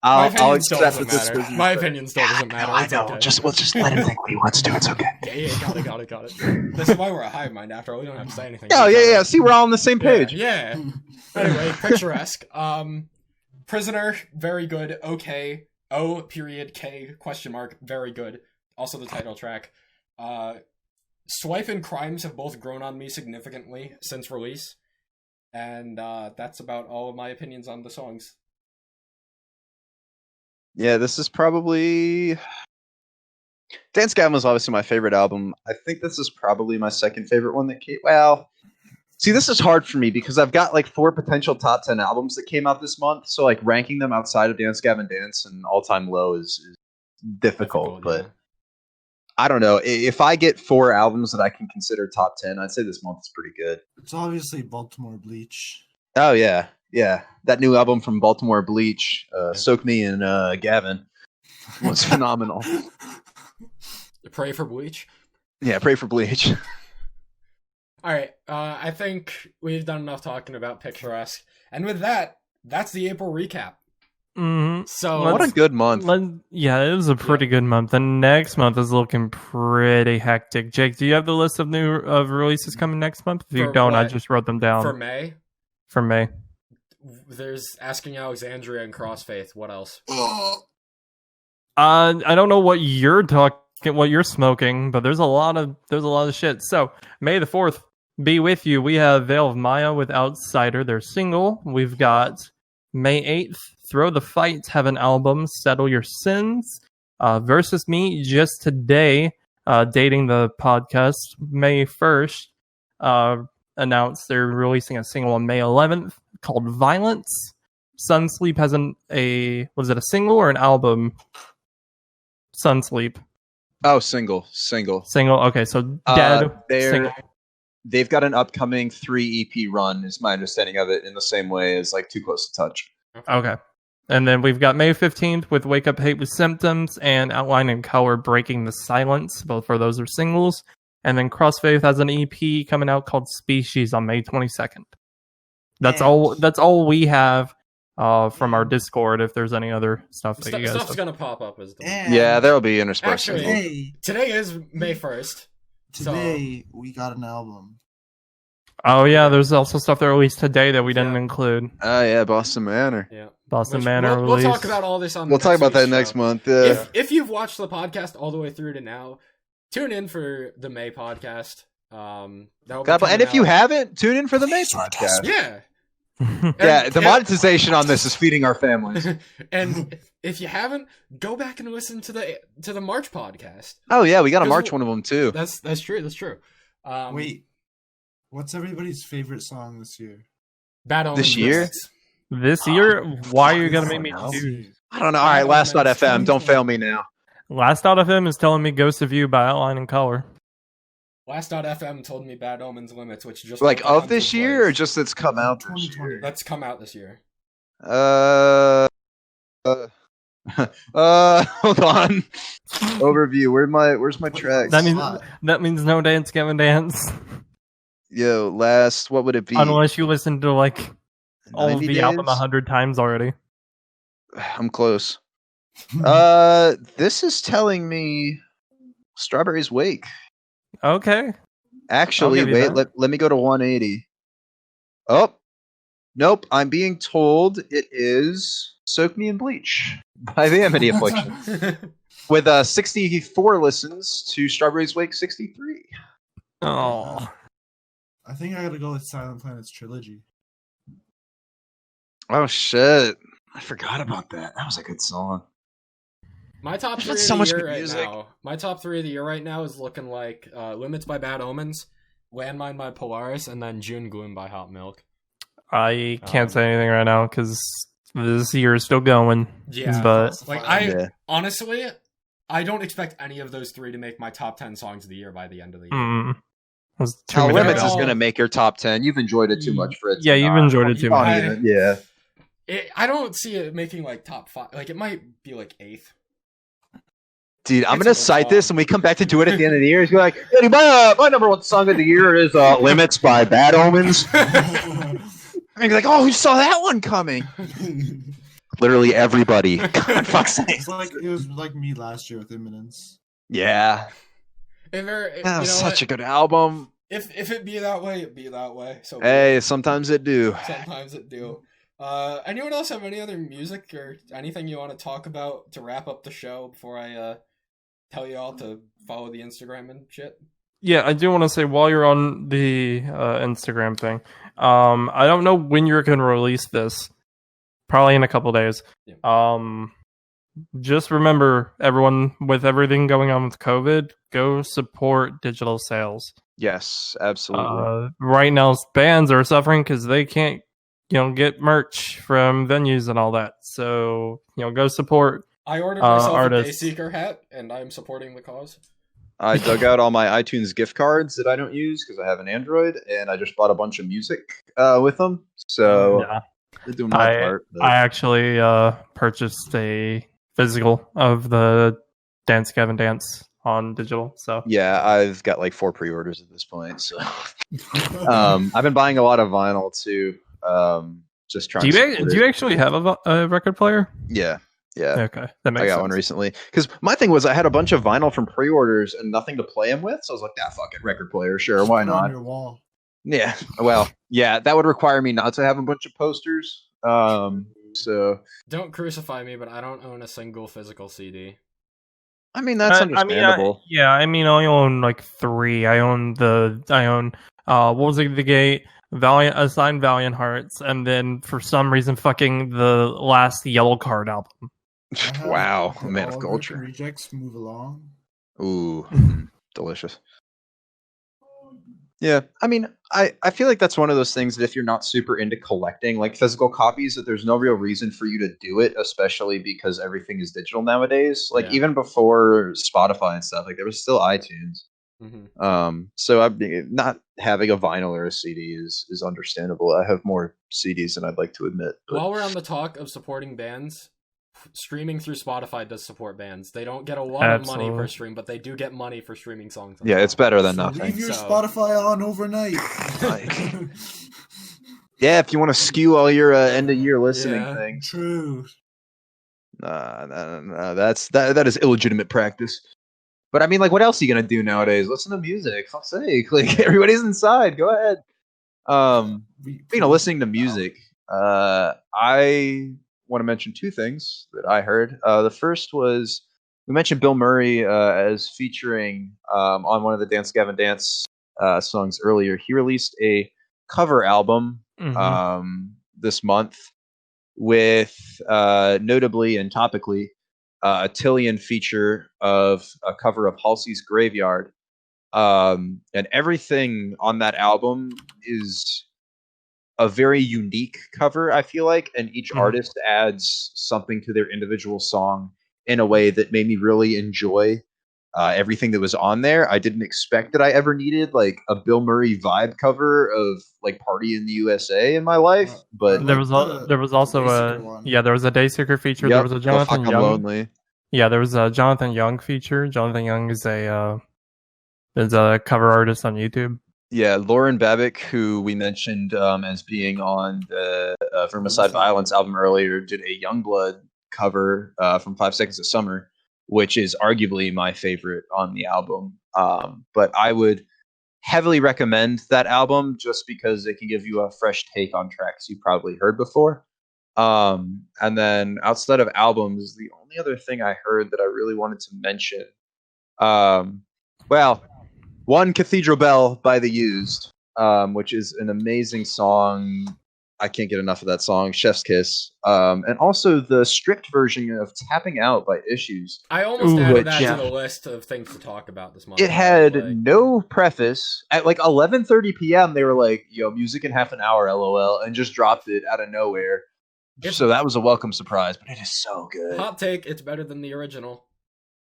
I'll accept that this was My opinion still doesn't matter. I It's know. okay. We'll just let him think what he wants to. It's okay. Yeah, got it. This is why we're a hive mind after all. We don't have to say anything. Oh yeah. See, we're all on the same page. Yeah. Anyway, Picturesque. Prisoner, very good. Okay. O period K question mark, very good. Also the title track. Swipe and Crimes have both grown on me significantly since release. And that's about all of my opinions on the songs. Yeah, this is probably Dance Gavin was obviously my favorite album. I think this is probably my second favorite one that came. Well, see, this is hard for me because I've got like 4 potential top 10 albums that came out this month. So like ranking them outside of Dance Gavin Dance and All Time Low is difficult. But yeah. I don't know. If I get 4 albums that I can consider top 10, I'd say this month is pretty good. It's obviously Baltimore Bleach. Oh yeah. That new album from Baltimore Bleach, Soak Me and Gavin, was phenomenal. Pray for Bleach. Yeah, pray for Bleach. Alright, I think we've done enough talking about Picturesque. And with that, that's the April recap. Mm-hmm. So What a good month. Yeah, it was a pretty good month. The next month is looking pretty hectic. Jake, do you have the list of new releases coming next month? If you For don't, I what? just wrote them down. for May, For May. there's Asking Alexandria and Crossfaith. What else? I don't know what you're smoking, but there's a lot of shit. So May the 4th, Be With You. We have Veil of Maya with Outsider, their single. We've got May 8th, Throw the Fight, have an album, Settle Your Sins. Versus Me, just today, dating the podcast, May 1st, announced they're releasing a single on May 11th called Violence. Sunsleep has was it a single or an album? Sunsleep. Oh, single. Single. Okay, so Dead. Single. They've got an upcoming 3 EP run, is my understanding of it, in the same way as like Too Close to Touch. Okay. And then we've got May 15th with Wake Up Hate with Symptoms and Outline in Color Breaking the Silence. Both for those are singles. And then Crossfaith has an EP coming out called Species on May 22nd. That's all we have from our Discord. If there's any other stuff that you guys Stuff's have. gonna pop up as the Yeah, there'll be interspersed. Actually, singles. Hey, today is May 1st. today we got an album. Oh yeah, there's also stuff that released today that we didn't include. Oh yeah, Boston Manor. Yeah. Boston Manor We'll release. talk about all this on. We'll next talk about that week's next show. month. Yeah. If you've watched the podcast all the way through to now, tune in for the May podcast. And if you haven't, tune in for the May podcast. yeah. Yeah, the monetization on this is feeding our families. And if you haven't, go back and listen to the March podcast. Oh yeah, we got to Because March one of them too. That's true. That's true. Wait, what's everybody's favorite song this year? Bad Omens This year? lists. This year, why are you gonna make me no. choose? I don't know. All right, Last.fm, don't fail me now. Last Out of Him is telling me Ghost of You by Outline and Color. Last.fm told me Bad Omens Limits, which just Like went to of this 100 year, or plays. just that's come out this 2020. year? That's come out this year. Hold on. Overview. Where's my tracks? That means no Dance Gavin Dance. Yo, last. What would it be? Unless you listen to like all of 90 the album days? 100 times already. I'm close. This is telling me Strawberry's Wake. Okay. Actually, I'll give you wait. that. Let me go to 180. Oh, nope. I'm being told it is Soak Me in Bleach by the Amity Affliction. With 64 listens to Strawberry's Wake 63. Oh. I think I gotta go with Silent Planet's trilogy. Oh shit! I forgot about that. That was a good song. My top There's three of so the much year good right music. now. My top 3 of the year right now is looking like Limits by Bad Omens, Landmine by Polaris, and then June Gloom by Hot Milk. I can't say anything right now because this year is still going. Yeah, But honestly, I don't expect any of those 3 to make my top 10 songs of the year by the end of the year. Was too many Limits of is them. gonna make your top 10. You've enjoyed it too much for it. Yeah, you've enjoyed it too much. Yeah. I don't see it making like top 5. Like it might be like 8th. Dude, I'm It's gonna a good cite song. this, and we come back to do it at the end of the year. He's like, "Yeah, my number one song of the year is "Limits" by Bad Omens." And you're like, "Oh, who saw that one coming?" Literally everybody. God, fuck's sake. It was like me last year with Imminence. Yeah, If there, that was such a good album. If it be that way, it be that way. So Hey, sometimes it do. sometimes it do. Anyone else have any other music or anything you want to talk about to wrap up the show before I tell you all to follow the Instagram and shit? Yeah, I do want to say while you're on the Instagram thing, I don't know when you're going to release this. Probably in a couple days. Yeah. Just remember, everyone, with everything going on with COVID, go support digital sales. Yes, absolutely. Right now, bands are suffering because they can't, get merch from venues and all that. So, go support. I ordered myself artists. a Dayseeker hat, and I'm supporting the cause. I dug out all my iTunes gift cards that I don't use because I have an Android, and I just bought a bunch of music with them. So Yeah. they're doing my part. But... I actually purchased a physical of the Dance Gavin Dance on digital. So yeah, I've got like 4 pre-orders at this point. So I've been buying a lot of vinyl too. Just trying. Do you actually have a record player? Yeah. Okay, that makes sense. I got one recently because my thing was I had a bunch of vinyl from pre-orders and nothing to play them with, so I was like, fuck it, record player, sure, why On not? your wall. Yeah, well, yeah, that would require me not to have a bunch of posters. So Don't crucify me, but I don't own a single physical CD. I mean that's understandable. I own like 3. I own what was it, The Gate, Valiant, Assigned Valiant Hearts, and then for some reason fucking the last Yellow Card album. Wow, a man of All culture. Rejects move along. Ooh, delicious. Yeah, I mean, I feel like that's one of those things that if you're not super into collecting like physical copies, that there's no real reason for you to do it, especially because everything is digital nowadays. Like even before Spotify and stuff, like there was still iTunes. Mm-hmm. So not having a vinyl or a CD is understandable. I have more CDs than I'd like to admit. But... While we're on the talk of supporting bands, streaming through Spotify does support bands. They don't get a lot of money per stream, but they do get money for streaming songs. Yeah, it's better than So nothing. leave your Spotify on overnight. Yeah, if you want to skew all your end of year listening things. True. No, that is illegitimate practice. But I mean, like, what else are you gonna do nowadays? Listen to music. Fuck's sake! Like, everybody's inside. Go ahead. Listening to music. I want to mention 2 things that I heard. The first was we mentioned Bill Murray as featuring on one of the Dance Gavin Dance songs earlier. He released a cover album this month with notably and topically a Tillian feature of a cover of Halsey's Graveyard. And everything on that album is a very unique cover, I feel like, and each artist adds something to their individual song in a way that made me really enjoy everything that was on there. I didn't expect that I ever needed like a Bill Murray vibe cover of like Party in the USA in my life, but there was also a Dayseeker feature. Yep, there was a Jonathan Young. Lonely. Yeah, there was a Jonathan Young feature. Jonathan Young is a cover artist on YouTube. Yeah, Lauren Babick, who we mentioned as being on the Vermicide Violence album earlier, did a Youngblood cover from 5 Seconds of Summer, which is arguably my favorite on the album. But I would heavily recommend that album just because it can give you a fresh take on tracks you probably heard before. And then outside of albums, the only other thing I heard that I really wanted to mention, one, Cathedral Bell by The Used, which is an amazing song. I can't get enough of that song, Chef's Kiss. And also the stripped version of Tapping Out by Issues. I almost added that to the list of things to talk about this month. It had no preface. At like 11:30 p.m., they were like, yo, music in half an hour, LOL, and just dropped it out of nowhere. So that was a welcome surprise, but it is so good. Hot take, it's better than the original.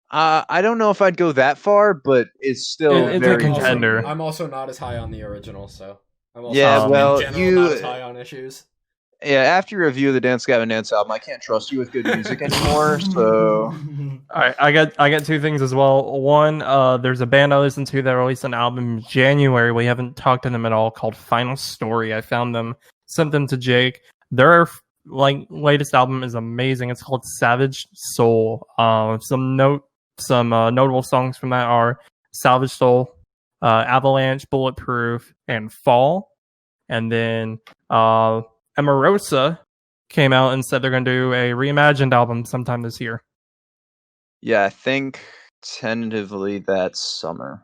I don't know if I'd go that far, but it's still it's very a contender. I'm also not as high on the original, so I'm also not as high on Issues. Yeah, after you review the Dance Gavin Dance album, I can't trust you with good music anymore. So I got two things as well. One, there's a band I listened to that released an album in January. We haven't talked to them at all, called Final Story. I found them, sent them to Jake. Their latest album is amazing. It's called Savage Soul. Some notable songs from that are Savage Soul, Avalanche, Bulletproof, and Fall. And then Emarosa came out and said they're going to do a reimagined album sometime this year. yeah, I think tentatively that summer.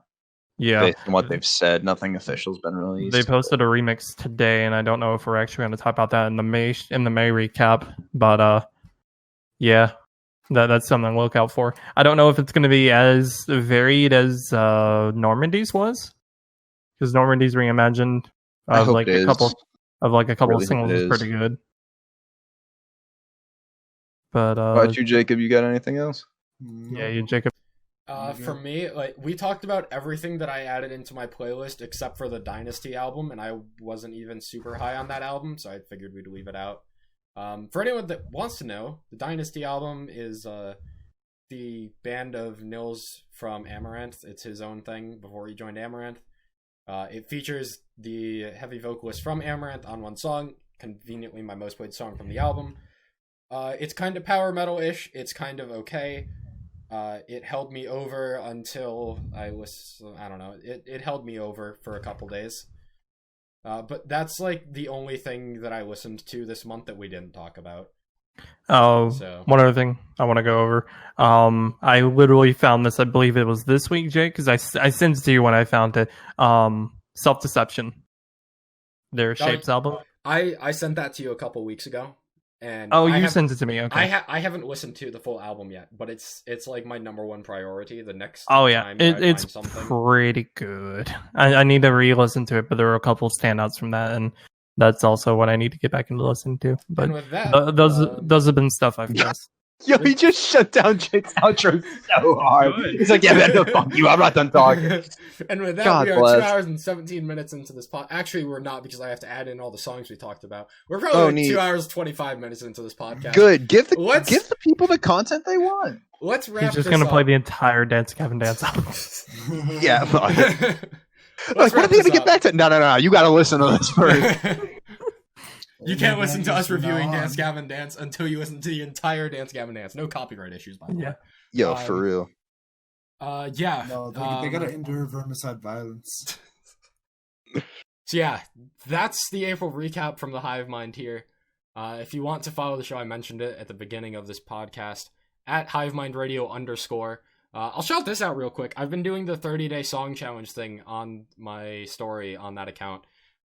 Yeah. Based on what they've said, nothing official's been released. They posted a remix today, and I don't know if we're actually going to talk about that in the May recap. But yeah, that's something to look out for. I don't know if it's going to be as varied as Normandy's was, because Normandy's reimagined of like a couple of singles is pretty good. But What about you, Jacob? You got anything else? Yeah, you, Jacob. For me, like, we talked about everything that I added into my playlist except for the Dynasty album, and I wasn't even super high on that album, so I figured we'd leave it out. For anyone that wants to know, the Dynasty album is the band of Nils from Amaranth. It's his own thing before he joined Amaranth. It features the heavy vocalist from Amaranth on one song, conveniently my most played song from the album. It's kind of power metal-ish. It's kind of okay. It held me over until I don't know. It held me over for a couple days. But that's like the only thing that I listened to this month that we didn't talk about. One other thing I want to go over. I literally found this, I believe it was this week, Jake, because I sent it to you when I found it. Self-Deception. Their Shapes album. I sent that to you a couple weeks ago. And you sent it to me. Okay. I haven't listened to the full album yet, but it's like my number one priority. The next time it's pretty good. I need to re-listen to it, but there are a couple of standouts from that, and that's also what I need to get back into listening to. But with that, those have been stuff I've missed. Yo, he just shut down Jake's outro so hard. He's like, yeah, man, no, fuck you. I'm not done talking. And with that, we are 2 hours and 17 minutes into this pod. Actually, we're not, because I have to add in all the songs we talked about. We're probably 2 hours 25 minutes into this podcast. Good. Give the people the content they want. Let's wrap. He's just going to play the entire Dance Gavin Dance album. Yeah. Like, when are they going to get back to? No. You got to listen to this first. You can't listen to us reviewing Dance Gavin Dance until you listen to the entire Dance Gavin Dance. No copyright issues, by the way. Yo, for real. Yeah. No, they gotta endure vermicide violence. So yeah, that's the April recap from the Hivemind here. If you want to follow the show, I mentioned it at the beginning of this podcast, at Hivemind Radio _. I'll shout this out real quick. I've been doing the 30-day song challenge thing on my story on that account.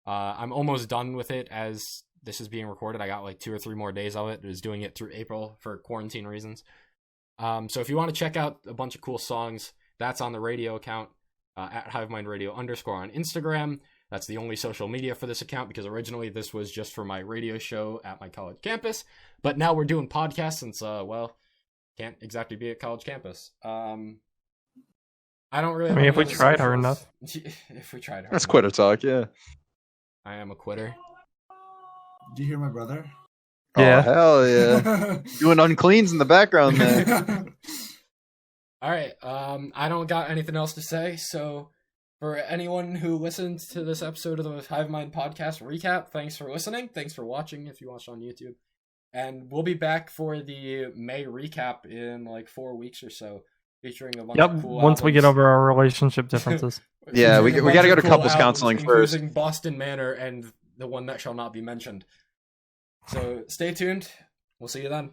I'm almost done with it as this is being recorded. I got like 2 or 3 more days of it. I was doing it through April for quarantine reasons. So if you want to check out a bunch of cool songs, that's on the radio account, at Hivemind Radio _ on Instagram. That's the only social media for this account, because originally this was just for my radio show at my college campus. But now we're doing podcasts since, can't exactly be at college campus. I don't really. If we tried hard enough. If we tried hard. That's quitter talk. Yeah. I am a quitter. Do you hear my brother? Yeah. Oh, hell yeah. Doing uncleans in the background there. All right. I don't got anything else to say. So for anyone who listened to this episode of the Hivemind Podcast Recap, thanks for listening. Thanks for watching if you watched on YouTube. And we'll be back for the May recap in like 4 weeks or so, featuring a bunch of cool once albums. We get over our relationship differences. Yeah, we got to go to couples counseling first. Including Boston Manor and the one that shall not be mentioned. So stay tuned. We'll see you then.